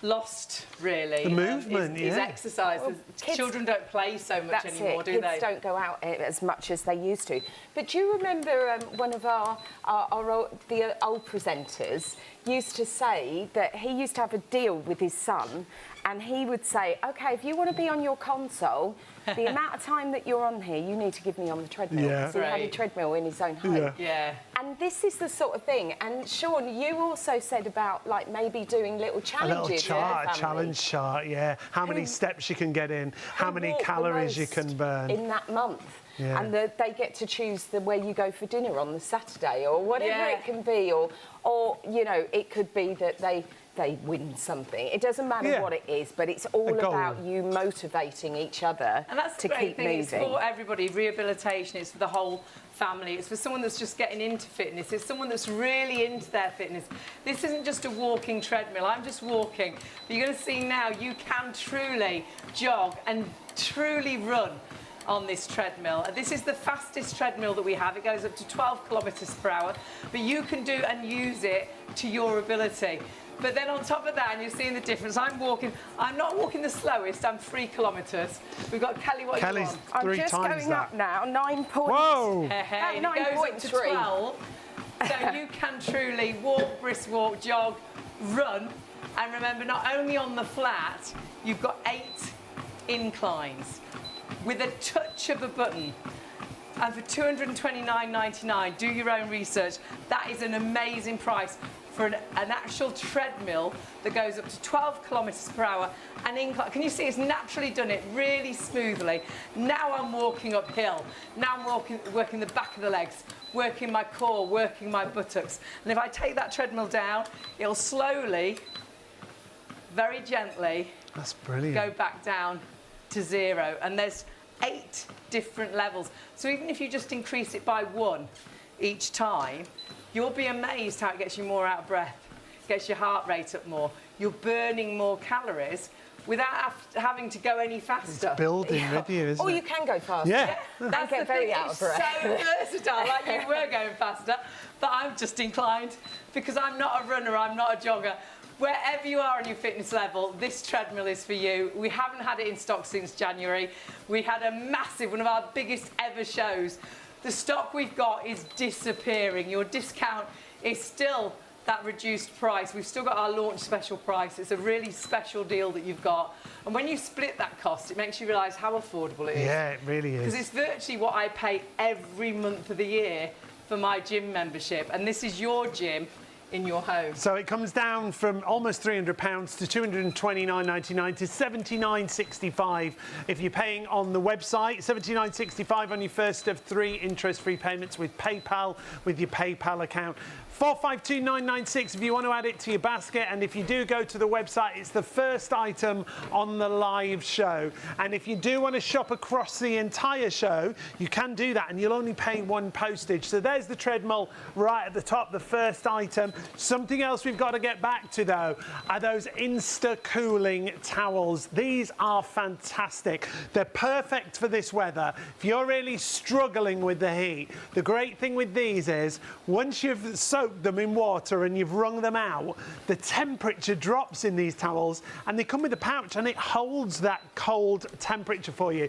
lost, really. The movement, is exercise. Well, children don't play so much anymore, do they? Kids don't go out as much as they used to. But do you remember one of the old presenters used to say that he used to have a deal with his son, and he would say, OK, if you want to be on your console, the amount of time that you're on here, you need to give me on the treadmill. Yeah. So he had a treadmill in his own home. Yeah. And this is the sort of thing. And Sean, you also said about, like, maybe doing little challenges. A little chart, a challenge chart, yeah. How many steps you can get in, how many calories you can burn. In that month. Yeah. And they get to choose where you go for dinner on the Saturday, or whatever it can be, or you know, it could be that they win something. It doesn't matter what it is, but it's all about you motivating each other to keep moving. It's for everybody. Rehabilitation, it's for the whole family. It's for someone that's just getting into fitness. It's someone that's really into their fitness. This isn't just a walking treadmill. I'm just walking. But you're going to see now you can truly jog and truly run on this treadmill. This is the fastest treadmill that we have. It goes up to 12 kilometres per hour, but you can do and use it to your ability. But then on top of that, and you're seeing the difference, I'm not walking the slowest, I'm 3 kilometres. We've got Kelly, what Kelly's you want? three I'm just times going that. up now, 9 points. Whoa! And it goes up to 12. So you can truly walk, brisk walk, jog, run, And remember, not only on the flat, you've got 8 inclines with a touch of a button. And for £229.99, do your own research. That is an amazing price for an actual treadmill that goes up to 12 kilometres per hour. And incline. Can you see it's naturally done it really smoothly? Now I'm walking uphill. Now I'm working the back of the legs, working my core, working my buttocks. And if I take that treadmill down, it'll slowly, very gently, that's brilliant, go back down to 0. And there's 8 different levels. So even if you just increase it by 1 each time, you'll be amazed how it gets you more out of breath, gets your heart rate up more. You're burning more calories without having to go any faster. It's building with you, isn't it? Or you can go faster. Yeah. That's get very out of breath. It's so versatile, like you were going faster, but I'm just inclined because I'm not a runner, I'm not a jogger. Wherever you are on your fitness level, this treadmill is for you. We haven't had it in stock since January. We had a massive, one of our biggest ever shows. The stock we've got is disappearing. Your discount is still that reduced price. We've still got our launch special price. It's a really special deal that you've got. And when you split that cost, it makes you realise how affordable it is. Yeah, it really is. Because it's virtually what I pay every month of the year for my gym membership. And this is your gym in your home. So it comes down from almost £300 to £229.99 to £79.65 if you're paying on the website. £79.65 on your first of 3 interest-free payments with PayPal, with your PayPal account. 452,996 if you want to add it to your basket, and if you do go to the website, it's the first item on the live show. And if you do want to shop across the entire show, you can do that, and you'll only pay 1 postage. So there's the treadmill right at the top, the first item. Something else we've got to get back to, though, are those insta-cooling towels. These are fantastic. They're perfect for this weather. If you're really struggling with the heat, the great thing with these is once you've soaked them in water and you've wrung them out, the temperature drops in these towels, and they come with a pouch and it holds that cold temperature for you.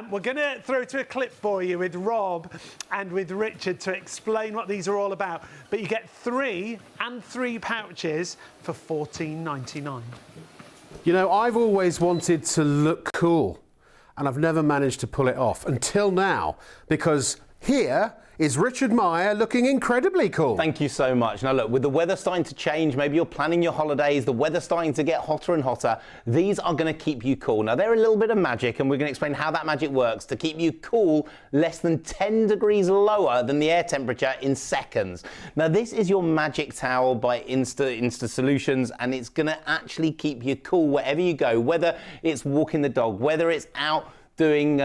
We're going to throw to a clip for you with Rob and with Richard to explain what these are all about. But you get 3 and 3 pouches for £14.99. You know, I've always wanted to look cool, and I've never managed to pull it off until now, because here is Richard Meyer looking incredibly cool. Thank you so much. Now look, with the weather starting to change, maybe you're planning your holidays, the weather starting to get hotter and hotter, these are going to keep you cool. Now they're a little bit of magic, and we're going to explain how that magic works to keep you cool less than 10 degrees lower than the air temperature in seconds. Now this is your magic towel by Insta Solutions, and it's going to actually keep you cool wherever you go, whether it's walking the dog, whether it's out doing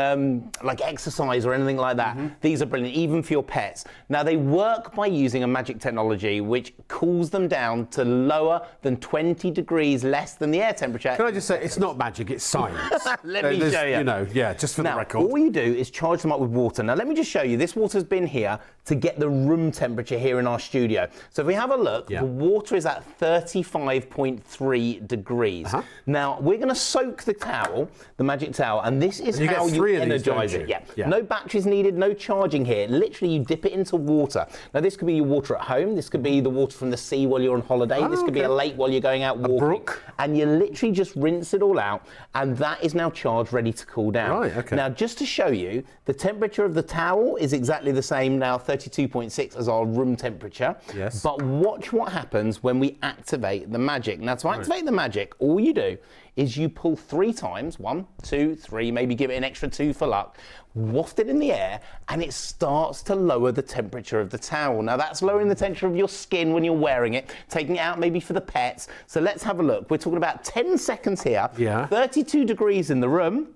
like exercise or anything like that. These are brilliant, even for your pets. Now they work by using a magic technology which cools them down to lower than 20 degrees less than the air temperature. Can I just say, it's not magic, it's science. Let me show you. You know, yeah, just for the record. All you do is charge them up with water. Now let me just show you, this water's been here to get the room temperature here in our studio. So if we have a look, the water is at 35.3 degrees. Now we're going to soak the towel, the magic towel, and this is how you energize it. No batteries needed, no charging here. Literally, you dip it into water. Now, this could be your water at home. This could be the water from the sea while you're on holiday. This could be a lake while you're going out walking. A brook. And you literally just rinse it all out, and that is now charged, ready to cool down. Right, okay. Now, just to show you, the temperature of the towel is exactly the same now, 32.6 as our room temperature. Yes. But watch what happens when we activate the magic. Now, to activate the magic, all you do is you pull 3 times, 1, 2, 3, maybe give it an extra 2 for luck, waft it in the air, and it starts to lower the temperature of the towel. Now that's lowering the temperature of your skin when you're wearing it, taking it out maybe for the pets. So let's have a look. We're talking about 10 seconds here, 32 degrees in the room,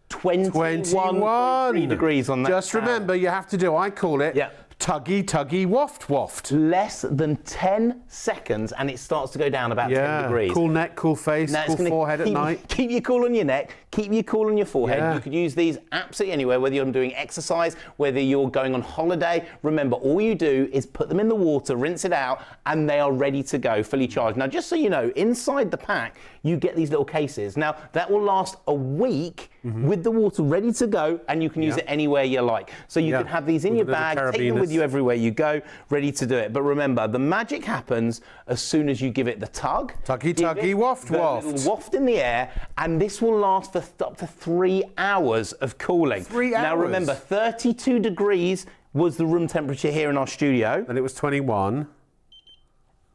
21 degrees on that Just towel. remember, you have to do, I call it, tuggy, tuggy, waft, waft. Less than 10 seconds and it starts to go down about 10 degrees. Cool neck, cool face, cool forehead at night. Keep you cool on your neck, keep you cool on your forehead. You could use these absolutely anywhere, whether you're doing exercise, whether you're going on holiday. Remember, all you do is put them in the water, rinse it out, and they are ready to go, fully charged. Now, just so you know, inside the pack, you get these little cases. Now, that will last a week with the water ready to go, and you can use it anywhere you like. So you can have these in your bag, take them with you everywhere you go, ready to do it. But remember, the magic happens as soon as you give it the tug. Tuggy, tuggy, waft, waft. Little waft in the air, and this will last for up to 3 hours of cooling. 3 hours? Now remember, 32 degrees was the room temperature here in our studio. And it was 21.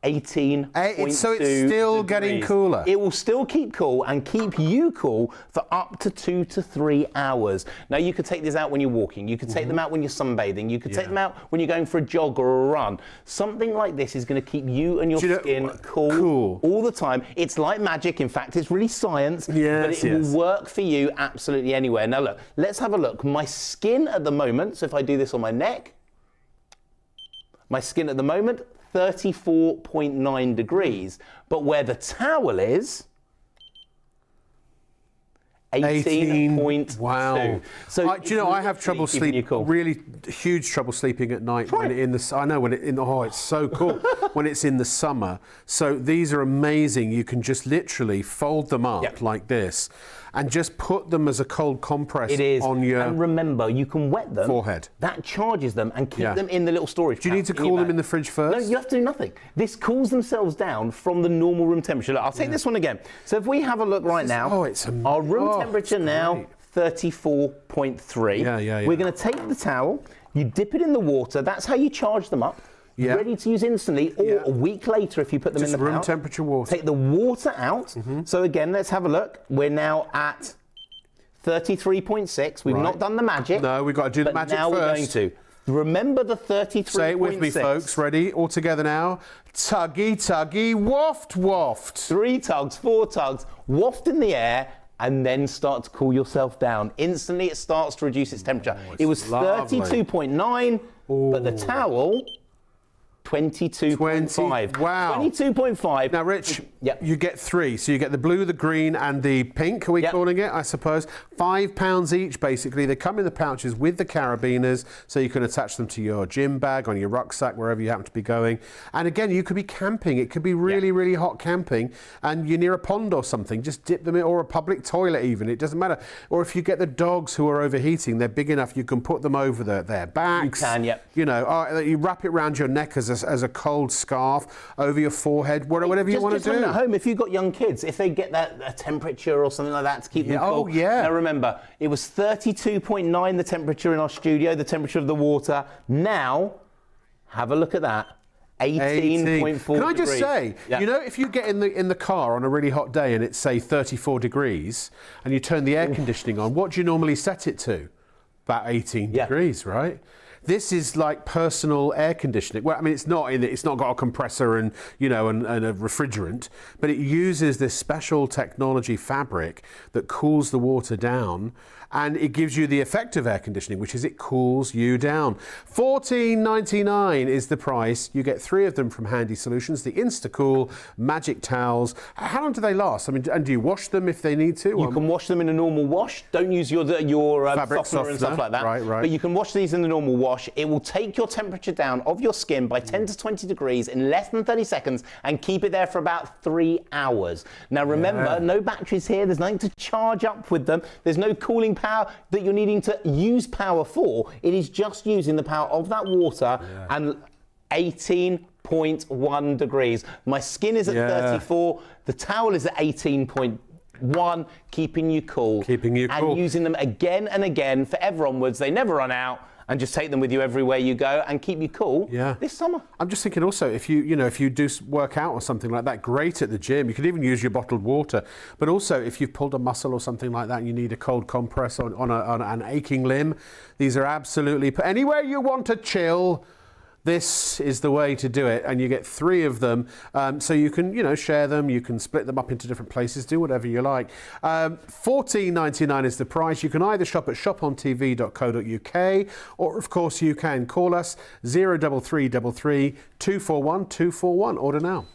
18.2 so it's still getting degrees. cooler. It will still keep cool and keep you cool for up to 2 to 3 hours. Now you could take these out when you're walking, you could take them out when you're sunbathing, you could take them out when you're going for a jog or a run. Something like this is going to keep you and your skin cool all the time. It's like magic. In fact, it's really science, but it will work for you absolutely anywhere. Now look, let's have a look. My skin at the moment, so if I do this on my neck, my skin at the moment, 34.9 degrees, but where the towel is, 18.2. Wow. So do you know, I have trouble sleeping, really huge trouble sleeping at night when it's so cool when it's in the summer. So these are amazing. You can just literally fold them up like this and just put them as a cold compress on your and remember, you can wet them. Forehead. That charges them and keep them in the little storage. Do you need to cool them in the fridge first? No, you have to do nothing. This cools themselves down from the normal room temperature. Look, I'll take this one again. So if we have a look right now, our room temperature now, 34.3. We're going to take the towel, you dip it in the water. That's how you charge them up. Ready to use instantly, or a week later if you put them in the room pouch. temperature water. Take the water out. So again, let's have a look. We're now at 33.6. We've not done the magic. No, we've got to do the magic now first. We're going to. Remember the 33.6. Say it with me, folks. Ready? All together now. Tuggy, tuggy, waft, waft. 3 tugs, 4 tugs, waft in the air, and then start to cool yourself down. Instantly, it starts to reduce its temperature. It was 32.9, but the towel, 22.5. Wow. 22.5. Now, Rich, you get 3. So you get the blue, the green, and the pink, are we calling it, I suppose? £5 each, basically. They come in the pouches with the carabiners, so you can attach them to your gym bag, on your rucksack, wherever you happen to be going. And again, you could be camping. It could be really, really hot camping, and you're near a pond or something. Just dip them in, or a public toilet even. It doesn't matter. Or if you get the dogs who are overheating, they're big enough, you can put them over their backs. You can, You know, you wrap it around your neck as a cold scarf, over your forehead, whatever you want to do. At home, if you've got young kids, if they get a temperature or something like that to keep them cool. Now remember, it was 32.9 the temperature in our studio, the temperature of the water. Now, have a look at that. 18.4 Can I just say, you know, if you get in the car on a really hot day and it's, say, 34 degrees, and you turn the air conditioning on, what do you normally set it to? About 18 degrees, right? This is like personal air conditioning. Well, I mean, it's not got a compressor and, you know, and a refrigerant, but it uses this special technology fabric that cools the water down, and it gives you the effect of air conditioning, which is it cools you down. $14.99 is the price. You get 3 of them from Handy Solutions, the Instacool Magic Towels. How long do they last? I mean, and do you wash them if they need to? You can wash them in a normal wash. Don't use your fabric softener and stuff like that. Right. But you can wash these in the normal wash. It will take your temperature down of your skin by 10 to 20 degrees in less than 30 seconds and keep it there for about 3 hours. Now remember, no batteries here. There's nothing to charge up with them. There's no cooling power that you're needing to use power for. It is just using the power of that water and 18.1 degrees. My skin is at 34. The towel is at 18.1, keeping you cool. And using them again and again forever onwards. They never run out. And just take them with you everywhere you go and keep you cool this summer. I'm just thinking also, if you do work out or something like that, great at the gym. You could even use your bottled water. But also, if you've pulled a muscle or something like that and you need a cold compress on an aching limb, these are absolutely... Anywhere you want to chill, this is the way to do it, and you get 3 of them, so you can, share them, you can split them up into different places, do whatever you like. $14.99 is the price. You can either shop at shopontv.co.uk, or of course you can call us 03333 241 241. Order now.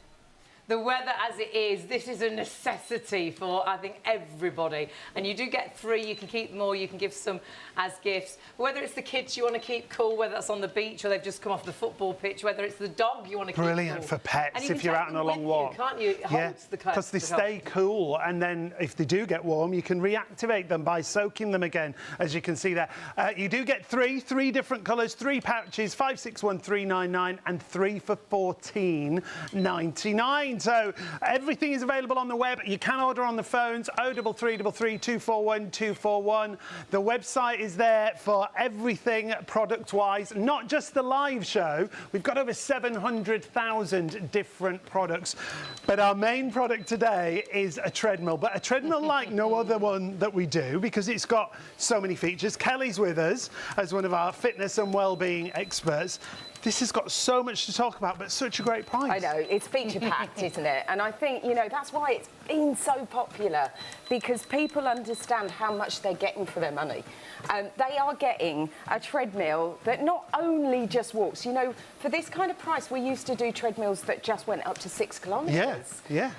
the weather as it is, this is a necessity for, I think, everybody. And you do get 3, you can keep them all, you can give some as gifts. Whether it's the kids you want to keep cool, whether that's on the beach or they've just come off the football pitch, whether it's the dog you want to keep cool. Brilliant for pets if you're out on a long walk. Can't you? It holds the clothes. Because they stay cool, and then if they do get warm, you can reactivate them by soaking them again, as you can see there. You do get 3 different colours, 3 pouches, 561399 and 3 for $14.99. So everything is available on the web. You can order on the phones, 0333 241 241. The website is there for everything product-wise, not just the live show. We've got over 700,000 different products. But our main product today is a treadmill, but a treadmill like no other one that we do, because it's got so many features. Kelly's with us as one of our fitness and well-being experts. This has got so much to talk about, but such a great price. I know, it's feature-packed, isn't it? And I think, you know, that's why it's been so popular, because people understand how much they're getting for their money. They are getting a treadmill that not only just walks, you know, for this kind of price, we used to do treadmills that just went up to 6 kilometres. Yeah.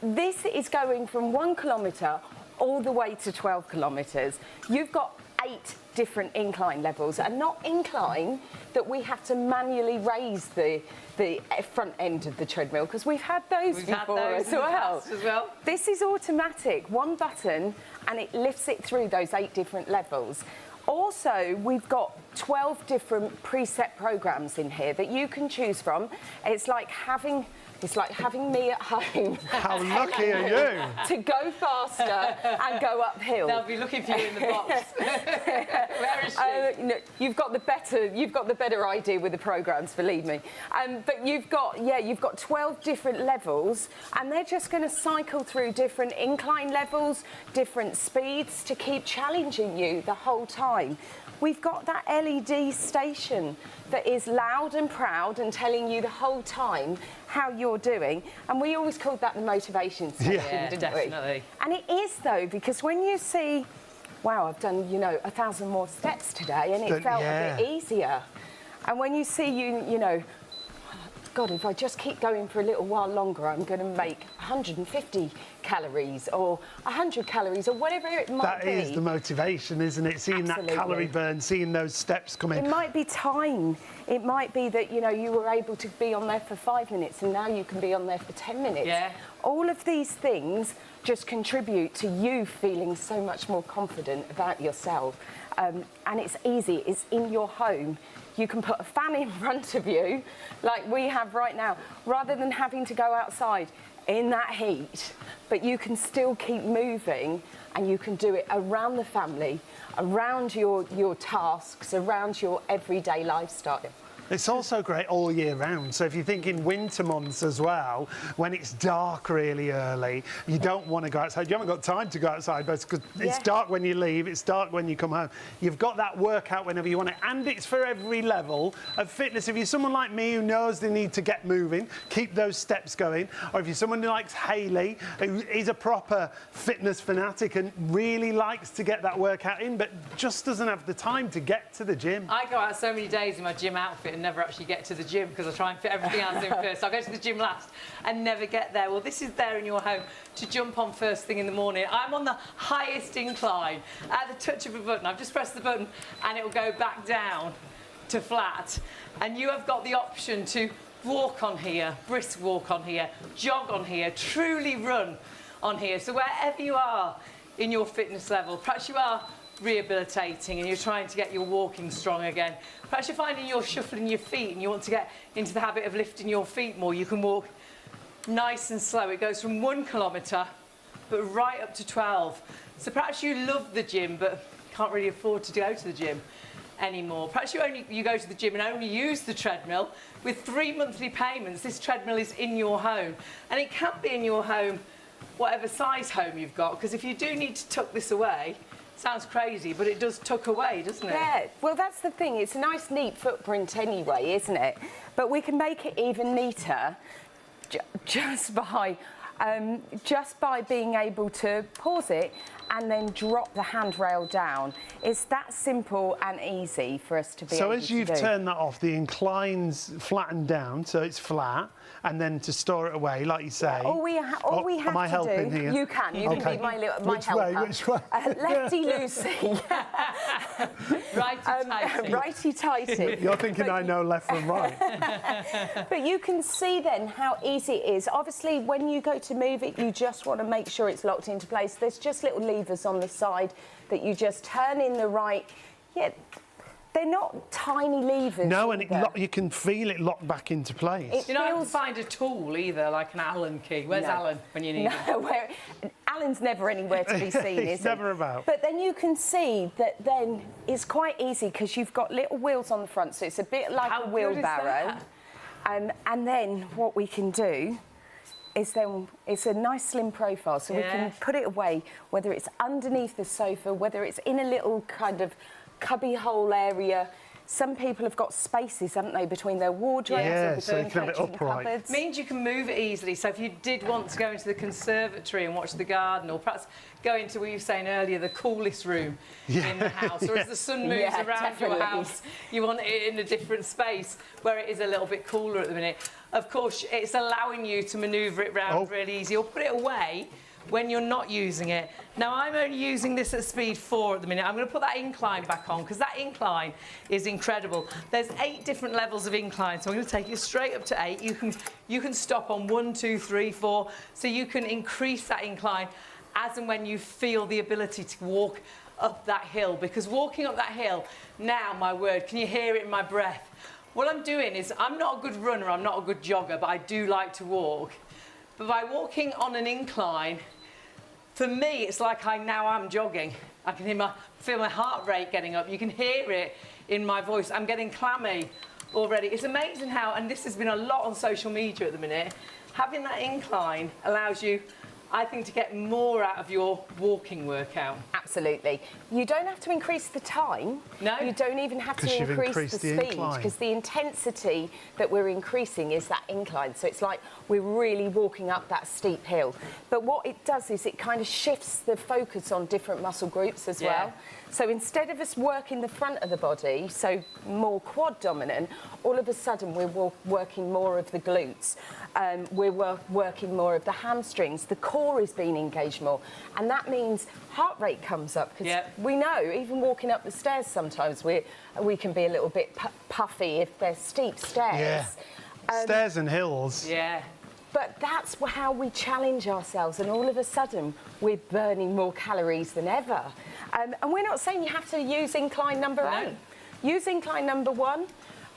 This is going from 1 kilometre all the way to 12 kilometres. You've got 8 different incline levels, and not incline that we have to manually raise the front end of the treadmill, because we've had those before as well. This is automatic, 1 button, and it lifts it through those 8 different levels. Also, we've got 12 different preset programs in here that you can choose from. It's like having me at home. How lucky are you? To go faster and go uphill. They'll be looking for you in the box. Where is she? No, you've got the better idea with the programs, believe me. But you've got 12 different levels, and they're just going to cycle through different incline levels, different speeds to keep challenging you the whole time. We've got that LED station that is loud and proud and telling you the whole time how you're doing. And we always called that the motivation station, didn't definitely. we? And it is, though, because when you see, wow, I've done, 1,000 more steps today, and it felt a bit easier. And when you see, God, if I just keep going for a little while longer, I'm going to make 150 calories or 100 calories or whatever it might be. That is the motivation, isn't it? Seeing that calorie burn, seeing those steps come in. It might be time. It might be that, you were able to be on there for 5 minutes and now you can be on there for 10 minutes. Yeah. All of these things just contribute to you feeling so much more confident about yourself. And it's easy. It's in your home. You can put a fan in front of you, like we have right now, rather than having to go outside in that heat. But you can still keep moving, and you can do it around the family, around your tasks, around your everyday lifestyle. It's also great all year round. So if you think in winter months as well, when it's dark really early, you don't want to go outside. You haven't got time to go outside, but it's dark when you leave, it's dark when you come home. You've got that workout whenever you want it, and it's for every level of fitness. If you're someone like me who knows they need to get moving, keep those steps going, or if you're someone who likes Hayley, who is a proper fitness fanatic and really likes to get that workout in, but just doesn't have the time to get to the gym. I go out so many days in my gym outfit and never actually get to the gym because I try and fit everything else in first. I'll go to the gym last and never get there. Well, this is there in your home to jump on first thing in the morning. I'm on the highest incline. At the touch of a button, I've just pressed the button and it will go back down to flat. And you have got the option to walk on here, brisk walk on here, jog on here, truly run on here. So wherever you are in your fitness level, perhaps you are rehabilitating and you're trying to get your walking strong again. Perhaps you're finding you're shuffling your feet and you want to get into the habit of lifting your feet more. You can walk nice and slow. It goes from 1 kilometre but right up to 12. So perhaps you love the gym but can't really afford to go to the gym anymore. Perhaps you go to the gym and only use the treadmill. With 3 monthly payments, this treadmill is in your home, and it can be in your home whatever size home you've got, because if you do need to tuck this away, sounds crazy, but it does tuck away, doesn't it? Yeah, well, that's the thing. It's a nice, neat footprint anyway, isn't it? But we can make it even neater just by being able to pause it and then drop the handrail down. It's that simple and easy for us to be able to do. So as you've turned that off, the incline's flattened down, so it's flat. and then to store it away, like you say. All we have am I to helping do, here? you can be my helper. Which way? Lefty Lucy. Righty-tighty. Righty-tighty. You're thinking I know left from right. But you can see then how easy it is. Obviously, when you go to move it, you just want to make sure it's locked into place. There's just little levers on the side that you just turn in the right. Yeah, they're not tiny levers. No, and you can feel it lock back into place. You don't find a tool either, like an Allen key. Where's Alan when you need him? Alan's never anywhere to be seen, is He's never about. But then you can see that then it's quite easy because you've got little wheels on the front, so it's a bit like a wheelbarrow. And then what we can do is then it's a nice slim profile, so we can put it away, whether it's underneath the sofa, whether it's in a little kind of cubby hole area. Some people have got spaces, haven't they, between their wardrobes or so you between can have it kitchen upright. cupboards. Means you can move it easily. So if you did want to go into the conservatory and watch the garden, or perhaps go into, what you were saying earlier, the coolest room in the house, or as the sun moves around your house, you want it in a different space where it is a little bit cooler at the minute. Of course, it's allowing you to manoeuvre it round really easy, or put it away when you're not using it. Now, I'm only using this at speed 4 at the minute. I'm going to put that incline back on because that incline is incredible. There's 8 different levels of incline, so I'm going to take you straight up to 8. You can stop on 1, 2, 3, 4, so you can increase that incline as and when you feel the ability to walk up that hill, because walking up that hill, now, my word, can you hear it in my breath? What I'm doing is, I'm not a good runner, I'm not a good jogger, but I do like to walk. But by walking on an incline, for me, it's like I now am jogging. I can feel my heart rate getting up. You can hear it in my voice. I'm getting clammy already. It's amazing how, and this has been a lot on social media at the minute, having that incline allows you, I think, to get more out of your walking workout. Absolutely. You don't have to increase the time. No. You don't even have to increase the speed, because the intensity that we're increasing is that incline. So it's like we're really walking up that steep hill. But what it does is it kind of shifts the focus on different muscle groups as well. So instead of us working the front of the body, so more quad dominant, all of a sudden we're working more of the glutes. We're working more of the hamstrings. The core is being engaged more. And that means heart rate comes up, because we know, even walking up the stairs sometimes, we can be a little bit puffy if they're steep stairs. Stairs and hills. But that's how we challenge ourselves, and all of a sudden we're burning more calories than ever. And we're not saying you have to use incline number 8. Use incline number 1,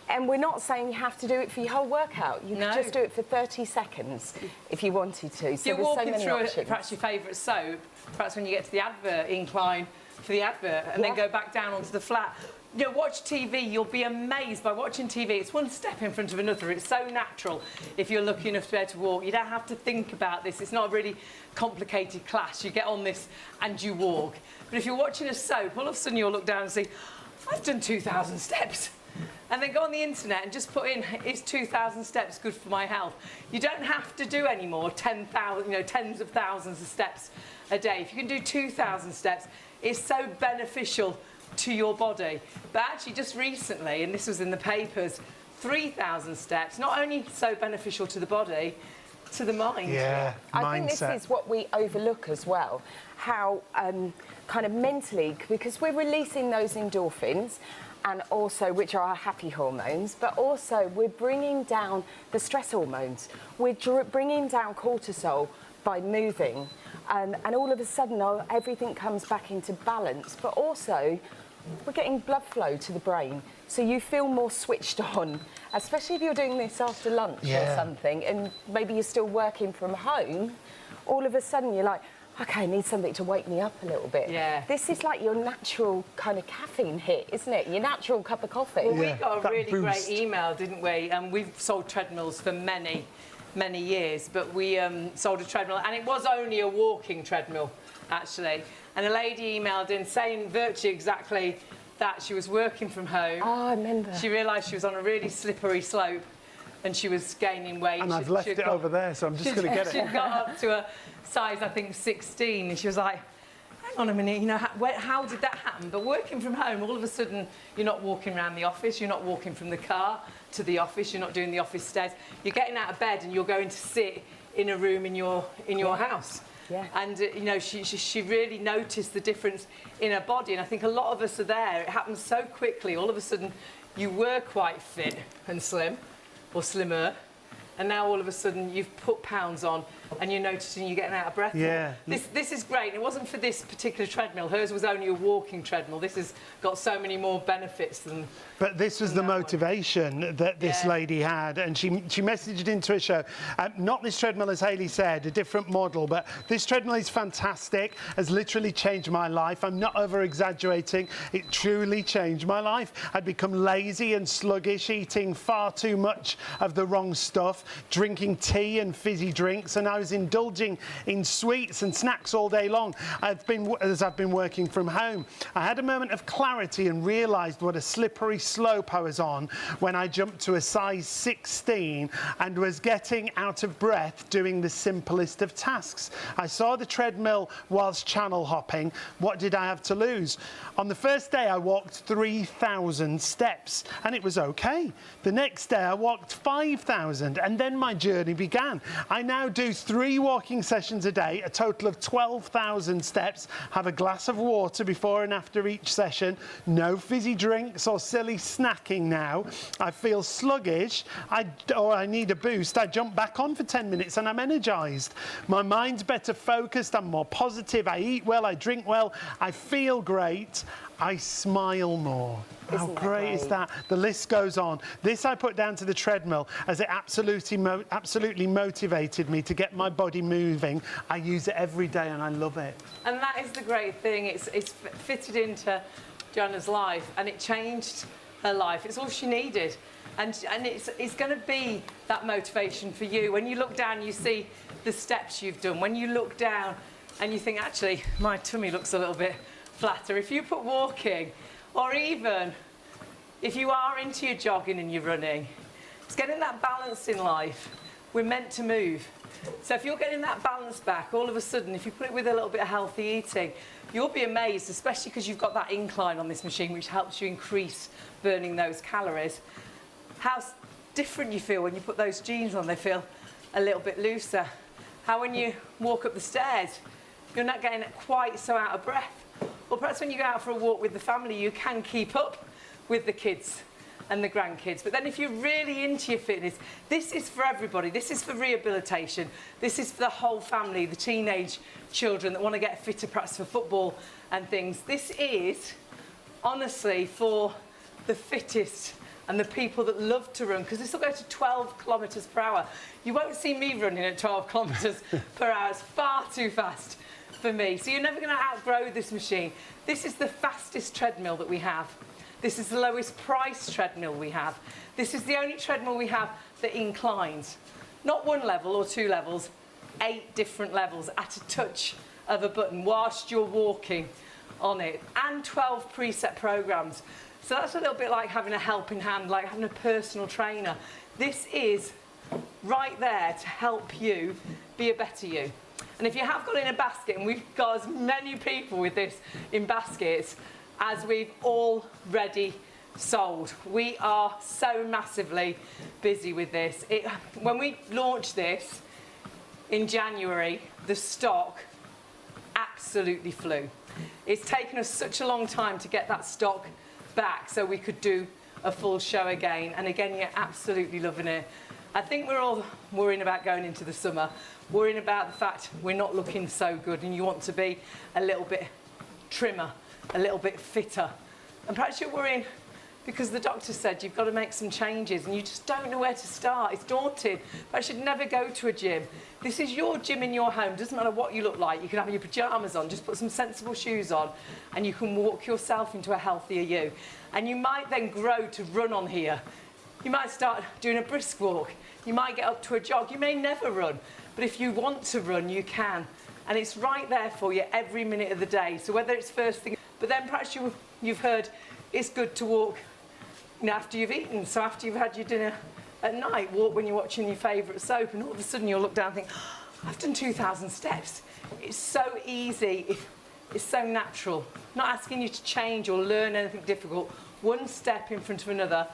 and we're not saying you have to do it for your whole workout. You can just do it for 30 seconds if you wanted to. So you're there's walking so many through options. perhaps your favourite soap, perhaps when you get to the advert, incline for the advert, and then go back down onto the flat. You know, watch TV, you'll be amazed by watching TV. It's one step in front of another. It's so natural if you're lucky enough to be able to walk. You don't have to think about this. It's not a really complicated class. You get on this and you walk. But if you're watching a soap, all of a sudden you'll look down and see, I've done 2,000 steps. And then go on the internet and just put in, is 2,000 steps good for my health? You don't have to do any more 10,000, tens of thousands of steps a day. If you can do 2,000 steps, it's so beneficial to your body. But actually, just recently, and this was in the papers, 3,000 steps, not only so beneficial to the body, to the mind. I think this is what we overlook as well, how kind of mentally, because we're releasing those endorphins, and also, which are our happy hormones, but also we're bringing down the stress hormones. We're bringing down cortisol by moving, and all of a sudden everything comes back into balance, but also we're getting blood flow to the brain, so you feel more switched on, especially if you're doing this after lunch or something, and maybe you're still working from home. All of a sudden you're like, okay, I need something to wake me up a little bit. This is like your natural kind of caffeine hit, isn't it? Your natural cup of coffee. Well, we got a really great email, didn't we? And we've sold treadmills for many years, but we sold a treadmill, and it was only a walking treadmill, actually. And a lady emailed in saying virtually exactly that. She was working from home. Oh, I remember. She realised she was on a really slippery slope and she was gaining weight. And I've left it over there, so I'm just going to get it. She'd got up to a size, I think, 16, and she was like, hang on a minute, how did that happen? But working from home, all of a sudden, you're not walking around the office, you're not walking from the car to the office, you're not doing the office stairs, you're getting out of bed and you're going to sit in a room in your house. Yeah. And you know, she really noticed the difference in her body, and I think a lot of us are there. It happens so quickly. All of a sudden, you were quite fit and slim, or slimmer, and now all of a sudden you've put pounds on, and you're noticing you're getting out of breath. Yeah. This is great. It wasn't for this particular treadmill. Hers was only a walking treadmill. This has got so many more benefits than. But this was the motivation that this lady had, and she messaged into a show. Not this treadmill, as Hayley said, a different model, but this treadmill is fantastic, has literally changed my life. I'm not over-exaggerating. It truly changed my life. I'd become lazy and sluggish, eating far too much of the wrong stuff, drinking tea and fizzy drinks, and I was indulging in sweets and snacks all day long. As I've been working from home, I had a moment of clarity and realised what a slippery slope I was on when I jumped to a size 16 and was getting out of breath doing the simplest of tasks. I saw the treadmill whilst channel hopping. What did I have to lose? On the first day I walked 3,000 steps and it was okay. The next day I walked 5,000 and then my journey began. I now do 3 walking sessions a day, a total of 12,000 steps, have a glass of water before and after each session, no fizzy drinks or silly snacking now. I feel sluggish or I need a boost. I jump back on for 10 minutes and I'm energised. My mind's better focused, I'm more positive, I eat well, I drink well, I feel great, I smile more. How great is that? The list goes on. This I put down to the treadmill as it absolutely motivated me to get my body moving. I use it every day and I love it. And that is the great thing. It's fitted into Joanna's life and it changed her life. It's all she needed. And it's going to be that motivation for you. When you look down, you see the steps you've done. When you look down and you think, actually, my tummy looks a little bit flatter. If you put walking, or even if you are into your jogging and your running, it's getting that balance in life. We're meant to move. So if you're getting that balance back, all of a sudden, if you put it with a little bit of healthy eating, you'll be amazed, especially because you've got that incline on this machine, which helps you increase burning those calories. How different you feel when you put those jeans on. They feel a little bit looser. How when you walk up the stairs, you're not getting quite so out of breath. Or perhaps when you go out for a walk with the family, you can keep up with the kids and the grandkids. But then if you're really into your fitness, this is for everybody. This is for rehabilitation. This is for the whole family, the teenage children that want to get fitter, perhaps for football and things. This is, honestly, for the fittest and the people that love to run, because this will go to 12 kilometres per hour. You won't see me running at 12 kilometres per hour. It's far too fast for me. So you're never going to outgrow this machine. This is the fastest treadmill that we have. This is the lowest price treadmill we have. This is the only treadmill we have that inclines. Not 1 level or 2 levels, 8 different levels at a touch of a button whilst you're walking on it, and 12 preset programs. So that's a little bit like having a helping hand, like having a personal trainer. This is right there to help you be a better you. And if you have got it in a basket, and we've got as many people with this in baskets as we've already sold. We are so massively busy with this. When we launched this in January, the stock absolutely flew. It's taken us such a long time to get that stock back so we could do a full show again. And again, you're absolutely loving it. I think we're all worrying about going into the summer, worrying about the fact we're not looking so good and you want to be a little bit trimmer, a little bit fitter. And perhaps you're worrying because the doctor said you've got to make some changes and you just don't know where to start. It's daunting. But I should never go to a gym. This is your gym in your home. Doesn't matter what you look like. You can have your pajamas on, just put some sensible shoes on, and you can walk yourself into a healthier you. And you might then grow to run on here. You might start doing a brisk walk. You might get up to a jog. You may never run, but if you want to run, you can. And it's right there for you every minute of the day. So whether it's first thing, but then perhaps you've heard it's good to walk, you know, after you've eaten. So after you've had your dinner at night, walk when you're watching your favourite soap, and all of a sudden you'll look down and think, oh, I've done 2,000 steps. It's so easy. It's so natural. Not asking you to change or learn anything difficult. One step in front of another,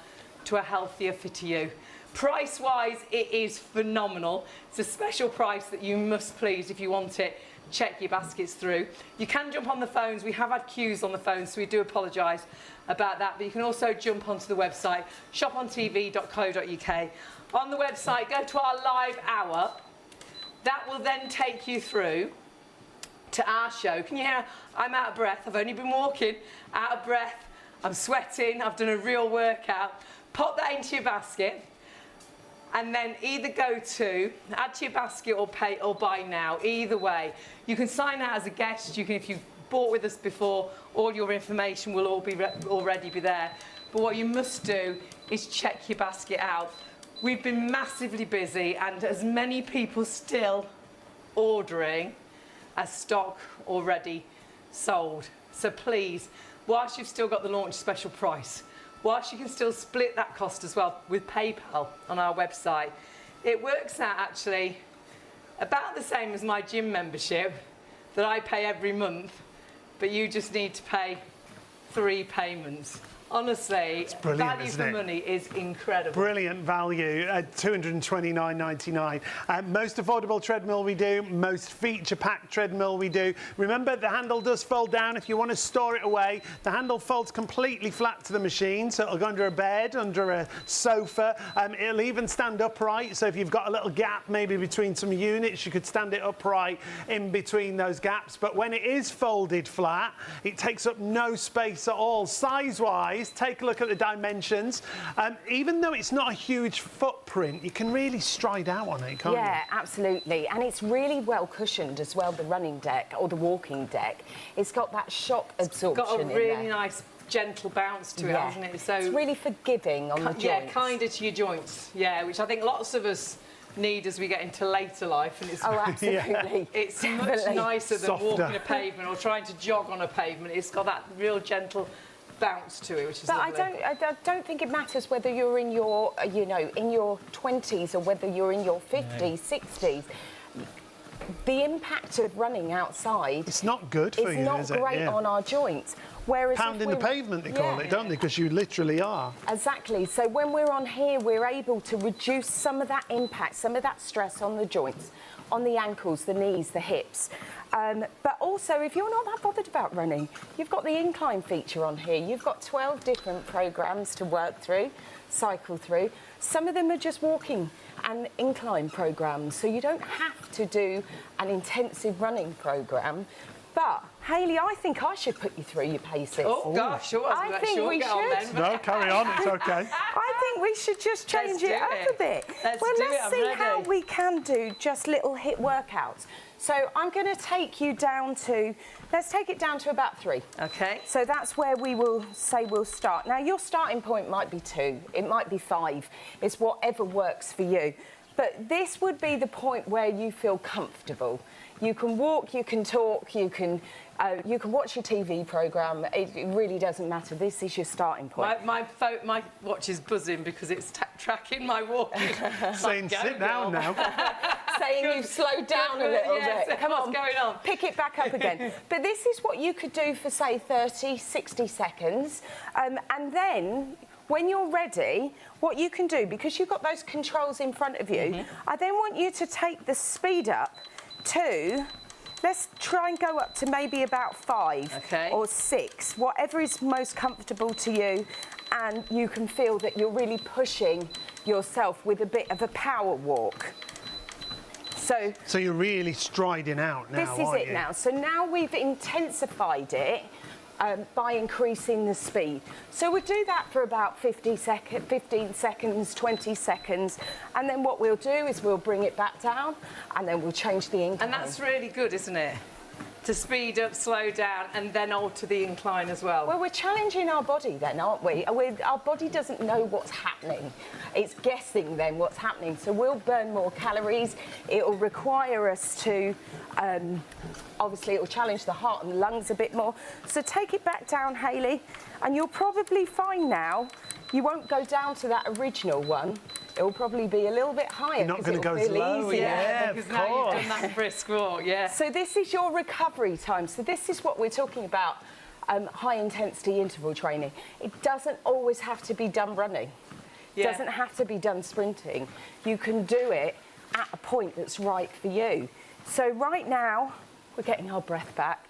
to a healthier, fitter you. Price-wise, it is phenomenal. It's a special price that you must please, if you want it, check your baskets through. You can jump on the phones. We have had queues on the phones, so we do apologise about that. But you can also jump onto the website, shopontv.co.uk. On the website, go to our live hour. That will then take you through to our show. Can you hear? I'm out of breath. I've only been walking, out of breath. I'm sweating. I've done a real workout. Pop that into your basket. And then either go to, add to your basket or pay or buy now, either way. You can sign out as a guest, you can, if you've bought with us before, all your information will all be already be there. But what you must do is check your basket out. We've been massively busy and as many people still ordering as stock already sold. So please, whilst you've still got the launch special price, whilst you can still split that cost as well with PayPal on our website, it works out actually about the same as my gym membership that I pay every month, but you just need to pay 3 payments. Honestly, value for money is incredible. Brilliant value at $229.99. Most affordable treadmill we do, most feature-packed treadmill we do. Remember, the handle does fold down if you want to store it away. The handle folds completely flat to the machine, so it'll go under a bed, under a sofa. It'll even stand upright, so if you've got a little gap maybe between some units, you could stand it upright in between those gaps. But when it is folded flat, it takes up no space at all. Size-wise, take a look at the dimensions. Even though it's not a huge footprint, you can really stride out on it, can't you? Yeah, absolutely. And it's really well cushioned as well, the running deck or the walking deck. It's got that shock absorption. It's got a really nice gentle bounce to it, hasn't it? So it's really forgiving on the joints. Yeah, kinder to your joints. Yeah, which I think lots of us need as we get into later life, and it's absolutely. It's much nicer than walking a pavement or trying to jog on a pavement. It's got that real gentle bounce to it, which is lovely. But I don't think it matters whether you're in your, in your 20s or whether you're in your 50s, 60s. The impact of running outside, it's not good for you, it's not is it? great on our joints. Whereas pounding the pavement, they call it, don't they? Because you literally are. Exactly. So when we're on here, we're able to reduce some of that impact, some of that stress on the joints, on the ankles, the knees, the hips. But also, if you're not that bothered about running, you've got the incline feature on here. You've got 12 different programs to work through, cycle through. Some of them are just walking and incline programs, so you don't have to do an intensive running program. But Hayley, I think I should put you through your paces. Oh gosh, I think we should. No, carry on. It's okay. I think we should just change it up a bit. Let's see how we can do just little HIIT workouts. So I'm going to take you down to, let's take it down to about 3. Okay. So that's where we will say we'll start. Now your starting point might be 2, it might be 5. It's whatever works for you. But this would be the point where you feel comfortable. You can walk, you can talk, you can watch your TV programme. It really doesn't matter. This is your starting point. My watch is buzzing because it's tracking my walking. Saying sit down now. Saying you've slowed down a little bit. So Come on, what's going on? Pick it back up again. But this is what you could do for, say, 30, 60 seconds. And then, when you're ready, what you can do, because you've got those controls in front of you, I then want you to take the speed up to, let's try and go up to maybe about 5 or 6, whatever is most comfortable to you, and you can feel that you're really pushing yourself with a bit of a power walk. So you're really striding out now, this is it now. So now we've intensified it by increasing the speed. So we'll do that for about 15 seconds, 20 seconds, and then what we'll do is we'll bring it back down, and then we'll change the incline. And that's really good, isn't it? To speed up, slow down, and then alter the incline as well. Well, we're challenging our body then, aren't we? Our body doesn't know what's happening. It's guessing then what's happening. So we'll burn more calories. It'll require us to, obviously it'll challenge the heart and the lungs a bit more. So take it back down, Hayley, and you'll probably find now you won't go down to that original one. It will probably be a little bit higher. You're not going to go as low. Yeah, because now you've done that brisk walk, So this is your recovery time. So this is what we're talking about, high intensity interval training. It doesn't always have to be done running. Yeah. Doesn't have to be done sprinting. You can do it at a point that's right for you. So right now, we're getting our breath back,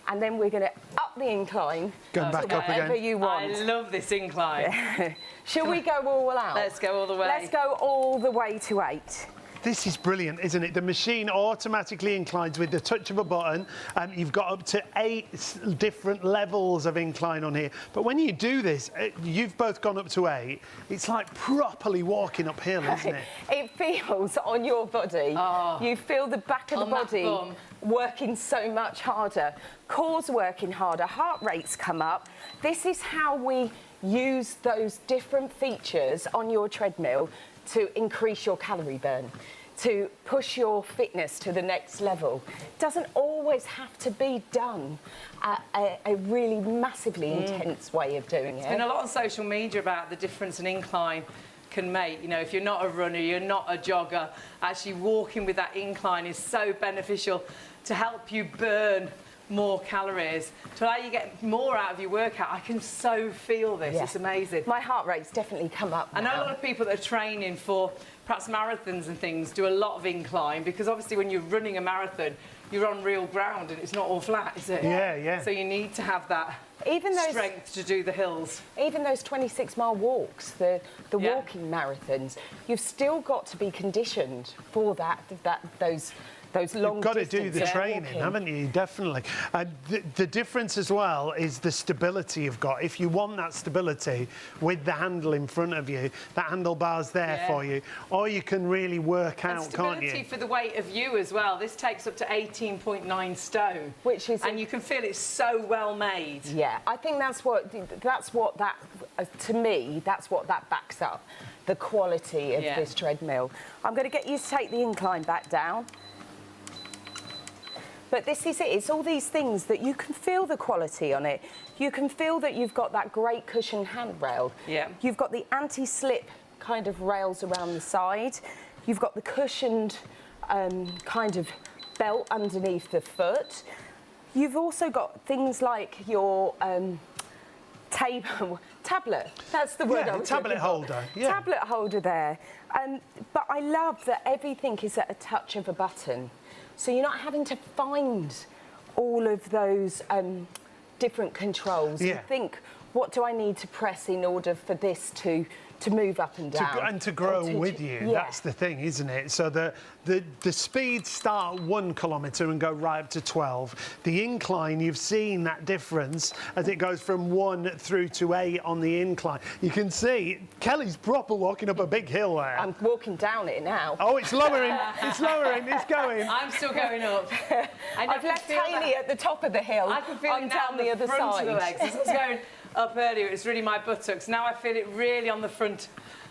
and then we're going to up the incline. Going back up whatever again. you want. I love this incline. Shall we go all out? Let's go all the way. Let's go all the way to 8. This is brilliant, isn't it? The machine automatically inclines with the touch of a button. You've got up to 8 different levels of incline on here. But when you do this, you've both gone up to 8. It's like properly walking uphill, isn't it? It feels on your body. Oh. You feel the back of the On that body bum. working so much harder. Core's working harder. Heart rates come up. This is how we use those different features on your treadmill to increase your calorie burn, to push your fitness to the next level. It doesn't always have to be done at a really massively intense way of doing it. There's been a lot on social media about the difference an incline can make. You know, if you're not a runner, you're not a jogger, actually walking with that incline is so beneficial to help you burn more calories, to allow you to get more out of your workout. I can so feel this. Yeah. It's amazing. My heart rate's definitely come up now. I know a lot of people that are training for perhaps marathons and things do a lot of incline, because obviously when you're running a marathon, you're on real ground and it's not all flat, is it? Yeah, yeah. So you need to have that strength to do the hills. Even those 26-mile walks, the Yeah. walking marathons, you've still got to be conditioned for those long You've got to do the distances training, walking. haven't you? Definitely. The difference as well is the stability you've got. If you want that stability with the handle in front of you, that handlebar's there Yeah. for you, or you can really work And out, can't stability you? for the weight of you as well. This takes up to 18.9 stone, Which is and you can feel it's so well made. Yeah, I think that's what that to me, that's what that backs up, the quality of Yeah. this treadmill. I'm going to get you to take the incline back down. But this is it. It's all these things that you can feel the quality on it. You can feel that you've got that great cushion handrail. Yeah. You've got the anti-slip kind of rails around the side. You've got the cushioned kind of belt underneath the foot. You've also got things like your tablet. That's the word I was tablet looking for. holder. Yeah. Tablet holder there. But I love that everything is at a touch of a button. So you're not having to find all of those different controls. Yeah. You think, what do I need to press in order for this to move up and down? And to grow with you. Yeah. That's the thing, isn't it? So the speeds start 1 kilometre and go right up to 12. The incline, you've seen that difference as it goes from 1 through to 8 on the incline. You can see Kelly's proper walking up a big hill there. I'm walking down it now. Oh, it's lowering. It's lowering. It's going. I'm still going up. And I I've can left feel that. Haley at the top of the hill. I can feel I'm it now down the other front side. of the legs. As I was going up earlier, it's really my buttocks. Now I feel it really on the front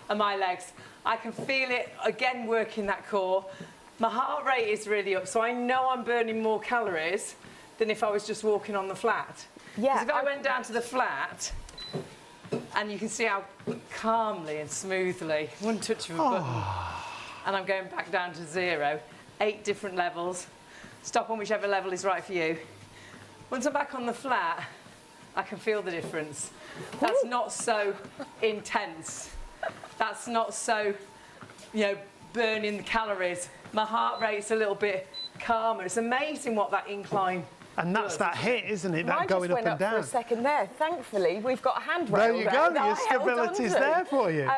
of my legs. I can feel it again working that core. My heart rate is really up, so I know I'm burning more calories than if I was just walking on the flat. Yeah, Because if I went down to the flat, and you can see how calmly and smoothly, one touch of a button, and I'm going back down to 0, 8 different levels. Stop on whichever level is right for you. Once I'm back on the flat, I can feel the difference. That's not so intense. That's not so, burning the calories. My heart rate's a little bit calmer. It's amazing what that incline And that's does, that hit, isn't it? That Mine going just went up and down. for a second there. Thankfully, we've got a handrail There you go, that your I held stability's onto. there for you.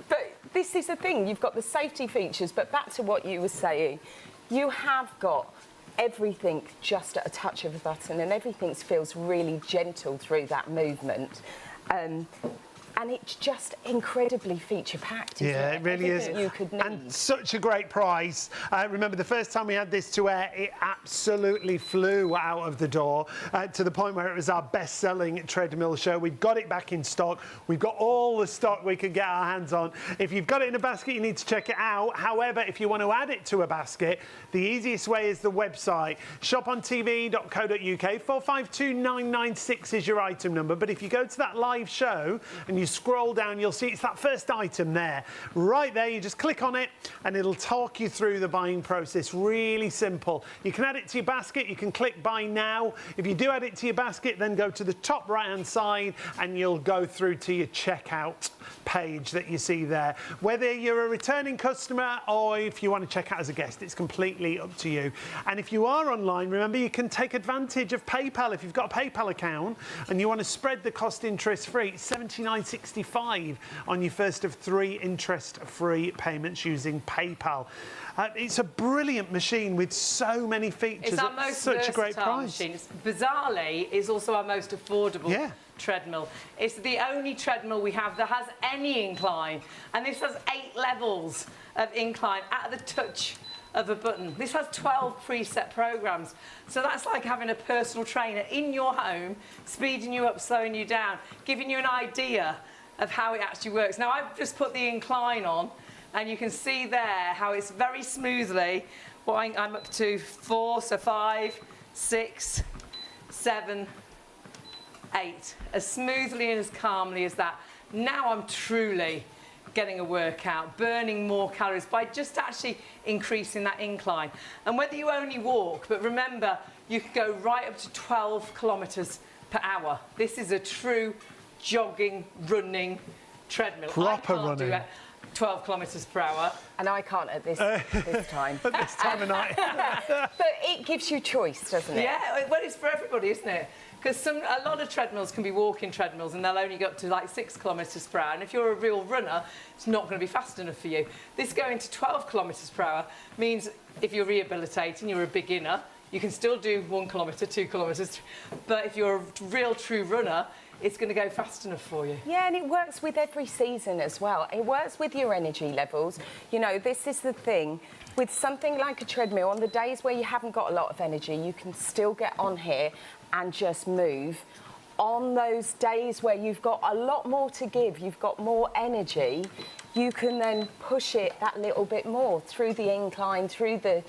But this is the thing, you've got the safety features, but back to what you were saying, you have got everything just at a touch of a button, and everything feels really gentle through that movement. And it's just incredibly feature-packed, isn't Yeah, it? it really is. Everything you could need. And such a great price. Remember, the first time we had this to air, it absolutely flew out of the door to the point where it was our best-selling treadmill show. We've got it back in stock. We've got all the stock we could get our hands on. If you've got it in a basket, you need to check it out. However, if you want to add it to a basket, the easiest way is the website. shopontv.co.uk. 452996 is your item number. But if you go to that live show and you scroll down, you'll see it's that first item there. Right there, you just click on it and it'll talk you through the buying process. Really simple. You can add it to your basket, you can click buy now. If you do add it to your basket, then go to the top right-hand side and you'll go through to your checkout page that you see there. Whether you're a returning customer or if you want to check out as a guest, it's completely up to you. And if you are online, remember you can take advantage of PayPal. If you've got a PayPal account and you want to spread the cost interest-free, it's $79.65 on your first of 3 interest-free payments using PayPal. It's a brilliant machine with so many features. It's our most such a great price. machine. Bizarrely, it's also our most affordable treadmill. It's the only treadmill we have that has any incline, and this has 8 levels of incline at the touch of a button. This has 12 preset programs, so that's like having a personal trainer in your home, speeding you up, slowing you down, giving you an idea of how it actually works. Now, I've just put the incline on, and you can see there how it's very smoothly. Well, I'm up to 4, so 5, 6, 7, 8, as smoothly and as calmly as that. Now I'm truly getting a workout, burning more calories by just actually increasing that incline. And whether you only walk, but remember, you can go right up to 12 kilometres per hour. This is a true jogging, running treadmill. Proper running. 12 kilometres per hour. And I can't at this time. At this time of night. But it gives you choice, doesn't it? Yeah, well, it's for everybody, isn't it? Because a lot of treadmills can be walking treadmills and they'll only go up to like 6 kilometres per hour. And if you're a real runner, it's not going to be fast enough for you. This going to 12 kilometres per hour means if you're rehabilitating, you're a beginner, you can still do 1 kilometre, 2 kilometres. But if you're a real true runner, it's going to go fast enough for you. Yeah, and it works with every season as well. It works with your energy levels. You know, this is the thing. With something like a treadmill, on the days where you haven't got a lot of energy, you can still get on here and just move. On those days where you've got a lot more to give, you've got more energy, you can then push it that little bit more through the incline, through the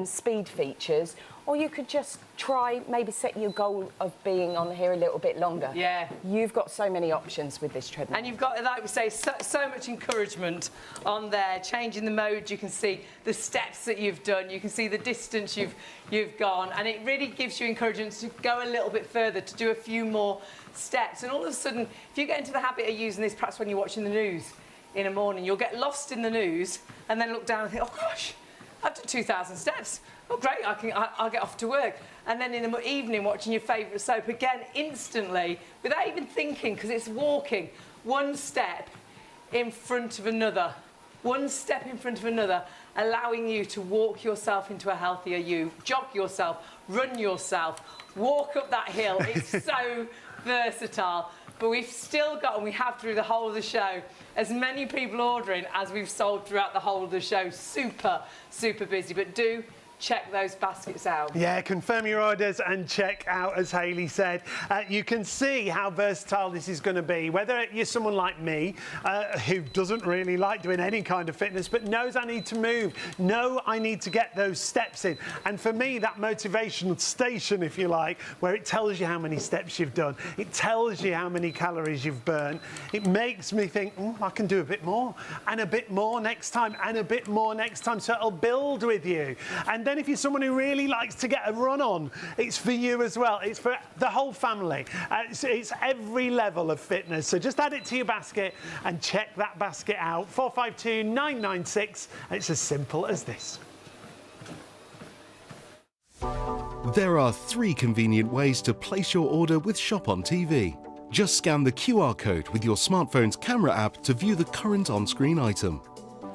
speed features, or you could just try, maybe set your goal of being on here a little bit longer. Yeah. You've got so many options with this treadmill. And you've got, like we say, so much encouragement on there. Changing the mode, you can see the steps that you've done, you can see the distance you've gone, and it really gives you encouragement to go a little bit further, to do a few more steps. And all of a sudden, if you get into the habit of using this, perhaps when you're watching the news in the morning, you'll get lost in the news and then look down and think, oh gosh, I've done 2,000 steps. Oh, great, I'll get off to work. And then in the evening, watching your favourite soap, again, instantly, without even thinking, because it's walking, one step in front of another. One step in front of another, allowing you to walk yourself into a healthier you, jog yourself, run yourself, walk up that hill. It's so versatile. But we've still got, and we have through the whole of the show, as many people ordering as we've sold throughout the whole of the show. Super, super busy. But do check those baskets out. Yeah, confirm your orders and check out, as Hayley said. You can see how versatile this is going to be. Whether you're someone like me, who doesn't really like doing any kind of fitness, but knows I need to move, know I need to get those steps in. And for me, that motivational station, if you like, where it tells you how many steps you've done, it tells you how many calories you've burnt, it makes me think, I can do a bit more, and a bit more next time, and a bit more next time. So it'll build with you. And then if you're someone who really likes to get a run on, it's for you as well. It's for the whole family. It's every level of fitness. So just add it to your basket and check that basket out. 452-996. It's as simple as this. There are 3 convenient ways to place your order with Shop on TV. Just scan the QR code with your smartphone's camera app to view the current on-screen item.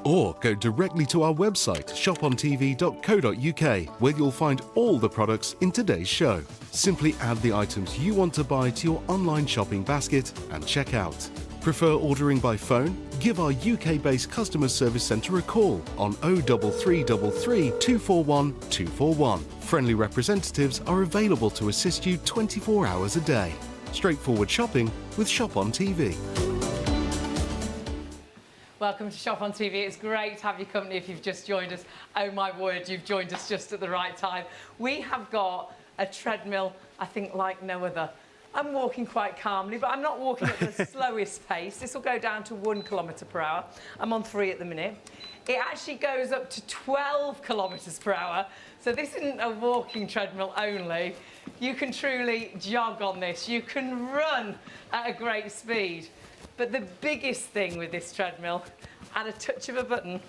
Or go directly to our website, shopontv.co.uk, where you'll find all the products in today's show. Simply add the items you want to buy to your online shopping basket and check out. Prefer ordering by phone? Give our UK-based customer service centre a call on 03333 241 241. Friendly representatives are available to assist you 24 hours a day. Straightforward shopping with Shop on TV. Welcome to Shop on TV. It's great to have your company if you've just joined us. Oh my word, you've joined us just at the right time. We have got a treadmill, I think, like no other. I'm walking quite calmly, but I'm not walking at the slowest pace. This will go down to 1 kilometre per hour. I'm on 3 at the minute. It actually goes up to 12 kilometres per hour. So this isn't a walking treadmill only. You can truly jog on this. You can run at a great speed. But the biggest thing with this treadmill, at a touch of a button,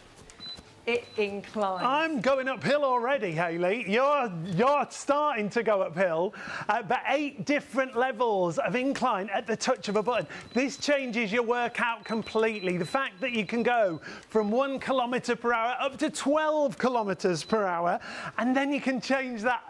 it inclines. I'm going uphill already, Hayley. You're starting to go uphill, but 8 different levels of incline at the touch of a button. This changes your workout completely. The fact that you can go from 1 kilometre per hour up to 12 kilometres per hour, and then you can change that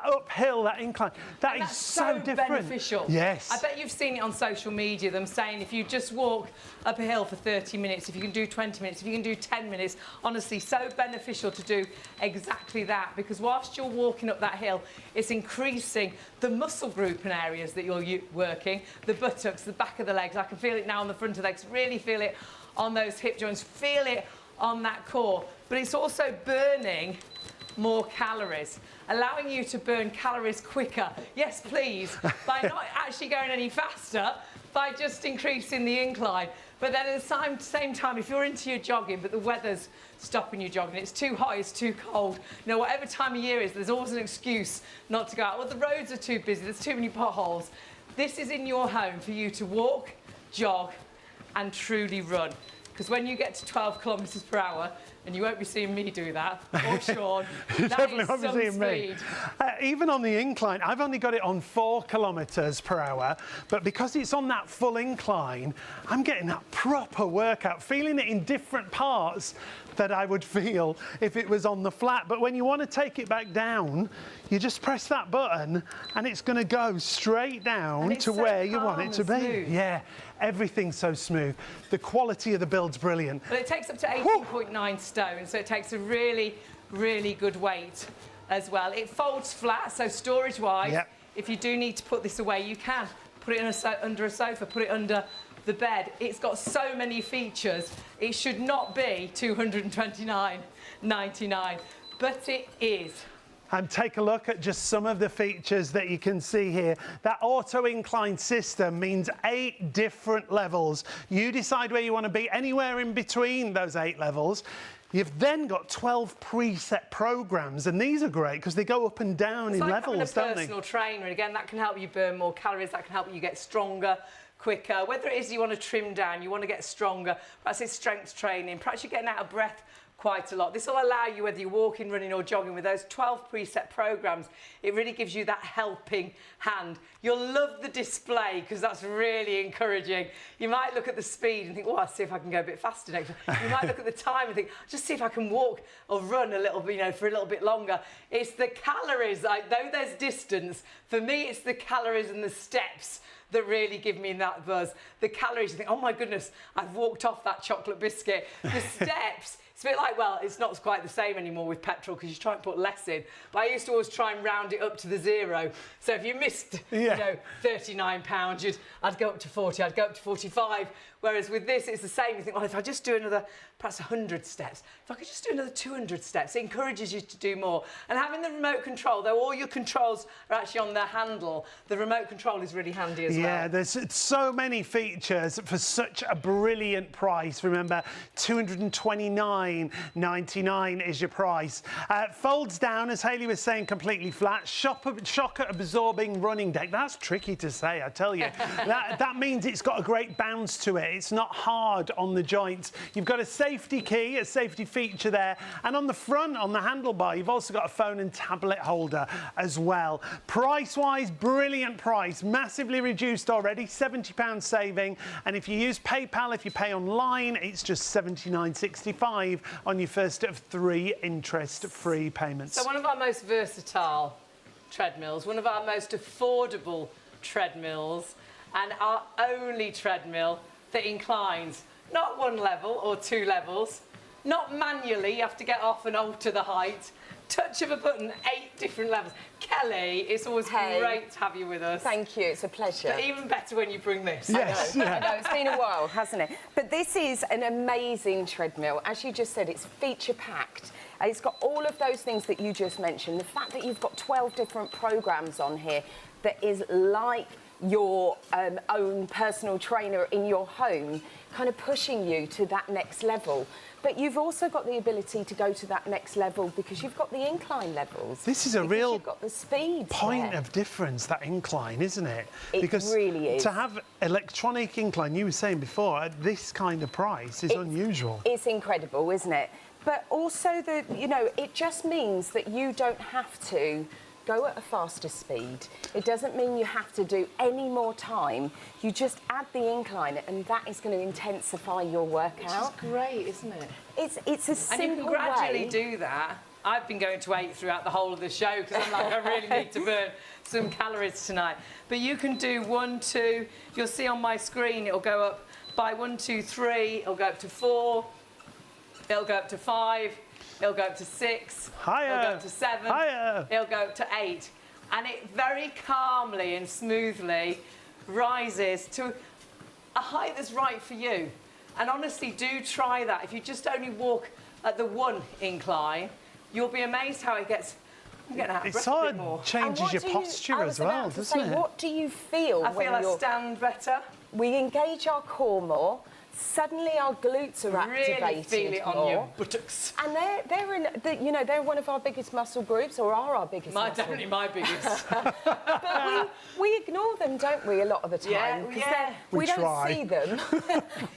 uphill, that incline. That's so different. Beneficial. Yes. I bet you've seen it on social media, them saying if you just walk up a hill for 30 minutes, if you can do 20 minutes, if you can do 10 minutes, honestly, so beneficial to do exactly that, because whilst you're walking up that hill, it's increasing the muscle group and areas that you're working, the buttocks, the back of the legs. I can feel it now on the front of the legs, really feel it on those hip joints, feel it on that core, but it's also burning more calories, allowing you to burn calories quicker. Yes, please, by not actually going any faster, by just increasing the incline. But then at the same time, if you're into your jogging, but the weather's stopping you jogging, it's too hot, it's too cold, you know, whatever time of year it is, there's always an excuse not to go out. Well, the roads are too busy, there's too many potholes. This is in your home for you to walk, jog, and truly run. Because when you get to 12 kilometres per hour, and you won't be seeing me do that, or Sean, that is some speed. Even on the incline, I've only got it on 4 kilometres per hour, but because it's on that full incline, I'm getting that proper workout, feeling it in different parts that I would feel if it was on the flat. But when you want to take it back down, you just press that button and it's going to go straight down to where you want it to be. Smooth. Yeah, everything's so smooth. The quality of the build's brilliant. But it takes up to 18.9 stone, so it takes a really, really good weight as well. It folds flat, so storage-wise, if you do need to put this away, you can. Put it under a sofa, put it under the bed. It's got so many features. It should not be $229.99, but it is. And take a look at just some of the features that you can see here. That auto incline system means 8 different levels. You decide where you want to be, anywhere in between those 8 levels. You've then got 12 preset programs, and these are great because they go up and down in levels, don't they? It's like having a personal trainer, and again, that can help you burn more calories, that can help you get stronger quicker. Whether it is you want to trim down, you want to get stronger, perhaps it's strength training, perhaps you're getting out of breath quite a lot. This will allow you, whether you're walking, running or jogging, with those 12 preset programs, it really gives you that helping hand. You'll love the display because that's really encouraging. You might look at the speed and think, oh, I'll see if I can go a bit faster next time. You might look at the time and think, just see if I can walk or run a little bit, you know, for a little bit longer. It's the calories, though there's distance, for me it's the calories and the steps that really give me that buzz. The calories, you think, oh my goodness, I've walked off that chocolate biscuit. The steps, it's a bit like, well, it's not quite the same anymore with petrol because you try and put less in. But I used to always try and round it up to the 0. So if you missed, you know, £39, I'd go up to 40, I'd go up to 45. Whereas with this, it's the same. You think, well, if I just do another, perhaps 100 steps, if I could just do another 200 steps, it encourages you to do more. And having the remote control, though all your controls are actually on the handle, the remote control is really handy as well. Yeah, there's so many features for such a brilliant price. Remember, $229.99 is your price. Folds down, as Hayley was saying, completely flat. Shocker absorbing running deck. That's tricky to say, I tell you. that means it's got a great bounce to it. It's not hard on the joints. You've got a safety key, a safety feature there. And on the front, on the handlebar, you've also got a phone and tablet holder as well. Price-wise, brilliant price. Massively reduced already, £70 saving. And if you use PayPal, if you pay online, it's just $79.65 on your first of 3 interest-free payments. So one of our most versatile treadmills, one of our most affordable treadmills, and our only treadmill that inclines not 1 level or 2 levels, not manually, you have to get off and alter the height, touch of a button, 8 different levels. Kelly, it's always great to have you with us. Thank you, it's a pleasure. But even better when you bring this. Yes, I know, it's been a while, hasn't it? But this is an amazing treadmill. As you just said, it's feature-packed. It's got all of those things that you just mentioned. The fact that you've got 12 different programs on here that is like your own personal trainer in your home, kind of pushing you to that next level. But you've also got the ability to go to that next level because you've got the incline levels. This is a real you've got the speed point of difference, that incline, isn't it? It because really is. To have electronic incline, you were saying before, at this kind of price is unusual. It's incredible, isn't it? But also, it just means that you don't have to go at a faster speed. It doesn't mean you have to do any more time. You just add the incline and that is going to intensify your workout. Which is great, isn't it? It's a simple way. And you can gradually do that. I've been going to 8 throughout the whole of the show because I'm like, I really need to burn some calories tonight. But you can do 1, 2, you'll see on my screen, it'll go up by 1, 2, 3, it'll go up to 4, it'll go up to 5, it'll go up to 6, higher, it'll go up to 7, higher. It'll go up to 8. And it very calmly and smoothly rises to a height that's right for you. And honestly, do try that. If you just only walk at the 1 incline, you'll be amazed how it gets. I'm getting out of breath a bit more. Changes your posture as well, doesn't it? What do you feel? I feel I stand better. We engage our core more. Suddenly our glutes are activated Really feel it on your buttocks. And they're one of our biggest muscle groups, or are our biggest muscle. Definitely my biggest. But we ignore them, don't we, a lot of the time? Yeah. We don't try. see them.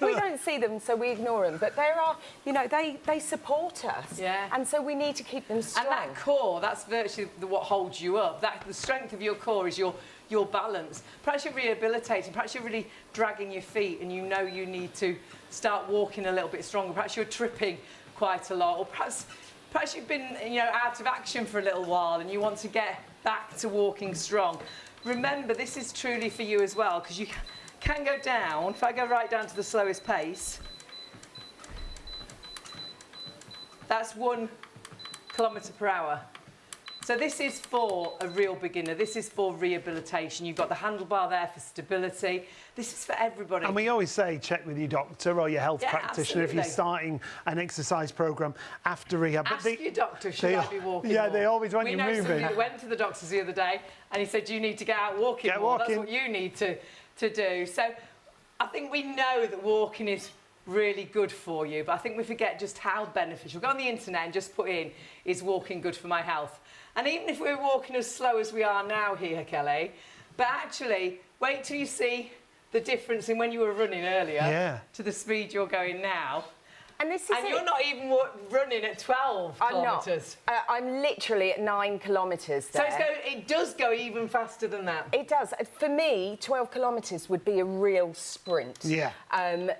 We don't see them, so we ignore them. But there are, they support us. Yeah. And so we need to keep them strong. And that core, that's virtually what holds you up. The strength of your core is your balance. Perhaps you're rehabilitating, perhaps you're really dragging your feet and you know you need to start walking a little bit stronger. Perhaps you're tripping quite a lot, or perhaps you've been out of action for a little while and you want to get back to walking strong. Remember, this is truly for you as well, because you can go down. If I go right down to the slowest pace, that's 1 kilometre per hour. So this is for a real beginner. This is for rehabilitation. You've got the handlebar there for stability. This is for everybody. And we always say check with your doctor or your health practitioner if you're starting an exercise programme after rehab. Ask your doctor, should I be walking Yeah, more? they always want you We know moving. somebody that went to the doctors the other day and he said, you need to get out walking more. Walking. That's what you need to do. So I think we know that walking is really good for you, but I think we forget just how beneficial. Go on the internet and just put in, is walking good for my health? And even if we're walking as slow as we are now here, Kelly, but actually, wait till you see the difference in when you were running earlier to the speed you're going now. And this is you're not even running at 12 kilometres. I'm literally at 9 kilometres there. So it does go even faster than that. It does. For me, 12 kilometres would be a real sprint. Yeah.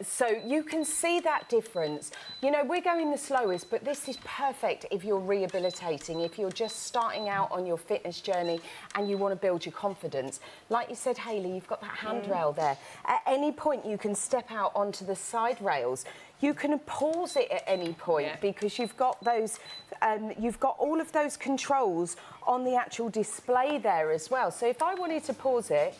So you can see that difference. We're going the slowest, but this is perfect if you're rehabilitating, if you're just starting out on your fitness journey and you want to build your confidence. Like you said, Hayley, you've got that handrail there. At any point, you can step out onto the side rails. You can pause it at any point because you've got those, you've got all of those controls on the actual display there as well. So if I wanted to pause it,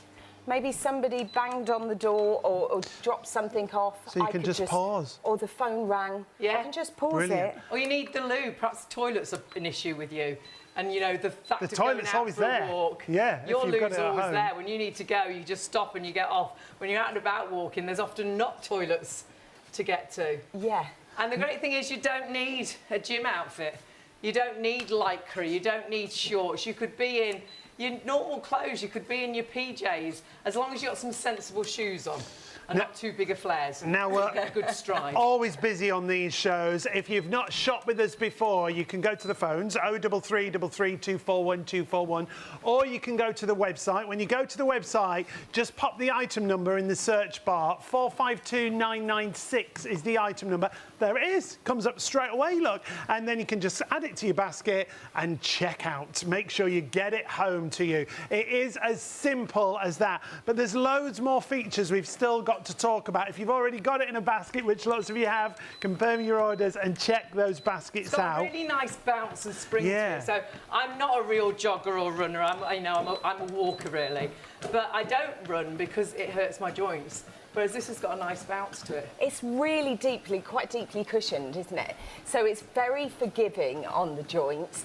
maybe somebody banged on the door or dropped something off. So you can just pause. Or the phone rang. I can just pause it. Or you need the loo. Perhaps the toilet's an issue with you. And, the fact of toilet's going out always for there. a walk, Yeah, your if you've got loo's it at always home. there. When you need to go, you just stop and you get off. When you're out and about walking, there's often not toilets to get to. Yeah. And the great thing is you don't need a gym outfit. You don't need lycra, you don't need shorts. You could be in your normal clothes, you could be in your PJs, as long as you've got some sensible shoes on. And not too big of flares. Now we're get a good stride. Always busy on these shows. If you've not shopped with us before, you can go to the phones 0333 241 241, or you can go to the website. When you go to the website, just pop the item number in the search bar. 452996 is the item number. There it is. Comes up straight away, look. And then you can just add it to your basket and check out. Make sure you get it home to you. It is as simple as that. But there's loads more features we've still got to talk about. If you've already got it in a basket, which lots of you have, confirm your orders and check those baskets it's got out. a really nice bounce and spring to it. So I'm not a real jogger or runner. I'm a walker really, but I don't run because it hurts my joints. Whereas this has got a nice bounce to it. It's really quite deeply cushioned, isn't it? So it's very forgiving on the joints.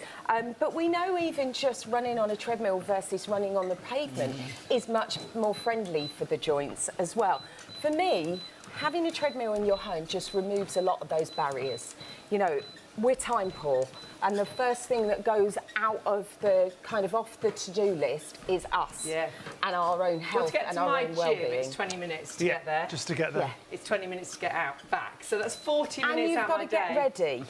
But we know even just running on a treadmill versus running on the pavement is much more friendly for the joints as well. For me, having a treadmill in your home just removes a lot of those barriers. You know, we're time poor, and the first thing that goes out of the kind of off the to-do list is us and our own health and our own well-being. To get to my gym, it's 20 minutes to get there. Just to get there. It's 20 minutes to get back. So that's 40 minutes out of my day. And you've got to get ready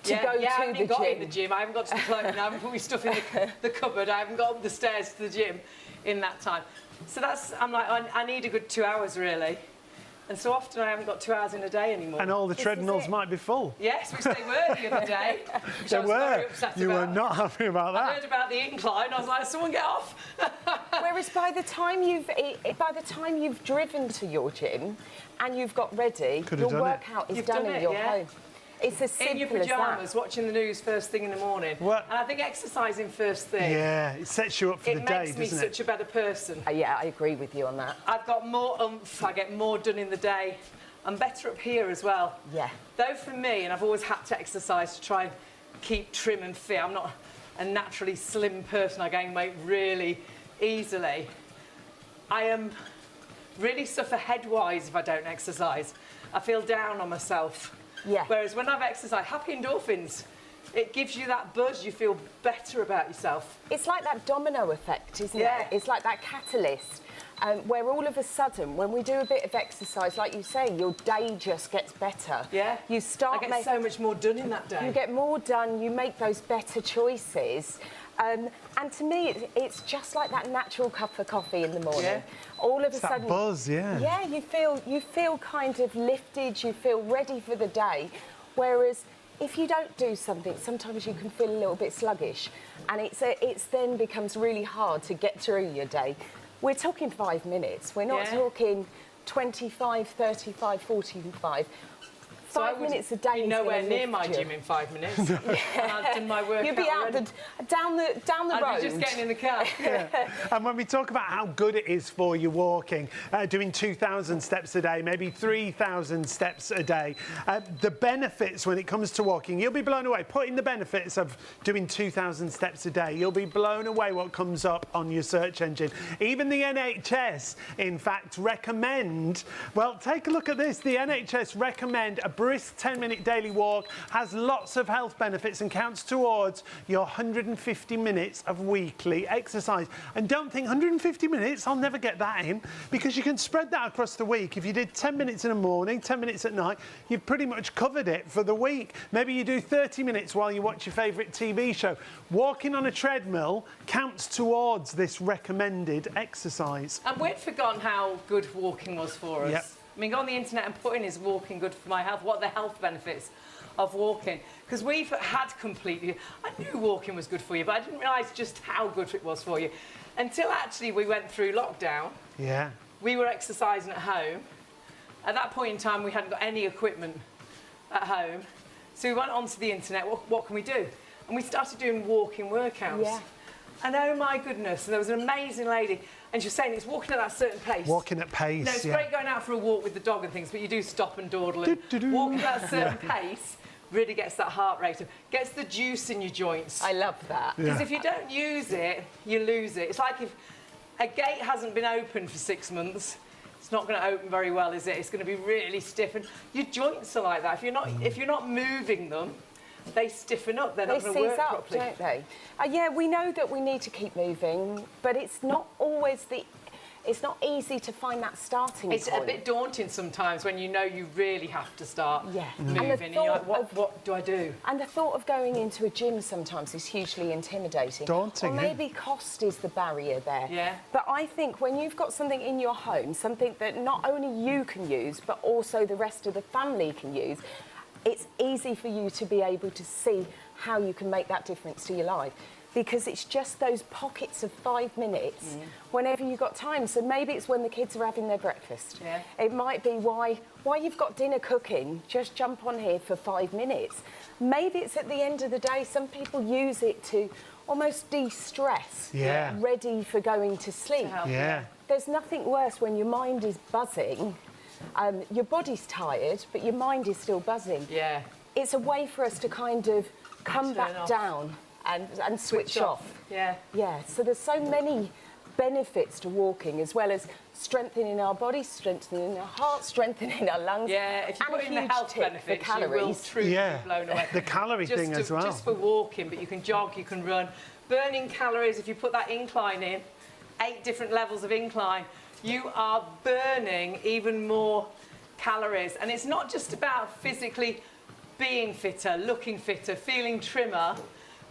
to go to the gym. I haven't got in the gym. I haven't got to the clothing. I haven't put my stuff in the cupboard. I haven't got up the stairs to the gym in that time. So that's, I'm like, I need a good 2 hours really. And so often I haven't got 2 hours in a day anymore. And all the treadmills might be full. Yes, which they were the other day. They were. You were not happy about that. I heard about the incline. I was like, someone get off. Whereas by the time you've driven to your gym and you've got ready, your workout is done in your home. It's as simple as that. In your pyjamas, watching the news first thing in the morning. What? And I think exercising first thing. Yeah, it sets you up for the day, doesn't it? It makes me such a better person. Yeah, I agree with you on that. I've got more oomph, I get more done in the day. I'm better up here as well. Yeah. Though for me, and I've always had to exercise to try and keep trim and fit, I'm not a naturally slim person, I gain weight really easily. I really suffer head-wise if I don't exercise. I feel down on myself. Yeah. Whereas when I've exercised, happy endorphins, it gives you that buzz, you feel better about yourself. It's like that domino effect, isn't it? It's like that catalyst, where all of a sudden, when we do a bit of exercise, like you say, your day just gets better. Yeah. You start. I get so much more done in that day. You get more done, you make those better choices. And to me, it's just like that natural cup of coffee in the morning. Yeah. All of a sudden, that buzz, Yeah, you feel kind of lifted. You feel ready for the day. Whereas if you don't do something, sometimes you can feel a little bit sluggish, and it's then becomes really hard to get through your day. We're talking 5 minutes. We're not talking 25, 35, 45. 5 minutes a day. You'd be nowhere near my gym in 5 minutes. And I've done my workout. You'd be out down the road. I'd be just getting in the car. And when we talk about how good it is for you walking, doing 2,000 steps a day, maybe 3,000 steps a day, the benefits when it comes to walking, you'll be blown away. Put in the benefits of doing 2,000 steps a day. You'll be blown away what comes up on your search engine. Even the NHS, in fact, recommend, well, take a look at this. The NHS recommend a brisk 10-minute daily walk, has lots of health benefits and counts towards your 150 minutes of weekly exercise. And don't think 150 minutes, I'll never get that in, because you can spread that across the week. If you did 10 minutes in the morning, 10 minutes at night, you've pretty much covered it for the week. Maybe you do 30 minutes while you watch your favourite TV show. Walking on a treadmill counts towards this recommended exercise. And we'd forgotten how good walking was for us. Yep. I mean, go on the internet and put in, is walking good for my health? What are the health benefits of walking? Because we've had completely... I knew walking was good for you, but I didn't realise just how good it was for you. Until actually we went through lockdown. Yeah. We were exercising at home. At that point in time, we hadn't got any equipment at home. So we went onto the internet, what can we do? And we started doing walking workouts. Yeah. And oh my goodness, and there was an amazing lady, and she was saying it's walking at that certain pace. Walking at pace, No, it's great going out for a walk with the dog and things, but you do stop and dawdle. And walking at that certain pace really gets that heart rate up, gets the juice in your joints. I love that. Because if you don't use it, you lose it. It's like if a gate hasn't been open for 6 months, it's not going to open very well, is it? It's going to be really stiff, and your joints are like that. If you're not moving them, they stiffen up. They're not going to work properly. Don't they? Yeah, we know that we need to keep moving, but it's not always it's not easy to find that starting point. It's a bit daunting sometimes when you know you really have to start moving. And you're like, what do I do? And the thought of going into a gym sometimes is hugely intimidating. Daunting, or maybe cost is the barrier there. Yeah. But I think when you've got something in your home, something that not only you can use, but also the rest of the family can use, it's easy for you to be able to see how you can make that difference to your life, because it's just those pockets of 5 minutes whenever you've got time. So maybe it's when the kids are having their breakfast. Yeah. It might be while you've got dinner cooking, just jump on here for 5 minutes. Maybe it's at the end of the day. Some people use it to almost de-stress, ready for going to sleep. Yeah. There's nothing worse when your mind is buzzing your body's tired, but your mind is still buzzing. Yeah. It's a way for us to kind of come Turn back off. down and switch off. Yeah. Yeah, so there's so many benefits to walking, as well as strengthening our body, strengthening our heart, strengthening our lungs. Yeah, if you and put a in the huge health tip for benefits, you will calories. truly Yeah. be blown away. The calorie Just thing as well. Just for walking, but you can jog, you can run. Burning calories, if you put that incline in, 8 different levels of incline, you are burning even more calories. And it's not just about physically being fitter, looking fitter, feeling trimmer.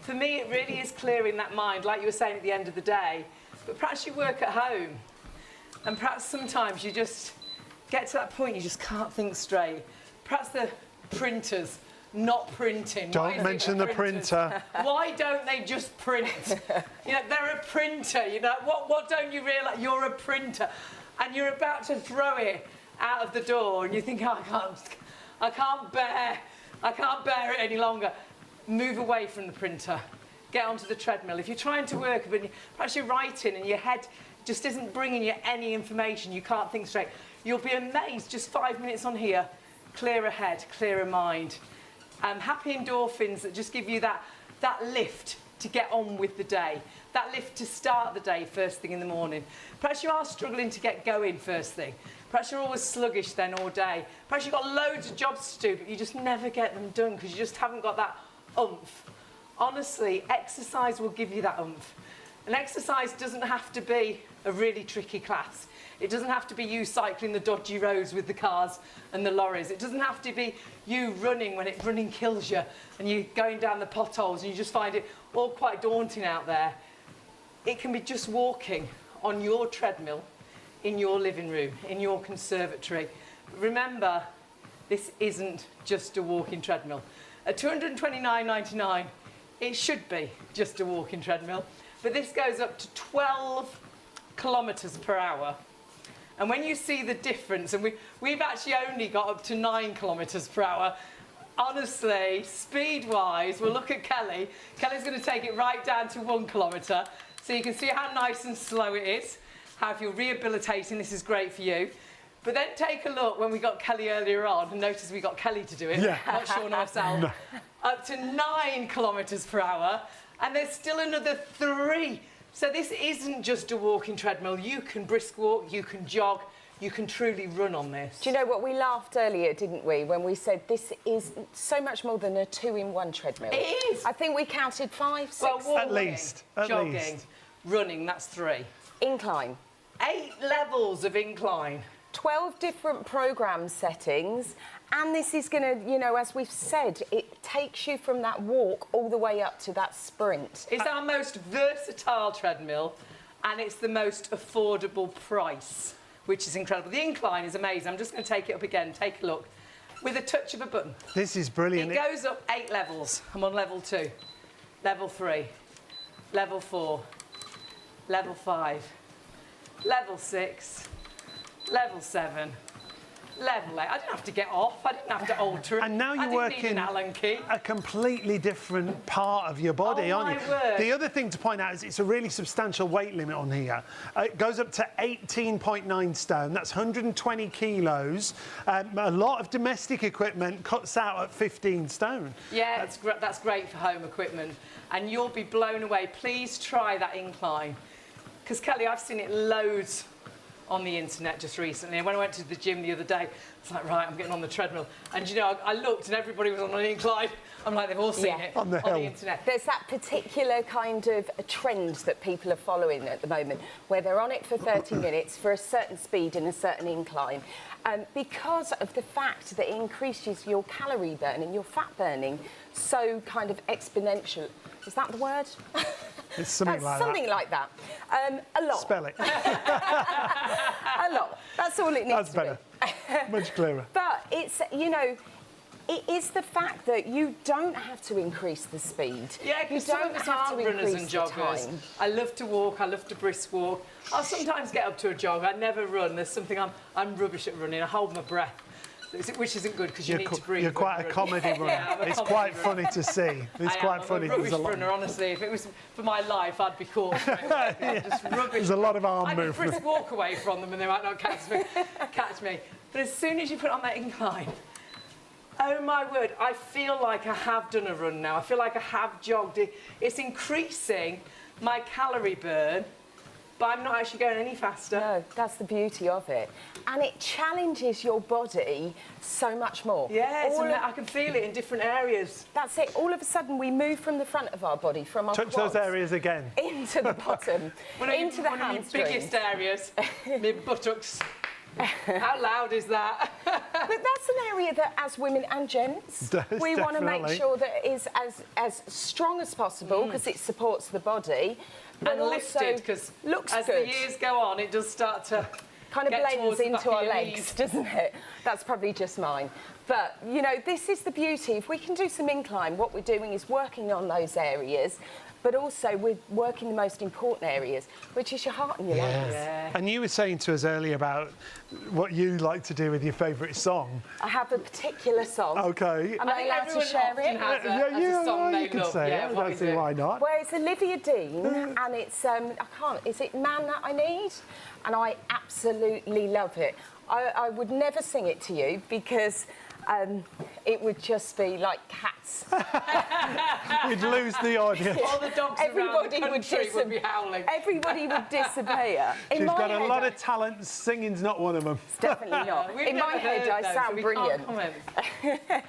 For me, it really is clearing that mind, like you were saying at the end of the day. But perhaps you work at home, and perhaps sometimes you just get to that point you just can't think straight. Perhaps the printers not printing. Why Don't is it mention the printers? printer. Why don't they just print? You know, they're a printer, you know. What don't you realise? You're a printer, and you're about to throw it out of the door, and you think, oh, I can't bear it any longer. Move away from the printer. Get onto the treadmill. If you're trying to work, but perhaps you're writing and your head just isn't bringing you any information, you can't think straight, you'll be amazed. Just 5 minutes on here, clearer head, clearer mind. Happy endorphins that just give you that lift to get on with the day, that lift to start the day first thing in the morning. Perhaps you are struggling to get going first thing. Perhaps you're always sluggish then all day. Perhaps you've got loads of jobs to do, but you just never get them done because you just haven't got that oomph. Honestly, exercise will give you that oomph. And exercise doesn't have to be a really tricky class. It doesn't have to be you cycling the dodgy roads with the cars and the lorries. It doesn't have to be you running when running kills you and you're going down the potholes and you just find it all quite daunting out there. It can be just walking on your treadmill in your living room, in your conservatory. Remember, this isn't just a walking treadmill. At $229.99, it should be just a walking treadmill, but this goes up to 12 kilometres per hour. And when you see the difference, and we've actually only got up to 9 kilometres per hour, honestly, speed-wise, we'll look at Kelly. Kelly's going to take it right down to 1 kilometre, so you can see how nice and slow it is, how if you're rehabilitating, this is great for you. But then take a look when we got Kelly earlier on, and notice we got Kelly to do it, not Sean herself. No. Up to 9 kilometres per hour, and there's still another 3. So this isn't just a walking treadmill. You can brisk walk, you can jog, you can truly run on this. Do you know what, we laughed earlier, didn't we, when we said this is so much more than a 2-in-1 treadmill? It is. I think we counted 5, 6. Well, walking, at least. jogging, running, that's 3. Incline. 8 levels of incline. 12 different program settings, and this is going to, you know, as we've said, it takes you from that walk all the way up to that sprint. It's our most versatile treadmill, and it's the most affordable price, which is incredible. The incline is amazing. I'm just going to take it up again. Take a look. With a touch of a button. This is brilliant. It goes up 8 levels. I'm on level 2, level 3, level 4, level 5, level 6, level 7, level 8. I didn't have to get off. I didn't have to alter it. And now you're working a completely different part of your body, aren't you? Word. The other thing to point out is it's a really substantial weight limit on here. It goes up to 18.9 stone. That's 120 kilos. A lot of domestic equipment cuts out at 15 stone. Yeah, that's great for home equipment. And you'll be blown away. Please try that incline. Because, Kelly, I've seen it loads on the internet just recently. And when I went to the gym the other day, it's like, right, I'm getting on the treadmill. And, you know, I looked and everybody was on an incline. I'm like, they've all seen it on the internet. There's that particular kind of a trend that people are following at the moment, where they're on it for 30 minutes for a certain speed and a certain incline. Because of the fact that it increases your calorie burn and your fat burning so kind of exponential. Is that the word? It's something like that. Something like that. A lot. Spell it. A lot. That's all it needs That's better. Much clearer. But it's, you know, it is the fact that you don't have to increase the speed. Yeah, because some of us are runners and joggers. I love to walk, I love to brisk walk. I'll sometimes get up to a jog. I never run. There's something I'm rubbish at running. I hold my breath, which isn't good because you need to breathe. You're quite a comedy runner. Yeah, it's quite funny to see. It's quite funny. I'm a rubbish runner, honestly. If it was for my life, I'd be caught. Just rubbish. There's a lot of arm I'd movement. brisk walk away from them and they might not catch me. But as soon as you put on that incline, oh my word, I feel like I have done a run now. I feel like I have jogged. It's increasing my calorie burn, but I'm not actually going any faster. No, that's the beauty of it. And it challenges your body so much more. Yes, I can feel it in different areas. That's it. All of a sudden, we move from the front of our body, from our Touch quads, those areas again. into the bottom, into the one of your hamstrings. biggest areas, my buttocks. How loud is that? But that's an area that, as women and gents, we want to make sure that it is as strong as possible because it supports the body. But And also lifted, because looks as good. the years go on, it does start to Kind of get blends towards the into back of our your legs, knees. doesn't it? That's probably just mine. But, you know, this is the beauty. If we can do some incline, what we're doing is working on those areas, but also we're working the most important areas, which is your heart and your lungs. Yeah. And you were saying to us earlier about what you like to do with your favourite song. I have a particular song. Okay. Am I I think allowed to everyone share often it? has a song they you can love. say Yeah, it. I what don't is see it? why not. Well, it's Olivia Dean, and it's, is it Man That I Need? And I absolutely love it. I would never sing it to you because it would just be like cats. We'd lose the audience. All the dogs Everybody around the country would be howling. Everybody would disappear. In She's my got a head, lot of talent. Singing's not one of them. definitely not. We've In my never head, heard I those, sound so we brilliant. Can't comment.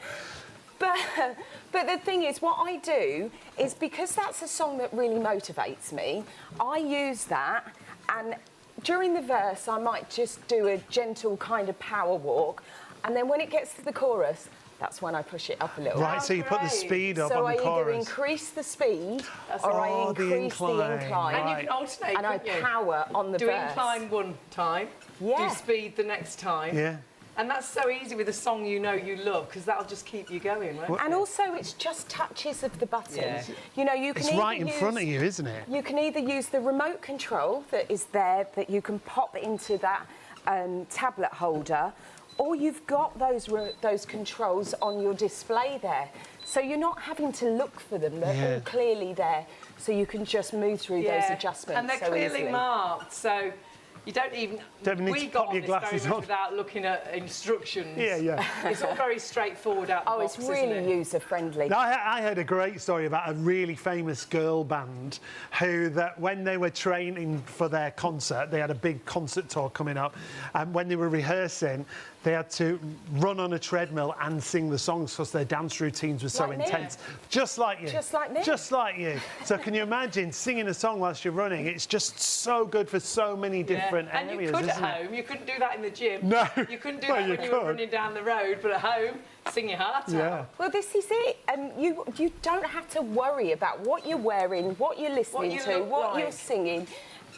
But the thing is, what I do is because that's a song that really motivates me, I use that, and during the verse, I might just do a gentle kind of power walk, and then when it gets to the chorus, that's when I push it up a little. Right, so you put the great. speed up So on I the either chorus. increase the speed or I Oh, the increase the incline, incline. And you right. can alternate, And I couldn't you? power on the Do verse. incline one time, Yeah. do speed the next time. Yeah. And that's so easy with a song you know you love, because that'll just keep you going, won't it? And also, it's just touches of the button. Yeah. You know, you can It's either right in front of you, isn't it? You can either use the remote control that is there that you can pop into that tablet holder, or you've got those controls on your display there. So you're not having to look for them, they're all clearly there. So you can just move through those adjustments and they're so clearly easily. marked, so you don't even need we to got pop on your this very glasses much on. without looking at instructions. Yeah. It's all very straightforward out the Oh, box, it's really isn't it? user-friendly. I heard a great story about a really famous girl band who, that when they were training for their concert, they had a big concert tour coming up, and when they were rehearsing, they had to run on a treadmill and sing the songs because their dance routines were so Like me. intense. Just like you. Just like me. Just like you. So can you imagine singing a song whilst you're running? It's just so good for so many different And areas, you could at isn't it? home, you couldn't do that in the gym. No. You couldn't do Well, that you when you were could. running down the road, but at home, sing your heart Yeah. out. Well, this is it. You don't have to worry about what you're wearing, what you're listening you to, look what like. you're singing.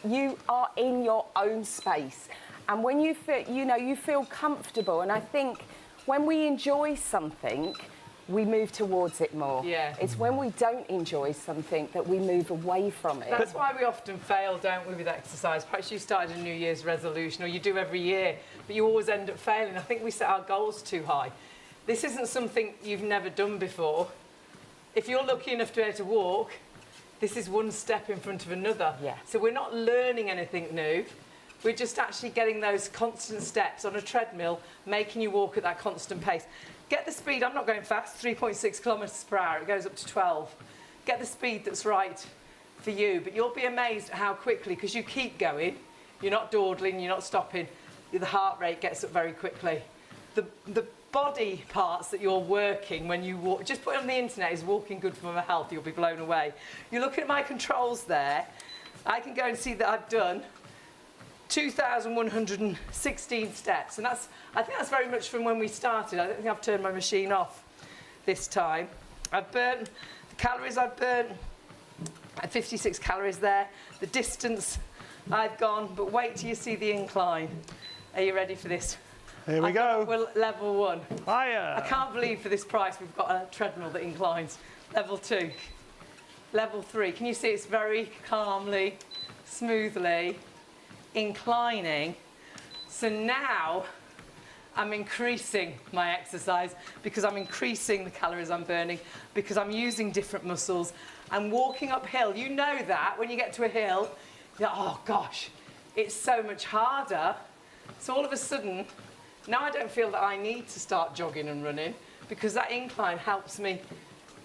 You are in your own space. And when you feel, you feel comfortable. And I think when we enjoy something, we move towards it more. Yeah. It's when we don't enjoy something that we move away from it. That's why we often fail, don't we, with exercise? Perhaps you started a New Year's resolution, or you do every year, but you always end up failing. I think we set our goals too high. This isn't something you've never done before. If you're lucky enough to be able to walk, this is one step in front of another. Yeah. So we're not learning anything new. We're just actually getting those constant steps on a treadmill, making you walk at that constant pace. Get the speed, I'm not going fast, 3.6 kilometres per hour, it goes up to 12. Get the speed that's right for you, but you'll be amazed at how quickly, because you keep going, you're not dawdling, you're not stopping, the heart rate gets up very quickly. The body parts that you're working when you walk, just put it on the internet, is walking good for my health, you'll be blown away. You look at my controls there, I can go and see that I've done 2,116 steps, and I think that's very much from when we started. I don't think I've turned my machine off this time. I've burnt the calories I've burnt, 56 calories there. The distance I've gone, but wait till you see the incline. Are you ready for this? Here we go. We're level 1. Hiya. I can't believe for this price we've got a treadmill that inclines. Level 2. Level 3. Can you see it's very calmly, smoothly inclining? So now I'm increasing my exercise because I'm increasing the calories I'm burning, because I'm using different muscles. I'm walking uphill. You know that when you get to a hill, you're like, oh gosh, it's so much harder. So all of a sudden, Now I don't feel that I need to start jogging and running because that incline helps me,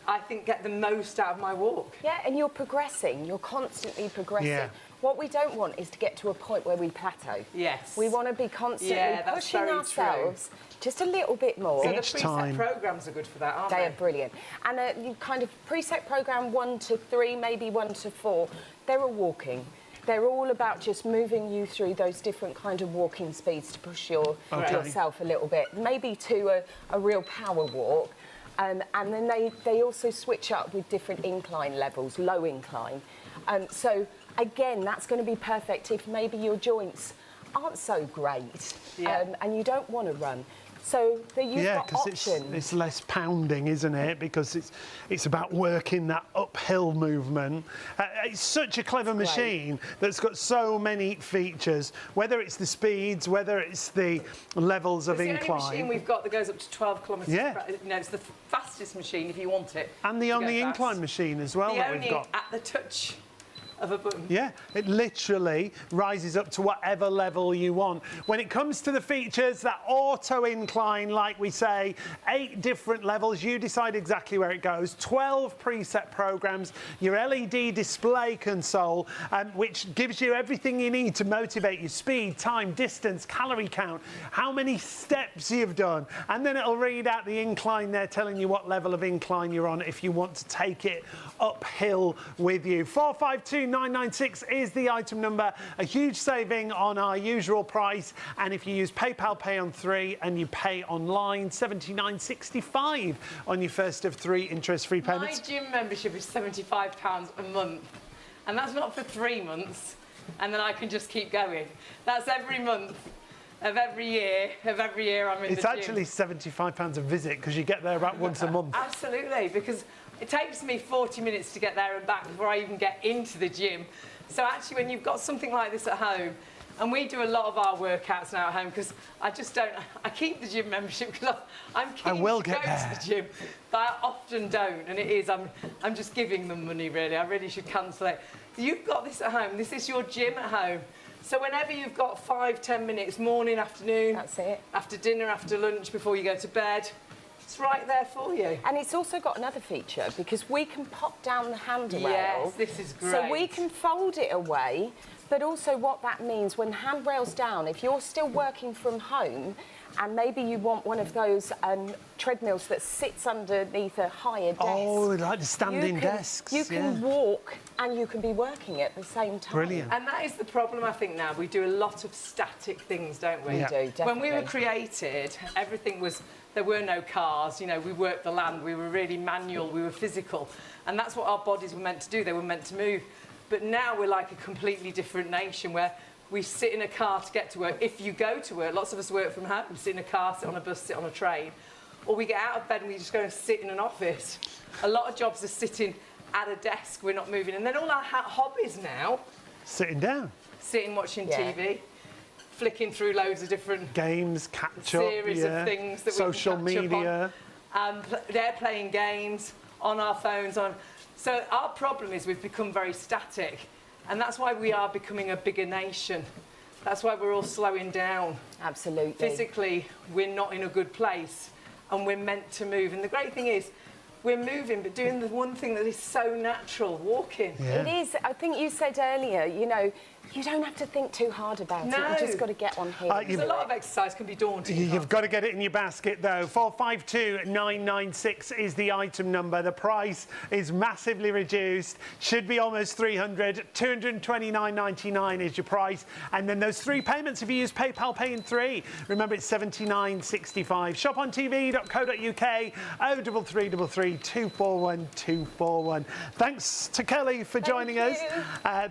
I think, get the most out of my walk. Yeah, and you're progressing. You're constantly progressing. Yeah. What we don't want is to get to a point where we plateau. Yes. We want to be constantly pushing ourselves just a little bit more. So the Each preset time. programs are good for that, aren't They they? are brilliant. And you kind of preset program 1 to 3, maybe 1 to 4. They're all walking. They're all about just moving you through those different kind of walking speeds to push yourself a little bit, maybe to a real power walk. And then they also switch up with different incline levels, low incline. So again, that's going to be perfect if maybe your joints aren't so great and you don't want to run. So you've got options. It's less pounding, isn't it? Because it's about working that uphill movement. It's such a clever machine that's got so many features, whether it's the speeds, whether it's the levels of incline. It's the only machine we've got that goes up to 12 kilometres. Yeah. You know, it's the fastest machine if you want it. And the only incline machine as well that we've got. At the touch of a button. Yeah, it literally rises up to whatever level you want. When it comes to the features, that auto incline, like we say, 8 different levels, you decide exactly where it goes, 12 preset programs, your LED display console, which gives you everything you need to motivate you, speed, time, distance, calorie count, how many steps you've done, and then it'll read out the incline there, telling you what level of incline you're on if you want to take it uphill with you. 452996 is the item number, a huge saving on our usual price, and if you use PayPal Pay on 3 and you pay online, £79.65 on your first of 3 interest-free payments. My gym membership is £75 a month, and that's not for 3 months, and then I can just keep going. That's every month of every year I'm in the gym. It's actually £75 a visit because you get there about once a month. Absolutely, because it takes me 40 minutes to get there and back before I even get into the gym. So actually, when you've got something like this at home, and we do a lot of our workouts now at home because I just don't, I keep the gym membership because I'm keen to go to the gym, but I often don't, and it is, I'm just giving them money really. I really should cancel it. You've got this at home, this is your gym at home. So whenever you've got 5-10 minutes, morning, afternoon, that's it. After dinner, after lunch, before you go to bed, it's right there for you. And it's also got another feature because we can pop down the handrail. Yes, this is great. So we can fold it away, but also what that means when handrail's down, if you're still working from home and maybe you want one of those treadmills that sits underneath a higher desk. Oh, like the standing desks. You can walk and you can be working at the same time. Brilliant. And that is the problem, I think, now. We do a lot of static things, don't we? We do, definitely. When we were created, everything was, there were no cars, you know, we worked the land, we were really manual, we were physical. And that's what our bodies were meant to do, they were meant to move. But now we're like a completely different nation where we sit in a car to get to work. If you go to work, lots of us work from home, sit in a car, sit on a bus, sit on a train. Or we get out of bed and we just go and sit in an office. A lot of jobs are sitting at a desk, we're not moving. And then all our hobbies now... Sitting down. Sitting, watching TV, flicking through loads of different... games, catch-up, series of things that social we can catch media. Up on. They're playing games on our phones. So our problem is we've become very static. And that's why we are becoming a bigger nation. That's why we're all slowing down. Absolutely. Physically, we're not in a good place and we're meant to move. And the great thing is, we're moving, but doing the one thing that is so natural, walking. Yeah. It is. I think you said earlier, you know, you don't have to think too hard about it. You just got to get on here. Because a lot of exercise can be daunting. You've got to get it in your basket, though. 452996 is the item number. The price is massively reduced. Should be almost 300. 229.99 is your price. And then those 3 payments, if you use PayPal Pay in 3, remember it's 79.65. Shopontv.co.uk, 0333 241 241. Thanks to Kelly for joining us.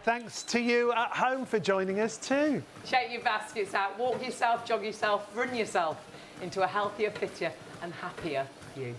Thanks to you at home for joining us too. Shake your baskets out, walk yourself, jog yourself, run yourself into a healthier, fitter and happier you.